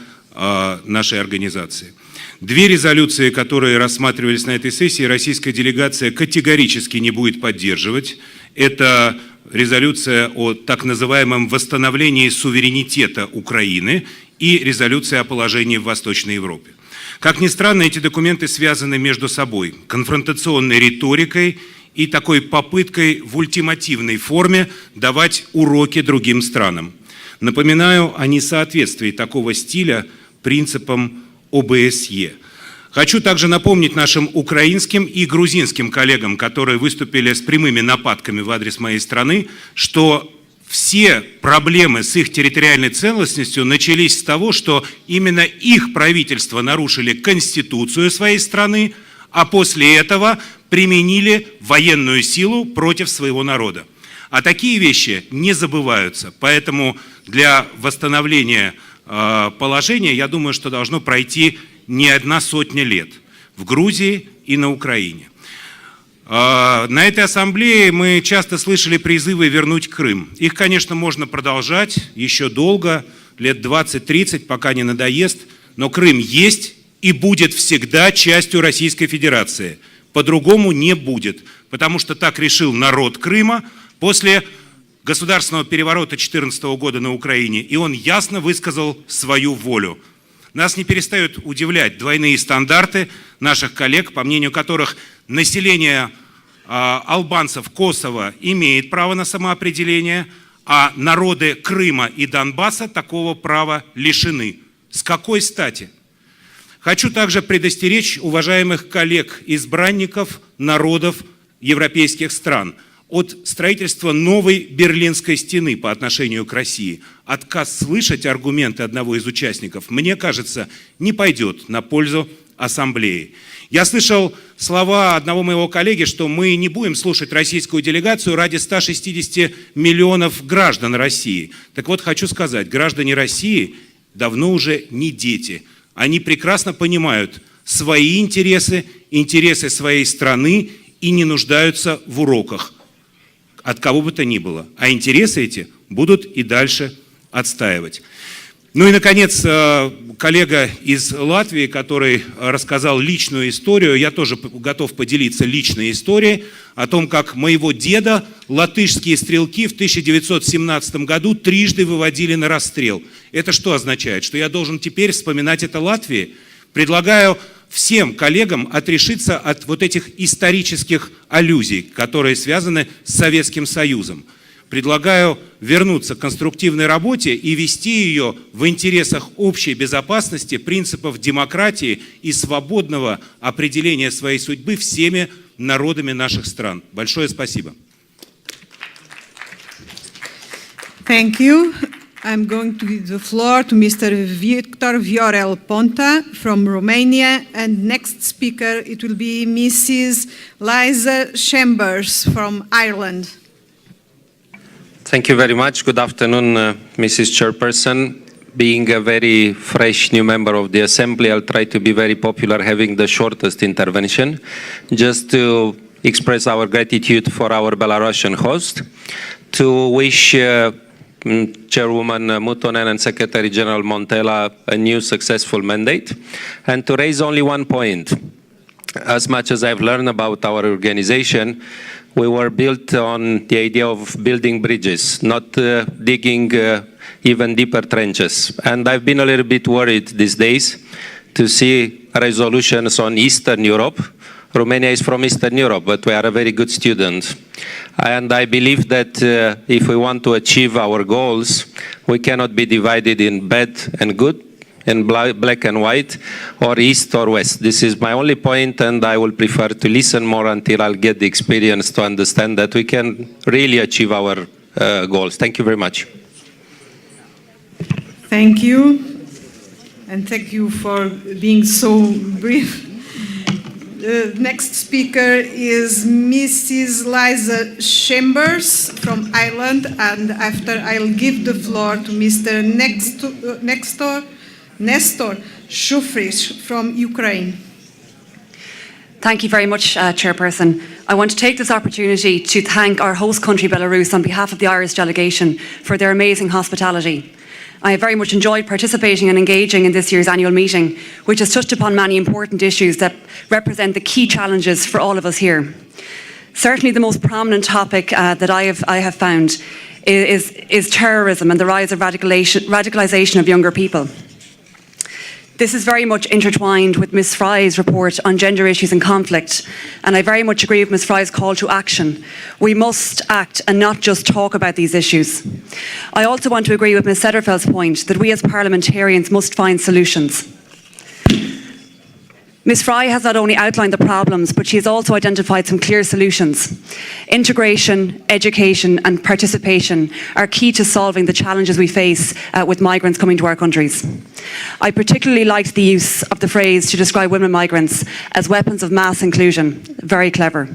нашей организации. Две резолюции, которые рассматривались на этой сессии, российская делегация категорически не будет поддерживать. Это резолюция о так называемом восстановлении суверенитета Украины и резолюция о положении в Восточной Европе. Как ни странно, эти документы связаны между собой конфронтационной риторикой и такой попыткой в ультимативной форме давать уроки другим странам. Напоминаю о несоответствии такого стиля принципам ОБСЕ. Хочу также напомнить нашим украинским и грузинским коллегам, которые выступили с прямыми нападками в адрес моей страны, что все проблемы с их территориальной целостностью начались с того, что именно их правительства нарушили конституцию своей страны, а после этого применили военную силу против своего народа. А такие вещи не забываются. Поэтому для восстановления положения, я думаю, что должно пройти не 100 лет в Грузии и на Украине. На этой ассамблее мы часто слышали призывы вернуть Крым. Их, конечно, можно продолжать еще долго, лет 20-30, пока не надоест, но Крым есть и будет всегда частью Российской Федерации. По-другому не будет, потому что так решил народ Крыма после государственного переворота 2014 года на Украине, и он ясно высказал свою волю. Нас не перестают удивлять двойные стандарты наших коллег, по мнению которых население албанцев Косово имеет право на самоопределение, а народы Крыма и Донбасса такого права лишены. С какой стати? Хочу также предостеречь уважаемых коллег-избранников народов европейских стран от строительства новой Берлинской стены по отношению к России. Отказ слышать аргументы одного из участников, мне кажется, не пойдет на пользу Ассамблеи. Я слышал слова одного моего коллеги, что мы не будем слушать российскую делегацию ради 160 миллионов граждан России. Так вот, хочу сказать, граждане России давно уже не дети. Они прекрасно понимают свои интересы, интересы своей страны и не нуждаются в уроках от кого бы то ни было. А интересы эти будут и дальше отстаивать. Ну и, наконец, коллега из Латвии, который рассказал личную историю, я тоже готов поделиться личной историей о том, как моего деда латышские стрелки в 1917 году трижды выводили на расстрел. Это что означает? Что я должен теперь вспоминать это Латвии? Предлагаю всем коллегам отрешиться от вот этих исторических аллюзий, которые связаны с Советским Союзом. Предлагаю вернуться к конструктивной работе и вести ее в интересах общей безопасности, принципов демократии и свободного определения своей судьбы всеми народами наших стран. Большое спасибо. Thank you. I'm going to give the floor to Mr. Victor Viorel Ponta from Romania, and next speaker it will be Mrs. Liza Chambers from Ireland. Thank you very much. Good afternoon, Mrs. Chairperson. Being a very fresh new member of the Assembly, I'll try to be very popular, having the shortest intervention, just to express our gratitude for our Belarusian host, to wish Chairwoman Mutonen and Secretary General Montella a new successful mandate, and to raise only one point. As much as I've learned about our organization, we were built on the idea of building bridges, not digging even deeper trenches. And I've been a little bit worried these days to see resolutions on Eastern Europe. Romania is from Eastern Europe, but we are a very good student. And I believe that if we want to achieve our goals, we cannot be divided in bad and good, in black and white, or east or west. This is my only point, and I will prefer to listen more until I'll get the experience to understand that we can really achieve our goals. Thank you very much. Thank you, and thank you for being so brief. The next speaker is Mrs. Liza Chambers from Ireland, and after I'll give the floor to Mr. Nestor Shufrish from Ukraine. Thank you very much, Chairperson. I want to take this opportunity to thank our host country, Belarus, on behalf of the Irish delegation for their amazing hospitality. I have very much enjoyed participating and engaging in this year's annual meeting, which has touched upon many important issues that represent the key challenges for all of us here. Certainly the most prominent topic that I have found is terrorism and the rise of radicalisation of younger people. This is very much intertwined with Ms. Fry's report on gender issues and conflict, and I very much agree with Ms. Fry's call to action. We must act and not just talk about these issues. I also want to agree with Ms. Sederfeld's point that we as parliamentarians must find solutions. Ms. Fry has not only outlined the problems, but she has also identified some clear solutions. Integration, education and participation are key to solving the challenges we face with migrants coming to our countries. I particularly liked the use of the phrase to describe women migrants as weapons of mass inclusion. Very clever.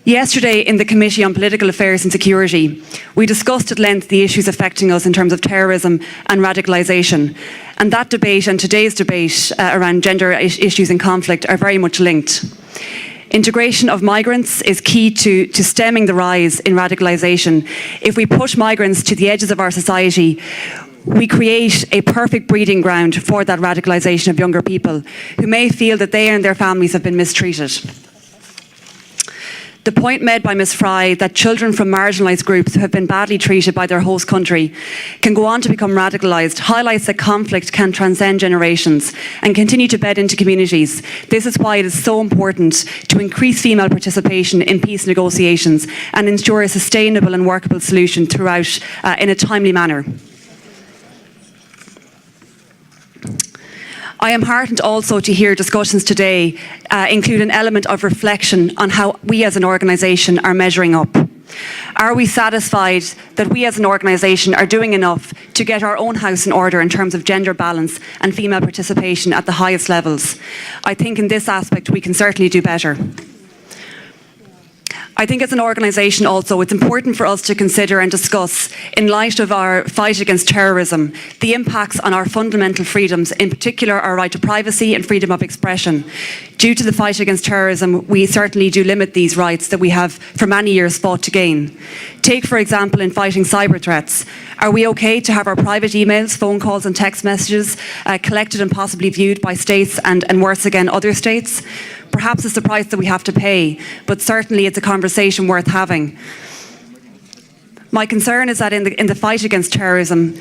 Yesterday, in the Committee on Political Affairs and Security, we discussed at length the issues affecting us in terms of terrorism and radicalisation. And that debate and today's debate around gender issues and conflict are very much linked. Integration of migrants is key to stemming the rise in radicalisation. If we push migrants to the edges of our society, we create a perfect breeding ground for that radicalisation of younger people who may feel that they and their families have been mistreated. The point made by Ms. Fry that children from marginalised groups who have been badly treated by their host country can go on to become radicalised highlights that conflict can transcend generations and continue to bed into communities. This is why it is so important to increase female participation in peace negotiations and ensure a sustainable and workable solution throughout in a timely manner. I am heartened also to hear discussions today include an element of reflection on how we as an organisation are measuring up. Are we satisfied that we as an organisation are doing enough to get our own house in order in terms of gender balance and female participation at the highest levels? I think in this aspect we can certainly do better. I think as an organisation also it's important for us to consider and discuss, in light of our fight against terrorism, the impacts on our fundamental freedoms, in particular our right to privacy and freedom of expression. Due to the fight against terrorism, we certainly do limit these rights that we have for many years fought to gain. Take, for example, in fighting cyber threats. Are we okay to have our private emails, phone calls and text messages collected and possibly viewed by states and worse again, other states? Perhaps it's the price that we have to pay, but certainly it's a conversation worth having. My concern is that in the fight against terrorism,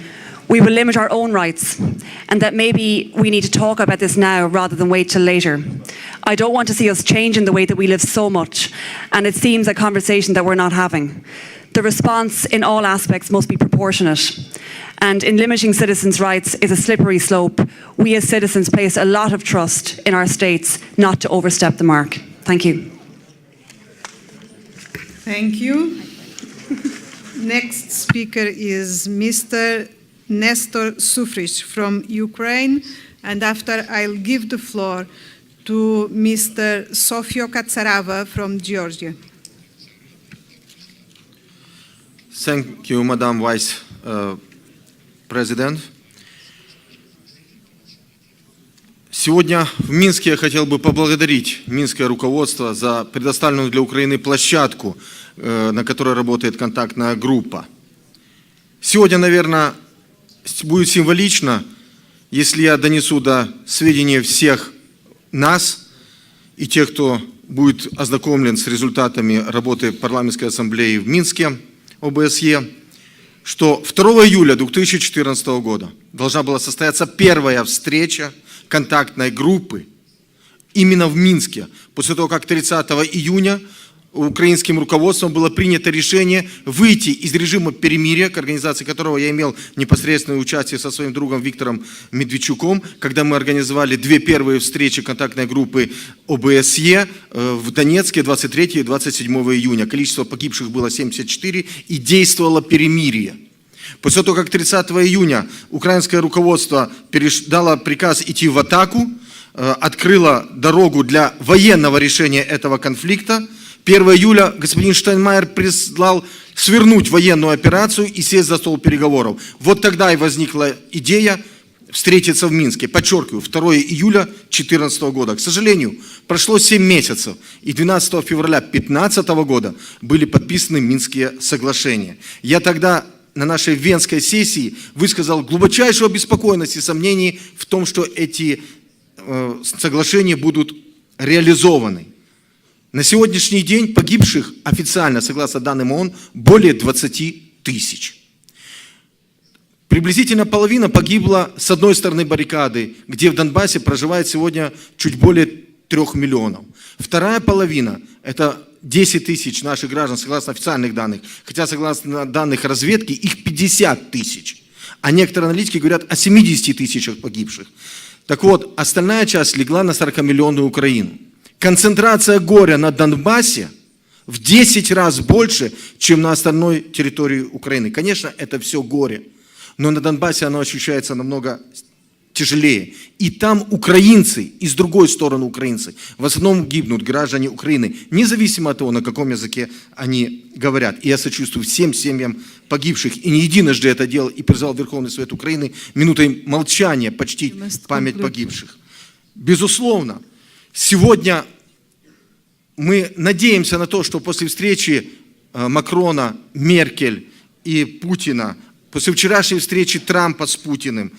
we will limit our own rights, and that maybe we need to talk about this now rather than wait till later. I don't want to see us changing the way that we live so much, and it seems a conversation that we're not having. The response in all aspects must be proportionate. And in limiting citizens' rights is a slippery slope. We as citizens place a lot of trust in our states not to overstep the mark. Thank you. Thank you. Next speaker is Mr. Nestor Shufrish from Ukraine, and after I'll give the floor to Mr. Sofio Katsarava from Georgia. Thank you, Madam Vice President. Сегодня в Минске я хотел бы поблагодарить минское руководство за предоставленную для Украины площадку, на которой работает контактная группа. Сегодня, наверное, будет символично, если я донесу до сведения всех нас и тех, кто будет ознакомлен с результатами работы парламентской ассамблеи в Минске, ОБСЕ, что 2 июля 2014 года должна была состояться первая встреча контактной группы именно в Минске, после того, как 30 июня украинским руководством было принято решение выйти из режима перемирия, к организации которого я имел непосредственное участие со своим другом Виктором Медведчуком, когда мы организовали две первые встречи контактной группы ОБСЕ в Донецке 23 и 27 июня. Количество погибших было 74 и действовало перемирие. После того, как 30 июня украинское руководство дало приказ идти в атаку, открыла дорогу для военного решения этого конфликта. 1 июля господин Штайнмайер прислал свернуть военную операцию и сесть за стол переговоров. Вот тогда и возникла идея встретиться в Минске. Подчеркиваю, 2 июля 2014 года. К сожалению, прошло 7 месяцев, и 12 февраля 2015 года были подписаны Минские соглашения. Я тогда на нашей Венской сессии высказал глубочайшую обеспокоенность и сомнений в том, что эти соглашения будут реализованы. На сегодняшний день погибших официально, согласно данным ООН, более 20 тысяч. Приблизительно половина погибла с одной стороны баррикады, где в Донбассе проживает сегодня чуть более 3 миллионов. Вторая половина – это 10 тысяч наших граждан, согласно официальных данных, хотя согласно данных разведки их 50 тысяч. А некоторые аналитики говорят о 70 тысячах погибших. Так вот, остальная часть легла на 40-миллионную Украину. Концентрация горя на Донбассе в 10 раз больше, чем на остальной территории Украины. Конечно, это все горе, но на Донбассе оно ощущается намного тяжелее. И там украинцы, и с другой стороны украинцы, в основном гибнут граждане Украины, независимо от того, на каком языке они говорят. И я сочувствую всем семьям погибших, и не единожды это делал, и призвал Верховный Совет Украины минутой молчания почтить память погибших. Безусловно, сегодня мы надеемся на то, что после встречи Макрона, Меркель и Путина, после вчерашней встречи Трампа с Путиным,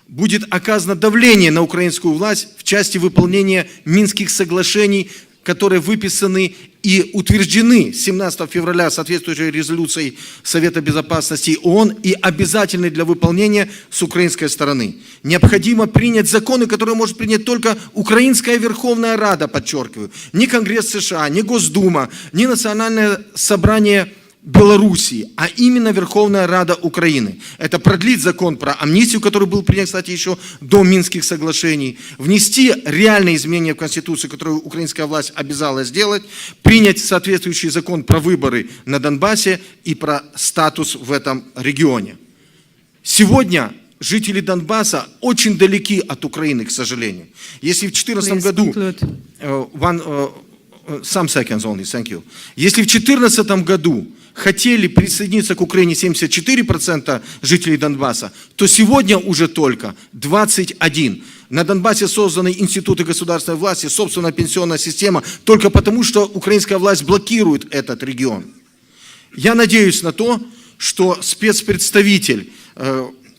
будет оказано давление на украинскую власть в части выполнения Минских соглашений, которые выписаны и утверждены 17 февраля соответствующей резолюцией Совета Безопасности ООН и обязательны для выполнения с украинской стороны. Необходимо принять законы, которые может принять только Украинская Верховная Рада, подчеркиваю. Ни Конгресс США, ни Госдума, ни Национальное собрание Белоруссии, а именно Верховная Рада Украины. Это продлить закон про амнистию, который был принят, кстати, еще до Минских соглашений, внести реальные изменения в Конституцию, которую украинская власть обязалась сделать, принять соответствующий закон про выборы на Донбассе и про статус в этом регионе. Сегодня жители Донбасса очень далеки от Украины, к сожалению. Если в 2014 году... Some seconds only, thank you. Если в 2014 году хотели присоединиться к Украине 74% жителей Донбасса, то сегодня уже только 21%. На Донбассе созданы институты государственной власти, собственная пенсионная система, только потому, что украинская власть блокирует этот регион. Я надеюсь на то, что спецпредставитель,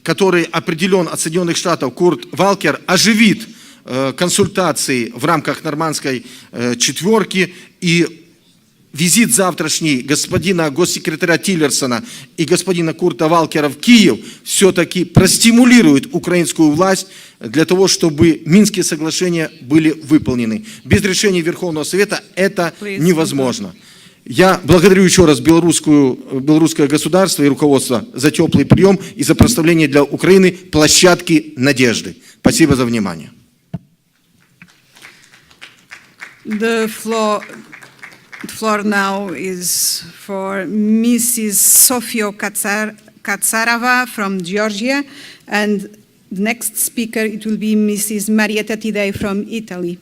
который определен от Соединенных Штатов, Курт Валкер, оживит консультации в рамках нормандской четверки, и визит завтрашний господина госсекретаря Тиллерсона и господина Курта Валкера в Киев все-таки простимулирует украинскую власть для того, чтобы Минские соглашения были выполнены. Без решения Верховного Совета это невозможно. Я благодарю еще раз белорусское государство и руководство за теплый прием и за представление для Украины площадки надежды. Спасибо за внимание. The floor now is for Mrs. Sofia Katsarova from Georgia, and the next speaker it will be Mrs. Marietta Tidei from Italy.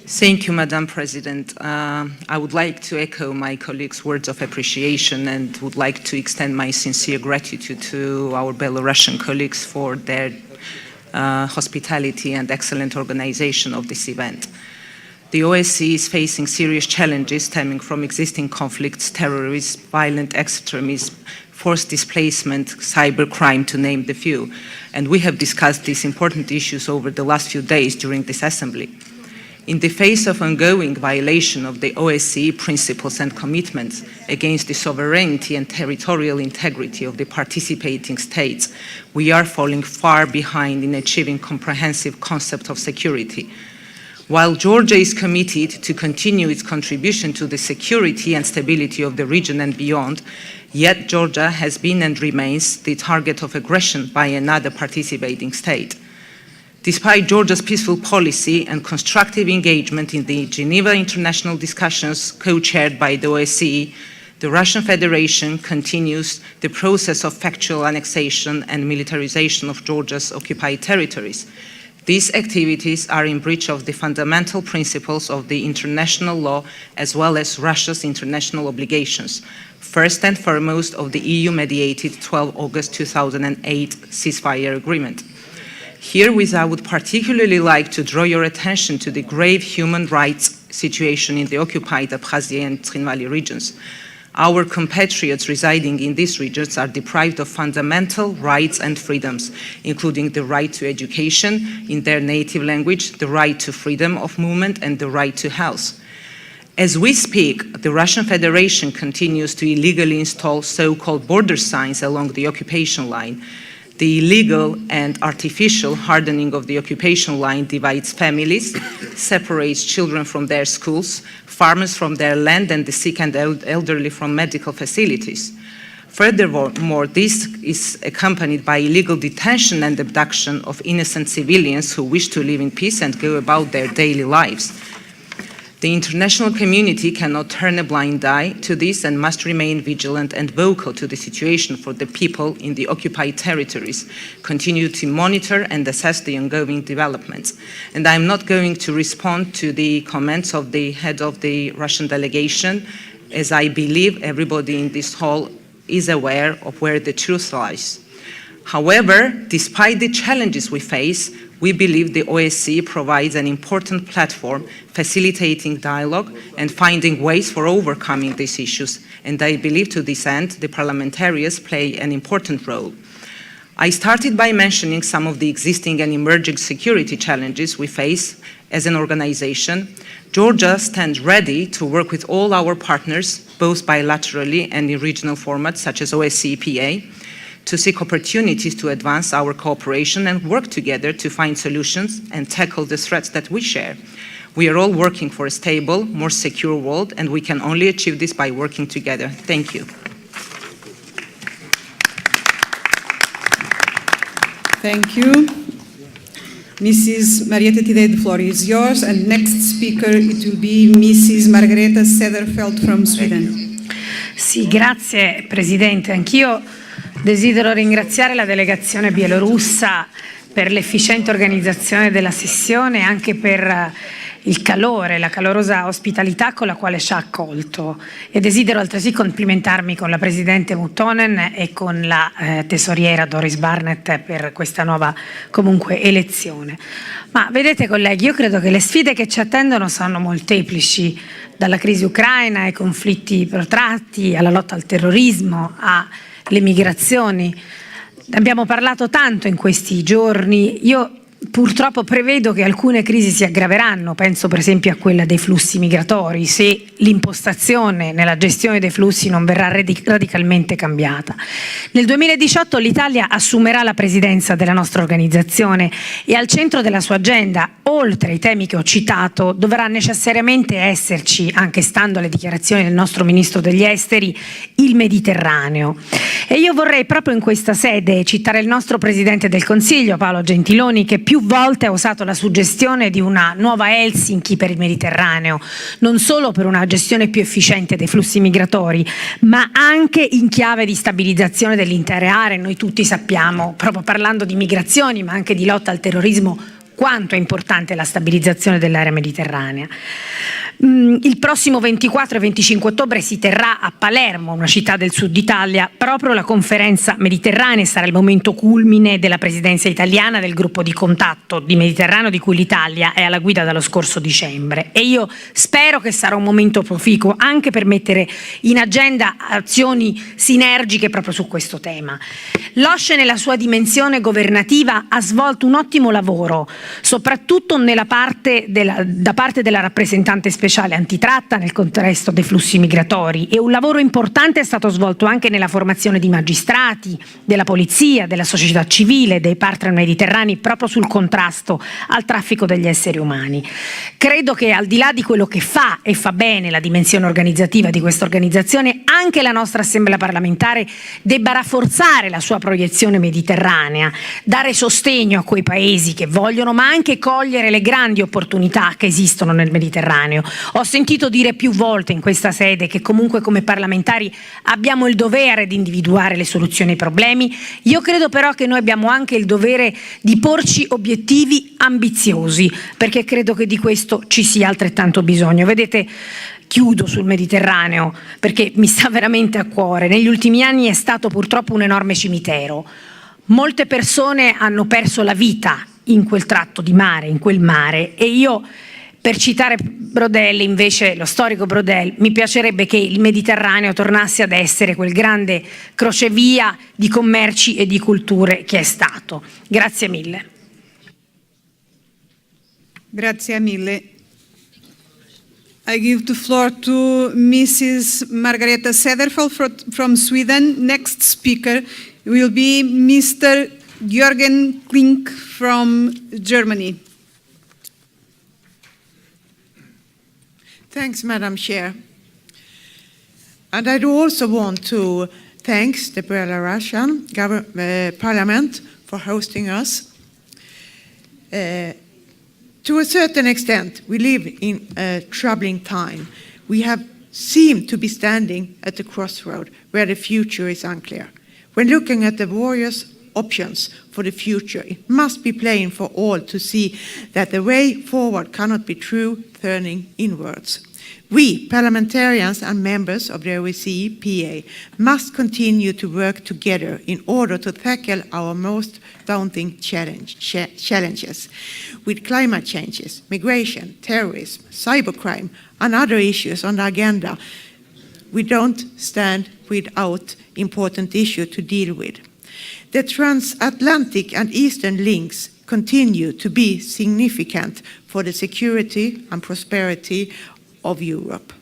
Thank you, Madam President. I would like to echo my colleagues' words of appreciation and would like to extend my sincere gratitude to our Belarusian colleagues for their hospitality and excellent organization of this event. The OSCE is facing serious challenges stemming from existing conflicts, terrorism, violent extremism, forced displacement, cybercrime, to name the few. And we have discussed these important issues over the last few days during this assembly. In the face of ongoing violation of the OSCE principles and commitments against the sovereignty and territorial integrity of the participating states, we are falling far behind in achieving comprehensive concept of security. While Georgia is committed to continue its contribution to the security and stability of the region and beyond, yet Georgia has been and remains the target of aggression by another participating state. Despite Georgia's peaceful policy and constructive engagement in the Geneva international discussions co-chaired by the OSCE, the Russian Federation continues the process of factual annexation and militarization of Georgia's occupied territories. These activities are in breach of the fundamental principles of the international law as well as Russia's international obligations, first and foremost of the EU-mediated 12 August 2008 ceasefire agreement. Herewith, I would particularly like to draw your attention to the grave human rights situation in the occupied Abkhazia and Trinvali regions. Our compatriots residing in these regions are deprived of fundamental rights and freedoms, including the right to education in their native language, the right to freedom of movement, and the right to health. As we speak, the Russian Federation continues to illegally install so-called border signs along the occupation line. The illegal and artificial hardening of the occupation line divides families, separates children from their schools, farmers from their land, and the sick and elderly from medical facilities. Furthermore, this is accompanied by illegal detention and abduction of innocent civilians who wish to live in peace and go about their daily lives. The international community cannot turn a blind eye to this and must remain vigilant and vocal to the situation for the people in the occupied territories, continue to monitor and assess the ongoing developments. And I'm not going to respond to the comments of the head of the Russian delegation, as I believe everybody in this hall is aware of where the truth lies. However, despite the challenges we face, we believe the OSCE provides an important platform facilitating dialogue and finding ways for overcoming these issues, and I believe to this end the parliamentarians play an important role. I started by mentioning some of the existing and emerging security challenges we face as an organization. Georgia stands ready to work with all our partners, both bilaterally and in regional formats such as OSCE-PA, to seek opportunities to advance our cooperation and work together to find solutions and tackle the threats that we share. We are all working for a stable, more secure world, and we can only achieve this by working together. Thank you. Thank you. Mrs. Marietta Tidei, the floor is yours, and next speaker it will be Mrs. Margareta Sederfeld from Sweden. Sì, grazie Presidente. Anch'io desidero ringraziare la delegazione bielorussa per l'efficiente organizzazione della sessione e anche per il calore, la calorosa ospitalità con la quale ci ha accolto, e desidero altresì complimentarmi con la Presidente Muttonen e con la tesoriera Doris Barnett per questa nuova comunque elezione. Ma vedete colleghi, io credo che le sfide che ci attendono sono molteplici, dalla crisi ucraina ai conflitti protratti, alla lotta al terrorismo, alle migrazioni. Abbiamo parlato tanto in questi giorni. Io purtroppo prevedo che alcune crisi si aggraveranno, penso per esempio a quella dei flussi migratori, se l'impostazione nella gestione dei flussi non verrà radicalmente cambiata. Nel 2018 l'Italia assumerà la presidenza della nostra organizzazione e al centro della sua agenda, oltre ai temi che ho citato, dovrà necessariamente esserci, anche stando alle dichiarazioni del nostro Ministro degli Esteri, il Mediterraneo. E io vorrei proprio in questa sede citare il nostro Presidente del Consiglio, Paolo Gentiloni, che più volte ha usato la suggestione di una nuova Helsinki per il Mediterraneo, non solo per una gestione più efficiente dei flussi migratori, ma anche in chiave di stabilizzazione dell'intera area. Noi tutti sappiamo, proprio parlando di migrazioni, ma anche di lotta al terrorismo, quanto è importante la stabilizzazione dell'area mediterranea. Il prossimo 24 e 25 ottobre si terrà a Palermo, una città del sud Italia, proprio la conferenza mediterranea. Sarà il momento culmine della presidenza italiana del gruppo di contatto di Mediterraneo di cui l'Italia è alla guida dallo scorso dicembre, e io spero che sarà un momento proficuo anche per mettere in agenda azioni sinergiche proprio su questo tema. L'OSCE nella sua dimensione governativa ha svolto un ottimo lavoro, soprattutto da parte della rappresentante speciale antitratta nel contesto dei flussi migratori, e un lavoro importante è stato svolto anche nella formazione di magistrati, della polizia, della società civile, dei partner mediterranei proprio sul contrasto al traffico degli esseri umani. Credo che al di là di quello che fa e fa bene la dimensione organizzativa di questa organizzazione, anche la nostra Assemblea parlamentare debba rafforzare la sua proiezione mediterranea, dare sostegno a quei paesi che vogliono, ma anche cogliere le grandi opportunità che esistono nel Mediterraneo, Ho sentito dire più volte in questa sede che comunque come parlamentari abbiamo il dovere di individuare le soluzioni ai problemi. Io credo però che noi abbiamo anche il dovere di porci obiettivi ambiziosi, perché credo che di questo ci sia altrettanto bisogno. Vedete, chiudo sul Mediterraneo perché mi sta veramente a cuore. Negli ultimi anni è stato purtroppo un enorme cimitero. Molte persone hanno perso la vita in quel tratto di mare, in quel mare, e io, per citare Brodel, invece lo storico Brodel, mi piacerebbe che il Mediterraneo tornasse ad essere quel grande crocevia di commerci e di culture che è stato. Grazie mille. Grazie mille. I give the floor to Mrs. Margareta Cederfeld from Sweden. Next speaker will be Mr. Jürgen Klink from Germany. Thanks, Madam Chair. And I do also want to thank the Belarusian Parliament for hosting us. To a certain extent, we live in a troubling time. We have seemed to be standing at the crossroad where the future is unclear. When looking at the various options for the future, it must be plain for all to see that the way forward cannot be through turning inwards. We, parliamentarians and members of the OSCE PA, must continue to work together in order to tackle our most daunting challenges. With climate changes, migration, terrorism, cybercrime, and other issues on the agenda, we don't stand without important issues to deal with. The transatlantic and eastern links continue to be significant for the security and prosperity of Europe.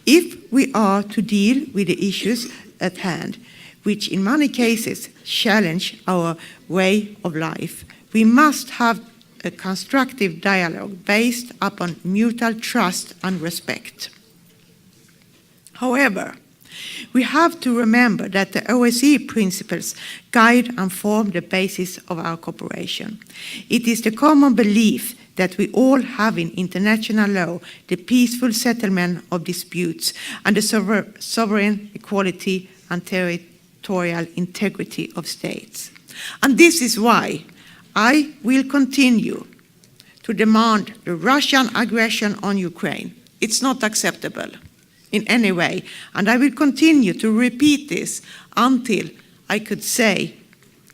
If we are to deal with the issues at hand, which in many cases challenge our way of life, we must have a constructive dialogue based upon mutual trust and respect. However, we have to remember that the OSCE principles guide and form the basis of our cooperation. It is the common belief that we all have in international law the peaceful settlement of disputes and the sovereign equality and territorial integrity of states. And this is why I will continue to demand the Russian aggression on Ukraine. It's not acceptable in any way, and I will continue to repeat this until I could say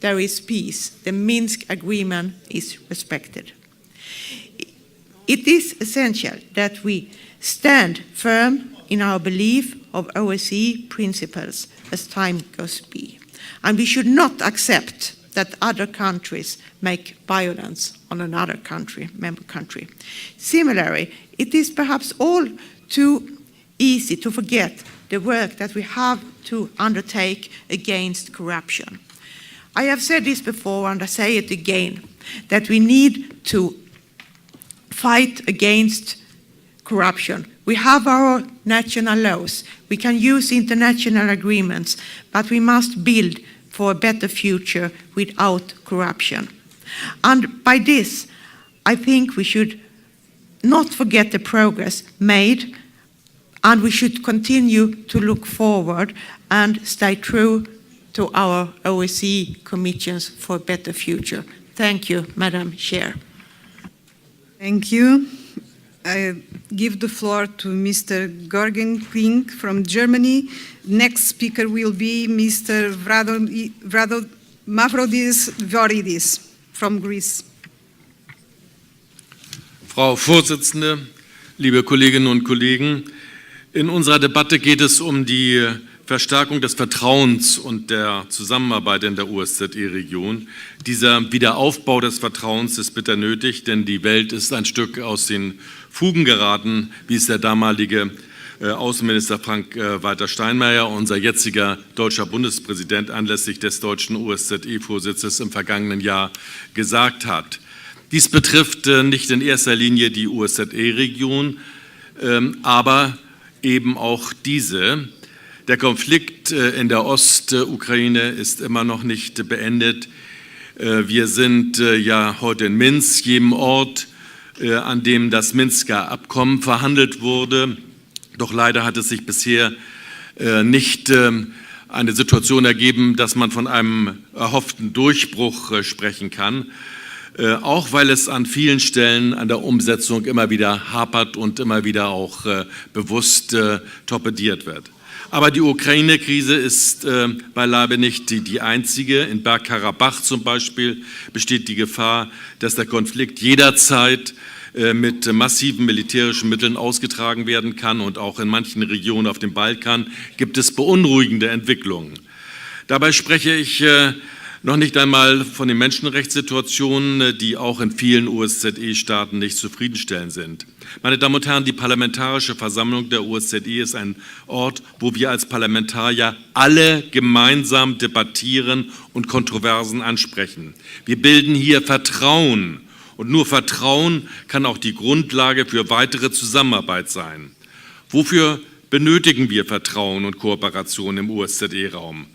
there is peace, the Minsk agreement is respected. It is essential that we stand firm in our belief of OSCE principles as time goes by, and we should not accept that other countries make violence on another country, member country. Similarly, it is perhaps all too easy to forget the work that we have to undertake against corruption. I have said this before and I say it again, that we need to fight against corruption. We have our national laws, we can use international agreements, but we must build for a better future without corruption. And by this, I think we should not forget the progress made, and we should continue to look forward and stay true to our OSCE commitments for a better future. Thank you, Madam Chair. Thank you. I give the floor to Mr. Jürgen Klink from Germany. Next speaker will be Mr. Mavrodis Voridis from Greece. Frau Vorsitzende, liebe Kolleginnen und Kollegen, in unserer Debatte geht es um die Verstärkung des Vertrauens und der Zusammenarbeit in der OSZE-Region. Dieser Wiederaufbau des Vertrauens ist bitter nötig, denn die Welt ist ein Stück aus den Fugen geraten, wie es der damalige Außenminister Frank-Walter Steinmeier, unser jetziger deutscher Bundespräsident, anlässlich des deutschen OSZE-Vorsitzes im vergangenen Jahr gesagt hat. Dies betrifft nicht in erster Linie die OSZE-Region, aber eben auch diese. Der Konflikt in der Ostukraine ist immer noch nicht beendet. Wir sind ja heute in Minsk, jedem Ort, an dem das Minsker Abkommen verhandelt wurde. Doch leider hat es sich bisher nicht eine Situation ergeben, dass man von einem erhofften Durchbruch sprechen kann, auch weil es an vielen Stellen an der Umsetzung immer wieder hapert und immer wieder auch bewusst torpediert wird. Aber die Ukraine-Krise ist beileibe nicht die einzige. In Bergkarabach zum Beispiel besteht die Gefahr, dass der Konflikt jederzeit mit massiven militärischen Mitteln ausgetragen werden kann. Und auch in manchen Regionen auf dem Balkan gibt es beunruhigende Entwicklungen. Dabei spreche ich noch nicht einmal von den Menschenrechtssituationen, die auch in vielen OSZE-Staaten nicht zufriedenstellend sind. Meine Damen und Herren, die Parlamentarische Versammlung der OSZE ist ein Ort, wo wir als Parlamentarier alle gemeinsam debattieren und Kontroversen ansprechen. Wir bilden hier Vertrauen. Und nur Vertrauen kann auch die Grundlage für weitere Zusammenarbeit sein. Wofür benötigen wir Vertrauen und Kooperation im OSZE-Raum?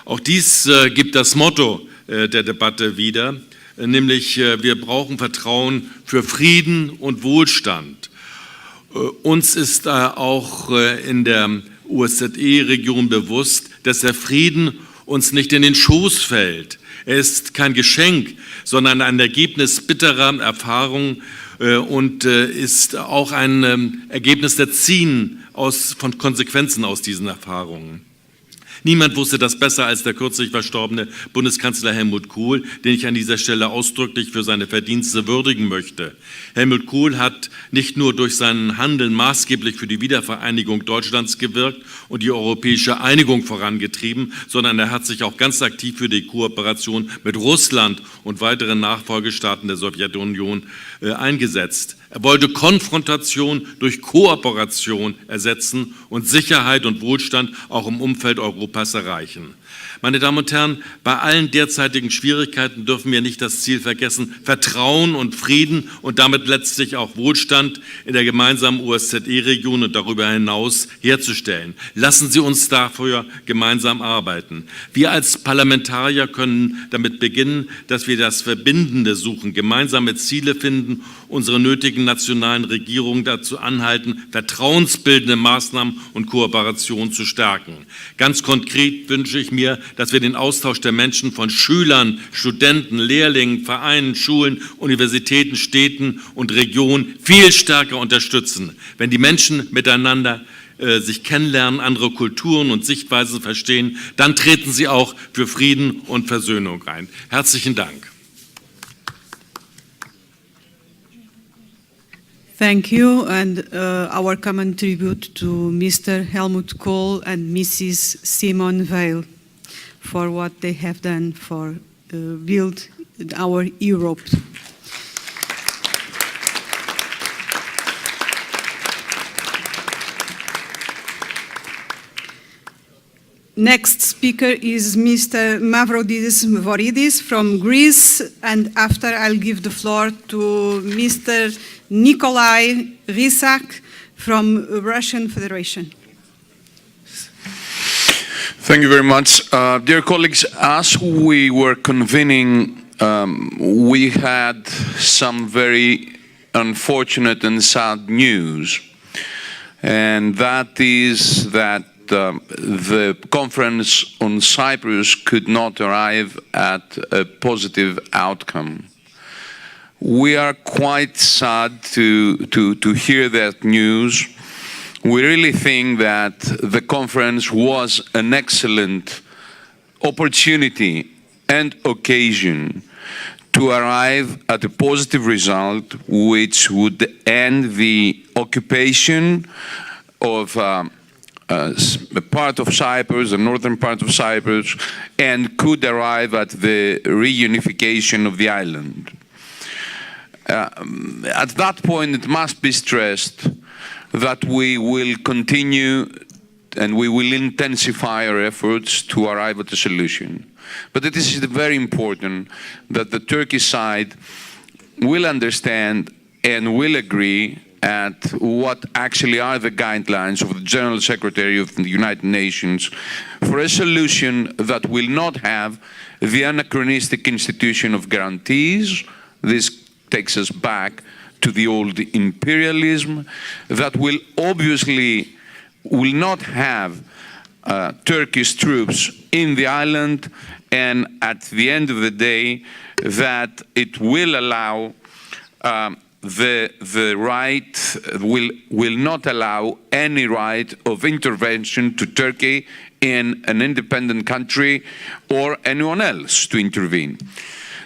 Auch dies gibt das Motto der Debatte wieder, nämlich wir brauchen Vertrauen für Frieden und Wohlstand. Uns ist auch in der OSZE-Region bewusst, dass der Frieden uns nicht in den Schoß fällt. Er ist kein Geschenk, sondern ein Ergebnis bitterer Erfahrungen und ist auch ein Ergebnis der Ziehen von Konsequenzen aus diesen Erfahrungen. Niemand wusste das besser als der kürzlich verstorbene Bundeskanzler Helmut Kohl, den ich an dieser Stelle ausdrücklich für seine Verdienste würdigen möchte. Helmut Kohl hat nicht nur durch seinen Handeln maßgeblich für die Wiedervereinigung Deutschlands gewirkt und die europäische Einigung vorangetrieben, sondern er hat sich auch ganz aktiv für die Kooperation mit Russland und weiteren Nachfolgestaaten der Sowjetunion eingesetzt. Er wollte Konfrontation durch Kooperation ersetzen und Sicherheit und Wohlstand auch im Umfeld Europas erreichen. Meine Damen und Herren, bei allen derzeitigen Schwierigkeiten dürfen wir nicht das Ziel vergessen, Vertrauen und Frieden und damit letztlich auch Wohlstand in der gemeinsamen OSZE-Region und darüber hinaus herzustellen. Lassen Sie uns dafür gemeinsam arbeiten. Wir als Parlamentarier können damit beginnen, dass wir das Verbindende suchen, gemeinsame Ziele finden, unsere nötigen nationalen Regierungen dazu anhalten, vertrauensbildende Maßnahmen und Kooperation zu stärken. Ganz konkret wünsche ich mir, dass wir den Austausch der Menschen von Schülern, Studenten, Lehrlingen, Vereinen, Schulen, Universitäten, Städten und Regionen viel stärker unterstützen. Wenn die Menschen miteinander sich kennenlernen, andere Kulturen und Sichtweisen verstehen, dann treten sie auch für Frieden und Versöhnung ein. Herzlichen Dank. Thank you, and our common tribute to Mr. Helmut Kohl and Mrs. Simone Veil for what they have done for build our Europe. Next speaker is Mr. Mavrodis Voridis from Greece, and after I'll give the floor to Mr. Nikolai Rysak from Russian Federation. Thank you very much. Dear colleagues, as we were convening, we had some very unfortunate and sad news, and that is that the conference on Cyprus could not arrive at a positive outcome. We are quite sad to hear that news. We really think that the conference was an excellent opportunity and occasion to arrive at a positive result which would end the occupation of a part of Cyprus, the northern part of Cyprus, and could arrive at the reunification of the island. At that point, it must be stressed that we will continue and we will intensify our efforts to arrive at a solution. But it is very important that the Turkish side will understand and will agree at what actually are the guidelines of the General Secretary of the United Nations for a solution that will not have the anachronistic institution of guarantees. This takes us back to the old imperialism, that will obviously will not have Turkish troops in the island, and at the end of the day, that it will allow the right, will not allow any right of intervention to Turkey in an independent country or anyone else to intervene.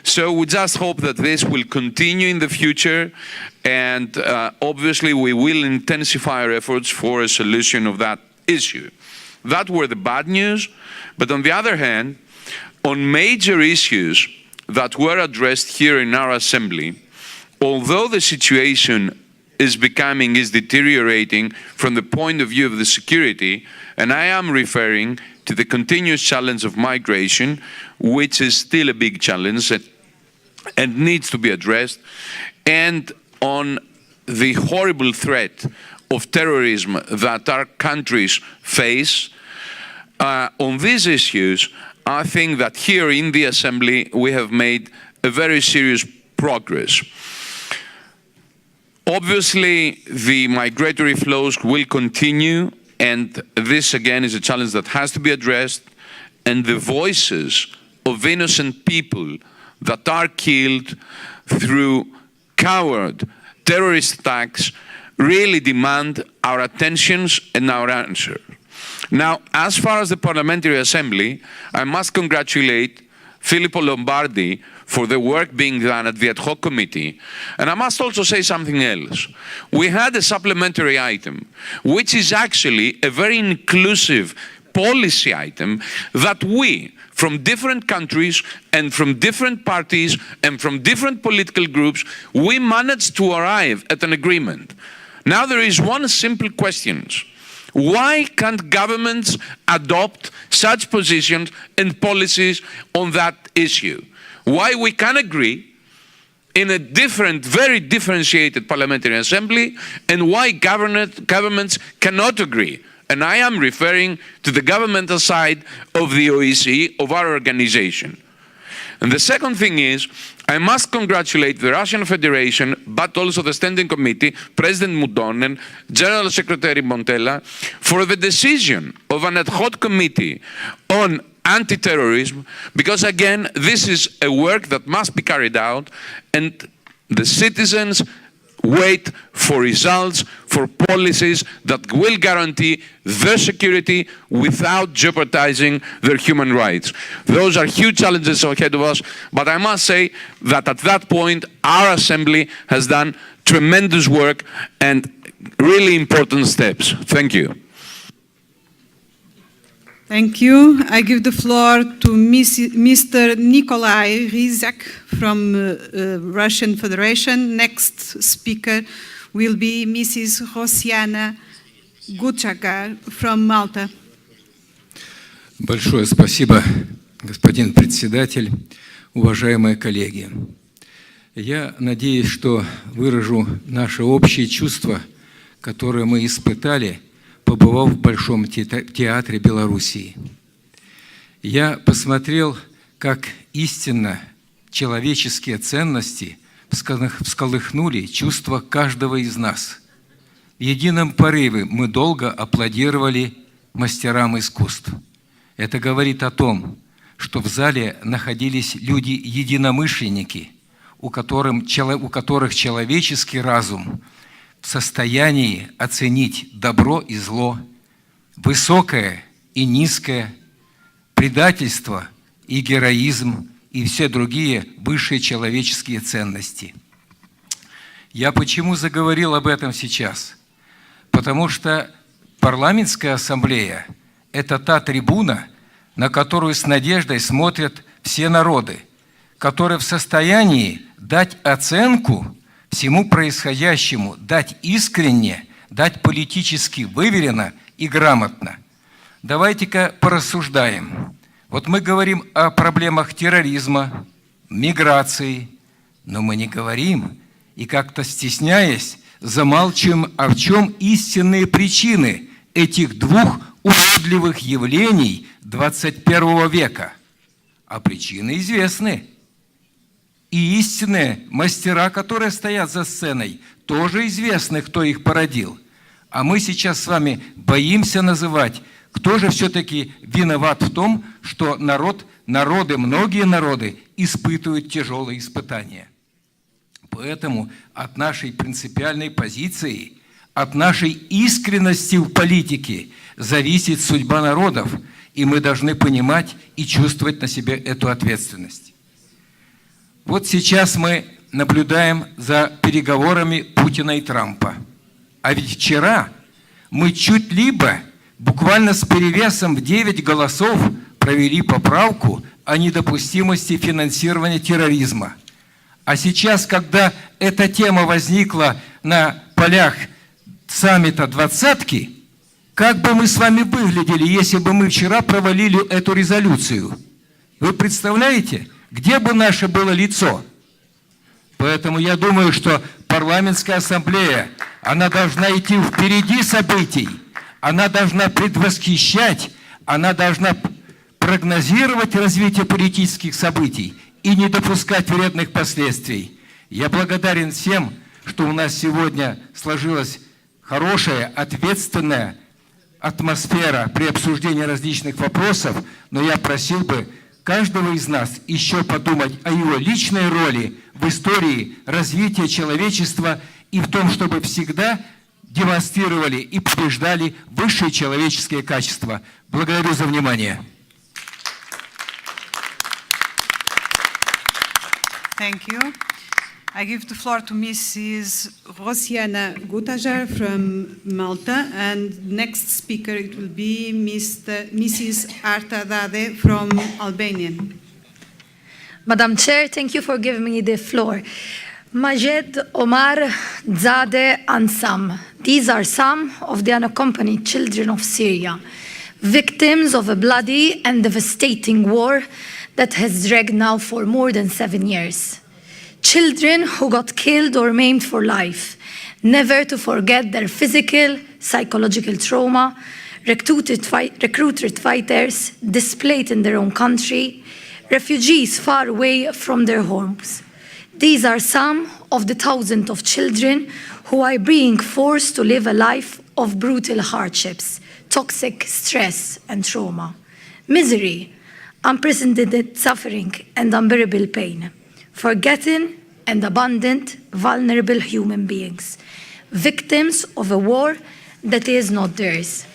So we just hope that this will continue in the future, and obviously we will intensify our efforts for a solution of that issue. That were the bad news, but on the other hand, on major issues that were addressed here in our assembly, although the situation is deteriorating from the point of view of the security, and I am referring to the continuous challenge of migration, which is still a big challenge and needs to be addressed, and on the horrible threat of terrorism that our countries face. On these issues, I think that here in the Assembly we have made a very serious progress. Obviously, the migratory flows will continue, and this again is a challenge that has to be addressed, and the voices of innocent people that are killed through coward terrorist attacks really demand our attentions and our answer. Now, as far as the Parliamentary Assembly, I must congratulate Filippo Lombardi for the work being done at the ad hoc committee. And I must also say something else. We had a supplementary item, which is actually a very inclusive policy item that we, from different countries and from different parties and from different political groups, we managed to arrive at an agreement. Now there is one simple question. Why can't governments adopt such positions and policies on that issue? Why we can agree in a different, very differentiated parliamentary assembly, and why governments cannot agree? And I am referring to the governmental side of the OSCE, of our organization. And the second thing is, I must congratulate the Russian Federation, but also the Standing Committee, President Mudonen, General Secretary Montella, for the decision of an ad hoc committee on anti-terrorism, because again, this is a work that must be carried out, and the citizens wait for results, for policies that will guarantee their security without jeopardizing their human rights. Those are huge challenges ahead of us, but I must say that at that point, our Assembly has done tremendous work and really important steps. Thank you. Thank you. I give the floor to Mr. Nikolai Rizak from Russian Federation. Next speaker will be Mrs. Rosiana Guchagар from Malta. Большое спасибо, господин председатель, уважаемые коллеги. Я надеюсь, что выражу наши общие чувства, которые мы испытали, побывав в Большом театре Белоруссии. Я посмотрел, как истинно человеческие ценности всколыхнули чувства каждого из нас. В едином порыве мы долго аплодировали мастерам искусств. Это говорит о том, что в зале находились люди-единомышленники, у которых человеческий разум в состоянии оценить добро и зло, высокое и низкое, предательство и героизм и все другие высшие человеческие ценности. Я почему заговорил об этом сейчас? Потому что парламентская ассамблея – это та трибуна, на которую с надеждой смотрят все народы, которые в состоянии дать оценку всему происходящему, дать искренне, дать политически выверенно и грамотно. Давайте-ка порассуждаем. Вот мы говорим о проблемах терроризма, миграции, но мы не говорим и как-то стесняясь, замалчиваем, в чем истинные причины этих двух уродливых явлений 21 века. А причины известны. И истинные мастера, которые стоят за сценой, тоже известны, кто их породил. А мы сейчас с вами боимся называть, кто же все-таки виноват в том, что многие народы испытывают тяжелые испытания. Поэтому от нашей принципиальной позиции, от нашей искренности в политике зависит судьба народов, и мы должны понимать и чувствовать на себе эту ответственность. Вот сейчас мы наблюдаем за переговорами Путина и Трампа. А ведь вчера мы чуть-либо, буквально с перевесом в 9 голосов, провели поправку о недопустимости финансирования терроризма. А сейчас, когда эта тема возникла на полях саммита «двадцатки», как бы мы с вами выглядели, если бы мы вчера провалили эту резолюцию? Вы представляете, где бы наше было лицо? Поэтому я думаю, что парламентская ассамблея, она должна идти впереди событий, она должна предвосхищать, она должна прогнозировать развитие политических событий и не допускать вредных последствий. Я благодарен всем, что у нас сегодня сложилась хорошая, ответственная атмосфера при обсуждении различных вопросов, но я просил бы каждого из нас еще подумать о его личной роли в истории развития человечества и в том, чтобы всегда демонстрировали и побеждали высшие человеческие качества. Благодарю за внимание. Thank you. I give the floor to Mrs. Rosiana Gutager from Malta, and next speaker it will be Mrs. Arta Dade from Albania. Madam Chair, thank you for giving me the floor. Majed Omar Zade Ansam. These are some of the unaccompanied children of Syria, victims of a bloody and devastating war that has dragged now for more than 7 years. Children who got killed or maimed for life, never to forget their physical, psychological trauma, recruited fighters displaced in their own country, refugees far away from their homes. These are some of the thousands of children who are being forced to live a life of brutal hardships, toxic stress and trauma, misery, unprecedented suffering and unbearable pain, forgotten and abandoned vulnerable human beings, victims of a war that is not theirs.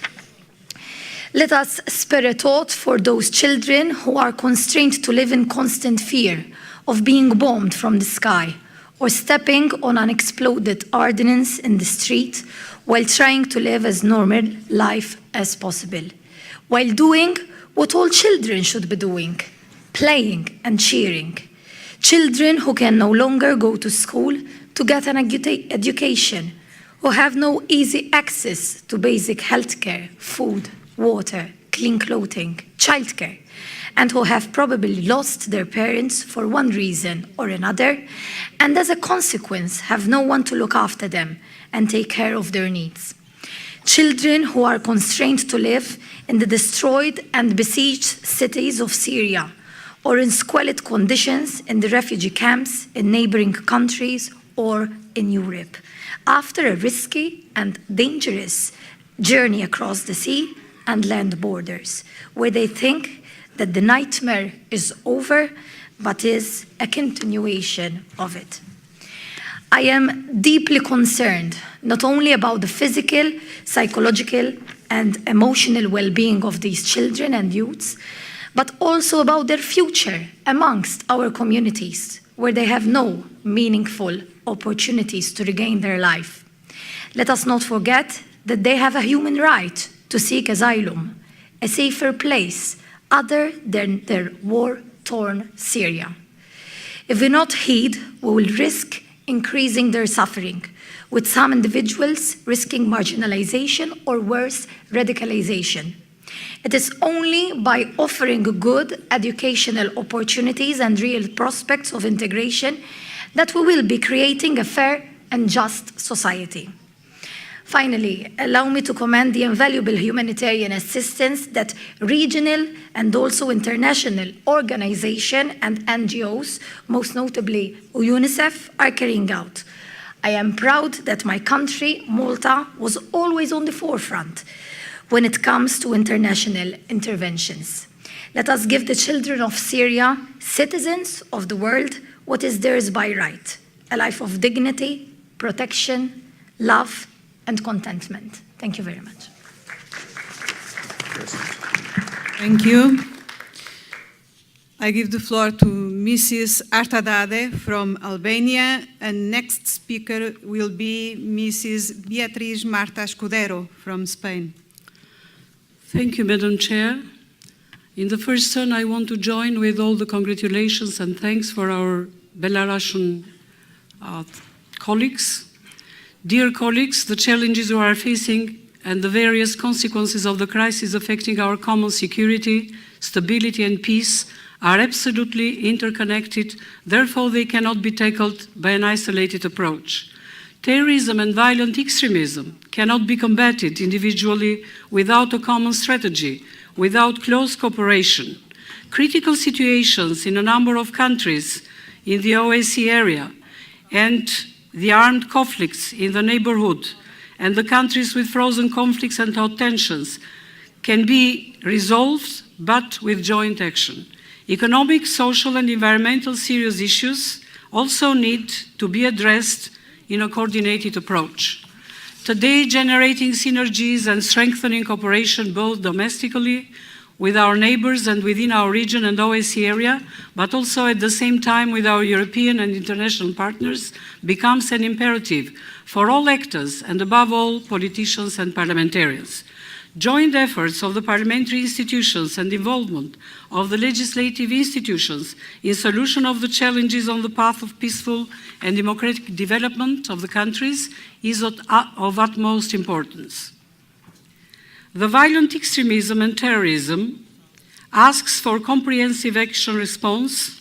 Let us spare a thought for those children who are constrained to live in constant fear of being bombed from the sky or stepping on an exploded ordnance in the street while trying to live as normal life as possible, while doing what all children should be doing, playing and cheering. Children who can no longer go to school to get an education, who have no easy access to basic healthcare, food, water, clean clothing, childcare, and who have probably lost their parents for one reason or another, and as a consequence have no one to look after them and take care of their needs. Children who are constrained to live in the destroyed and besieged cities of Syria, or in squalid conditions in the refugee camps in neighboring countries or in Europe, after a risky and dangerous journey across the sea and land borders, where they think that the nightmare is over, but is a continuation of it. I am deeply concerned not only about the physical, psychological, and emotional well-being of these children and youths, but also about their future amongst our communities, where they have no meaningful opportunities to regain their life. Let us not forget that they have a human right to seek asylum, a safer place other than their war-torn Syria. If we not heed, we will risk increasing their suffering, with some individuals risking marginalization or worse, radicalization. It is only by offering good educational opportunities and real prospects of integration that we will be creating a fair and just society. Finally, allow me to commend the invaluable humanitarian assistance that regional and also international organizations and NGOs, most notably UNICEF, are carrying out. I am proud that my country, Malta, was always on the forefront when it comes to international interventions. Let us give the children of Syria, citizens of the world, what is theirs by right: a life of dignity, protection, love, and contentment. Thank you very much. Thank you. I give the floor to Mrs. Artadade from Albania, and next speaker will be Mrs. Beatriz Marta Escudero from Spain. Thank you, Madam Chair. In the first turn, I want to join with all the congratulations and thanks for our Belarusian colleagues. Dear colleagues, the challenges we are facing and the various consequences of the crisis affecting our common security, stability and peace are absolutely interconnected, therefore they cannot be tackled by an isolated approach. Terrorism and violent extremism cannot be combated individually without a common strategy, without close cooperation. Critical situations in a number of countries in the OSCE area and the armed conflicts in the neighborhood and the countries with frozen conflicts and hot tensions can be resolved, but with joint action. Economic, social and environmental serious issues also need to be addressed in a coordinated approach. Today, generating synergies and strengthening cooperation both domestically with our neighbors and within our region and OSCE area, but also at the same time with our European and international partners, becomes an imperative for all actors and above all politicians and parliamentarians. Joint efforts of the parliamentary institutions and involvement of the legislative institutions in solution of the challenges on the path of peaceful and democratic development of the countries is of utmost importance. The violent extremism and terrorism asks for comprehensive action response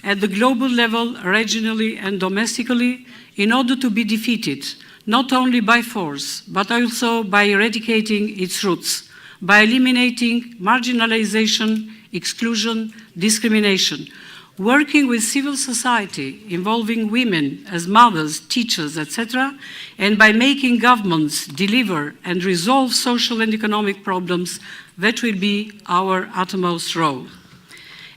at the global level, regionally and domestically, in order to be defeated, not only by force, but also by eradicating its roots, by eliminating marginalization, exclusion, discrimination, working with civil society, involving women as mothers, teachers, etc., and by making governments deliver and resolve social and economic problems, that will be our utmost role.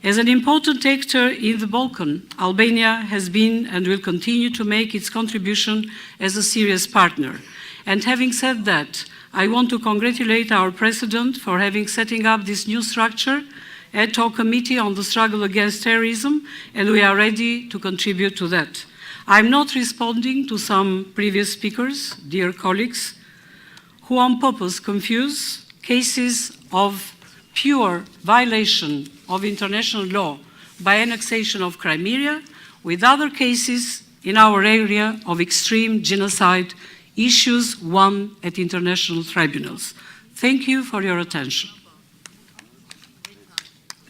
As an important actor in the Balkan, Albania has been and will continue to make its contribution as a serious partner. And having said that, I want to congratulate our President for having setting up this new structure, ad hoc committee on the struggle against terrorism, and we are ready to contribute to that. I'm not responding to some previous speakers, dear colleagues, who on purpose confuse cases of pure violation of international law by annexation of Crimea with other cases in our area of extreme genocide, issues won at international tribunals. Thank you for your attention.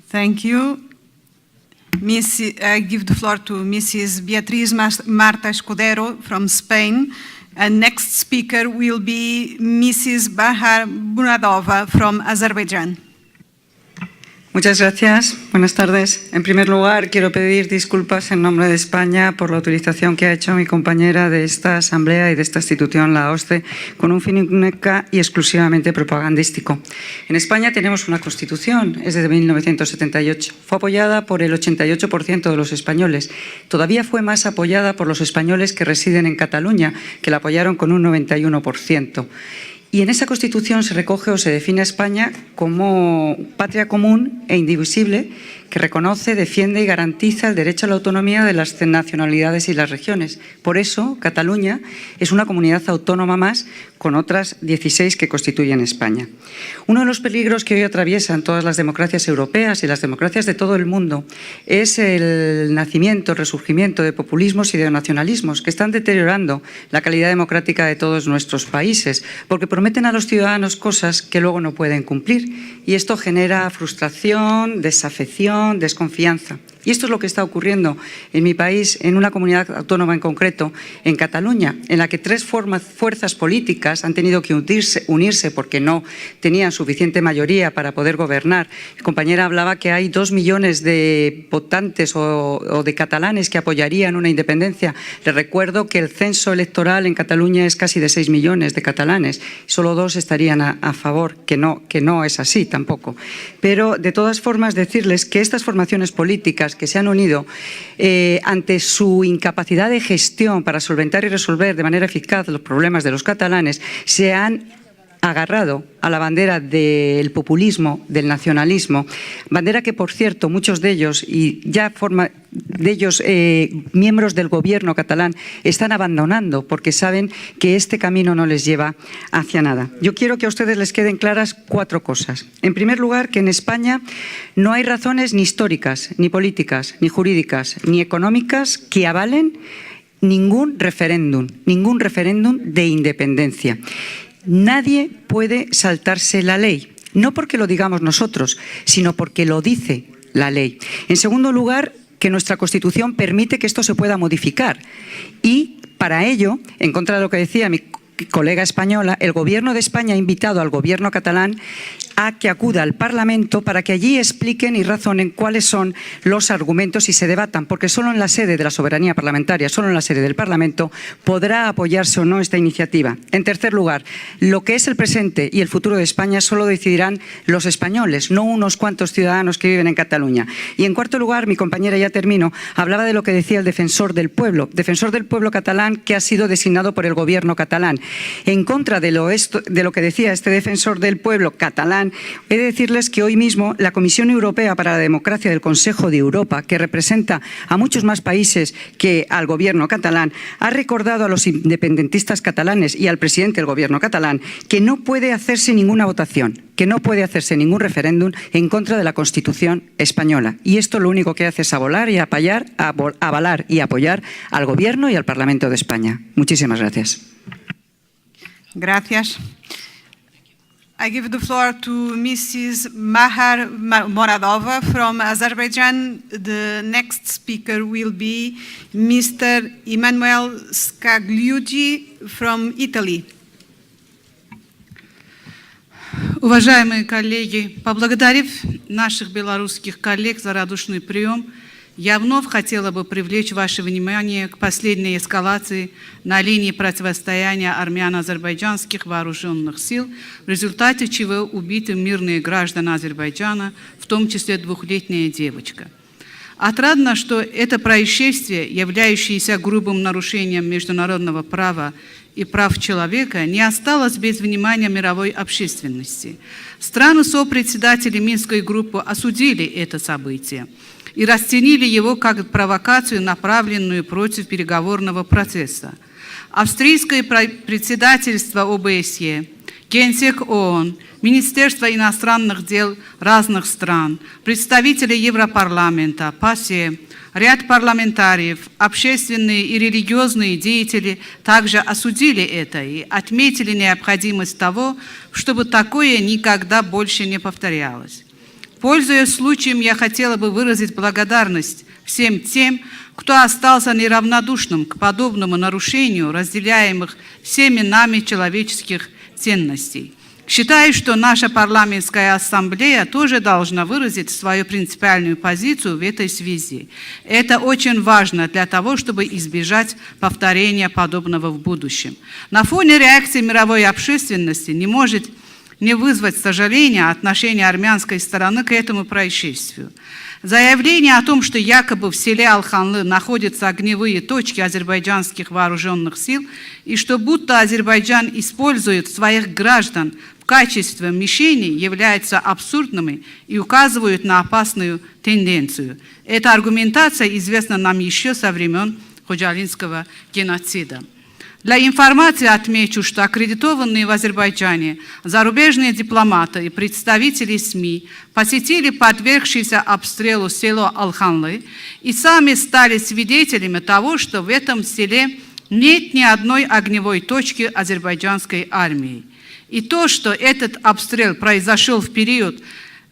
Thank you. I give the floor to Mrs. Beatriz Marta Escudero from Spain. And next speaker will be Mrs. Bahar Muradova from Azerbaijan. Muchas gracias. Buenas tardes. En primer lugar, quiero pedir disculpas en nombre de España por la utilización que ha hecho mi compañera de esta Asamblea y de esta institución, la OSCE, con un fin única y exclusivamente propagandístico. En España tenemos una Constitución, es de 1978. Fue apoyada por el 88% de los españoles. Todavía fue más apoyada por los españoles que residen en Cataluña, que la apoyaron con un 91%. Y en esa Constitución se recoge o se define a España como patria común e indivisible que reconoce, defiende y garantiza el derecho a la autonomía de las nacionalidades y las regiones. Por eso, Cataluña es una comunidad autónoma más con otras 16 que constituyen España. Uno de los peligros que hoy atraviesan todas las democracias europeas y las democracias de todo el mundo es el nacimiento, el resurgimiento de populismos y de nacionalismos que están deteriorando la calidad democrática de todos nuestros países, porque prometen a los ciudadanos cosas que luego no pueden cumplir. Y esto genera frustración, desafección, confusión, desconfianza. Y esto es lo que está ocurriendo en mi país, en una comunidad autónoma en concreto, en Cataluña, en la que tres fuerzas políticas han tenido que unirse porque no tenían suficiente mayoría para poder gobernar. Mi compañera hablaba que hay 2 millones de votantes o de catalanes que apoyarían una independencia. Les recuerdo que el censo electoral en Cataluña es casi de 6 millones de catalanes. Solo 2 estarían a favor, que no es así tampoco. Pero, de todas formas, decirles que estas formaciones políticas que se han unido ante su incapacidad de gestión para solventar y resolver de manera eficaz los problemas de los catalanes, se han agarrado a la bandera del populismo, del nacionalismo, bandera que, por cierto, muchos de ellos, miembros del gobierno catalán, están abandonando porque saben que este camino no les lleva hacia nada. Yo quiero que a ustedes les queden claras 4 cosas. En primer lugar, que en España no hay razones ni históricas, ni políticas, ni jurídicas, ni económicas que avalen ningún referéndum de independencia. Nadie puede saltarse la ley, no porque lo digamos nosotros, sino porque lo dice la ley. En segundo lugar, que nuestra Constitución permite que esto se pueda modificar. Y para ello, en contra de lo que decía mi colega española, el Gobierno de España ha invitado al Gobierno catalán a que acuda al Parlamento para que allí expliquen y razonen cuáles son los argumentos y se debatan, porque solo en la sede de la soberanía parlamentaria, solo en la sede del Parlamento, podrá apoyarse o no esta iniciativa. En tercer lugar, lo que es el presente y el futuro de España solo decidirán los españoles, no unos cuantos ciudadanos que viven en Cataluña. Y en cuarto lugar, mi compañera, ya termino, hablaba de lo que decía el defensor del pueblo catalán que ha sido designado por el Gobierno catalán. En contra de lo que decía este defensor del pueblo catalán, he de decirles que hoy mismo la Comisión Europea para la Democracia del Consejo de Europa, que representa a muchos más países que al Gobierno catalán, ha recordado a los independentistas catalanes y al presidente del Gobierno catalán que no puede hacerse ninguna votación, que no puede hacerse ningún referéndum en contra de la Constitución española. Y esto lo único que hace es avalar y apoyar al Gobierno y al Parlamento de España. Muchísimas gracias. Gracias. I give the floor to Mrs. Mahar Moradova from Azerbaijan. The next speaker will be Mr. Emanuel Scagliucci from Italy. Уважаемые коллеги, поблагодарив наших белорусских коллег за радушный прием, я вновь хотела бы привлечь ваше внимание к последней эскалации на линии противостояния армяно-азербайджанских вооруженных сил, в результате чего убиты мирные граждане Азербайджана, в том числе 2-летняя девочка. Отрадно, что это происшествие, являющееся грубым нарушением международного права и прав человека, не осталось без внимания мировой общественности. Страны-сопредседатели Минской группы осудили это событие и расценили его как провокацию, направленную против переговорного процесса. Австрийское председательство ОБСЕ, Генсек ООН, Министерство иностранных дел разных стран, представители Европарламента, ПАСЕ, ряд парламентариев, общественные и религиозные деятели также осудили это и отметили необходимость того, чтобы такое никогда больше не повторялось. Пользуясь случаем, я хотела бы выразить благодарность всем тем, кто остался неравнодушным к подобному нарушению разделяемых всеми нами человеческих ценностей. Считаю, что наша парламентская ассамблея тоже должна выразить свою принципиальную позицию в этой связи. Это очень важно для того, чтобы избежать повторения подобного в будущем. На фоне реакции мировой общественности не может не вызвать сожаления отношения армянской стороны к этому происшествию. Заявление о том, что якобы в селе Алханлы находятся огневые точки азербайджанских вооруженных сил и что будто Азербайджан использует своих граждан в качестве мишени, являются абсурдными и указывают на опасную тенденцию. Эта аргументация известна нам еще со времен Ходжалинского геноцида. Для информации отмечу, что аккредитованные в Азербайджане зарубежные дипломаты и представители СМИ посетили подвергшееся обстрелу село Алханлы и сами стали свидетелями того, что в этом селе нет ни одной огневой точки азербайджанской армии. И то, что этот обстрел произошел в период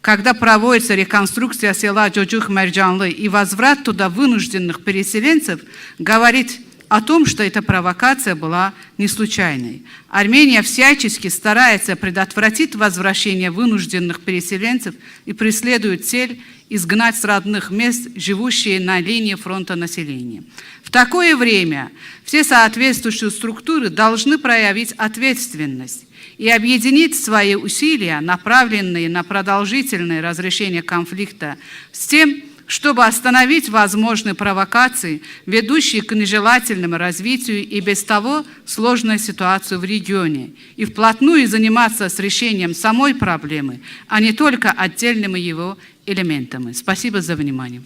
когда проводится реконструкция села Джоджух-Марджанлы и возврат туда вынужденных переселенцев, говорит о том, что эта провокация была не случайной. Армения всячески старается предотвратить возвращение вынужденных переселенцев и преследует цель изгнать с родных мест живущие на линии фронта населения. В такое время все соответствующие структуры должны проявить ответственность и объединить свои усилия, направленные на продолжительное разрешение конфликта, с тем, чтобы остановить возможные провокации, ведущие к нежелательному развитию и без того сложную ситуацию в регионе, и вплотную заниматься с решением самой проблемы, а не только отдельными его элементами. Спасибо за внимание.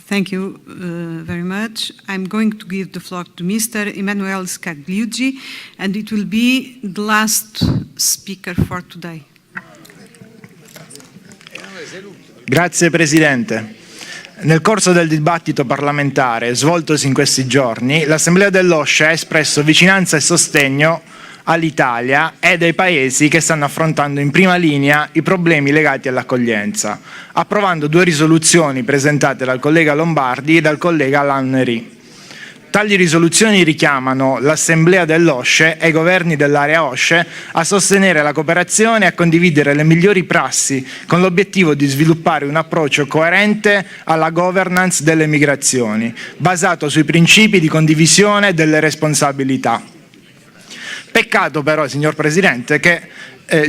Thank you very much. I'm going to give the floor to Mr. Emanuele Scagliuzzi, and it will be the last speaker for today. Grazie Presidente. Nel corso del dibattito parlamentare svoltosi in questi giorni, l'Assemblea dell'OSCE ha espresso vicinanza e sostegno all'Italia e ai paesi che stanno affrontando in prima linea i problemi legati all'accoglienza, approvando 2 risoluzioni presentate dal collega Lombardi e dal collega Plenary. Tali risoluzioni richiamano l'Assemblea dell'OSCE e i governi dell'area OSCE a sostenere la cooperazione e a condividere le migliori prassi con l'obiettivo di sviluppare un approccio coerente alla governance delle migrazioni, basato sui principi di condivisione delle responsabilità. Peccato però, signor Presidente, che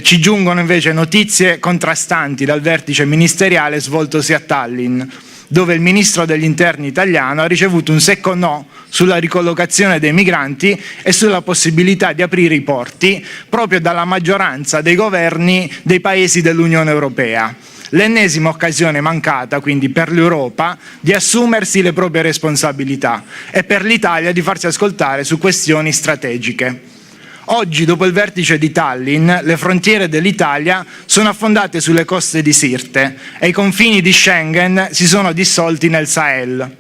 ci giungono invece notizie contrastanti dal vertice ministeriale svoltosi a Tallinn, dove il ministro degli interni italiano ha ricevuto un secco no sulla ricollocazione dei migranti e sulla possibilità di aprire i porti proprio dalla maggioranza dei governi dei paesi dell'Unione Europea. L'ennesima occasione mancata quindi per l'Europa di assumersi le proprie responsabilità e per l'Italia di farsi ascoltare su questioni strategiche. Oggi, dopo il vertice di Tallinn, le frontiere dell'Italia sono affondate sulle coste di Sirte e i confini di Schengen si sono dissolti nel Sahel,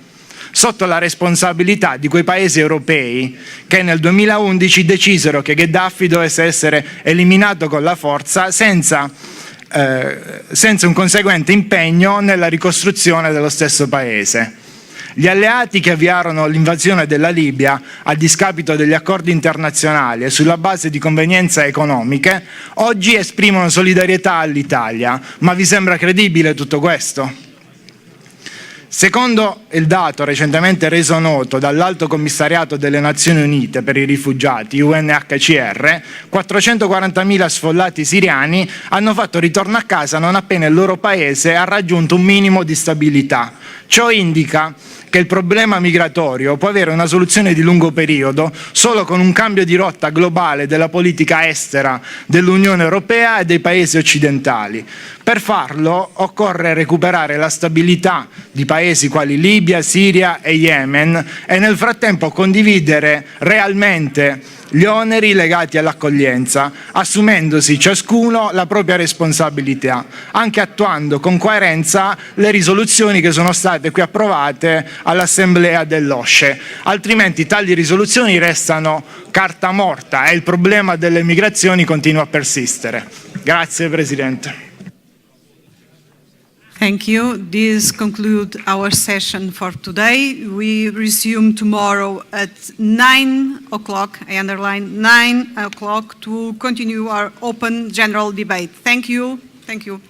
sotto la responsabilità di quei paesi europei che nel 2011 decisero che Gheddafi dovesse essere eliminato con la forza senza un conseguente impegno nella ricostruzione dello stesso paese. Gli alleati che avviarono l'invasione della Libia a discapito degli accordi internazionali e sulla base di convenienze economiche oggi esprimono solidarietà all'Italia. Ma vi sembra credibile tutto questo? Secondo il dato recentemente reso noto dall'Alto Commissariato delle Nazioni Unite per i rifugiati, UNHCR, 440.000 sfollati siriani hanno fatto ritorno a casa non appena il loro paese ha raggiunto un minimo di stabilità. Ciò indica che il problema migratorio può avere una soluzione di lungo periodo solo con un cambio di rotta globale della politica estera dell'Unione Europea e dei paesi occidentali. Per farlo occorre recuperare la stabilità di paesi quali Libia, Siria e Yemen e nel frattempo condividere realmente gli oneri legati all'accoglienza, assumendosi ciascuno la propria responsabilità, anche attuando con coerenza le risoluzioni che sono state qui approvate all'Assemblea dell'OSCE. Altrimenti tali risoluzioni restano carta morta e il problema delle migrazioni continua a persistere. Grazie Presidente. Thank you. This concludes our session for today. We resume tomorrow at 9 o'clock, I underline 9 o'clock, to continue our open general debate. Thank you. Thank you.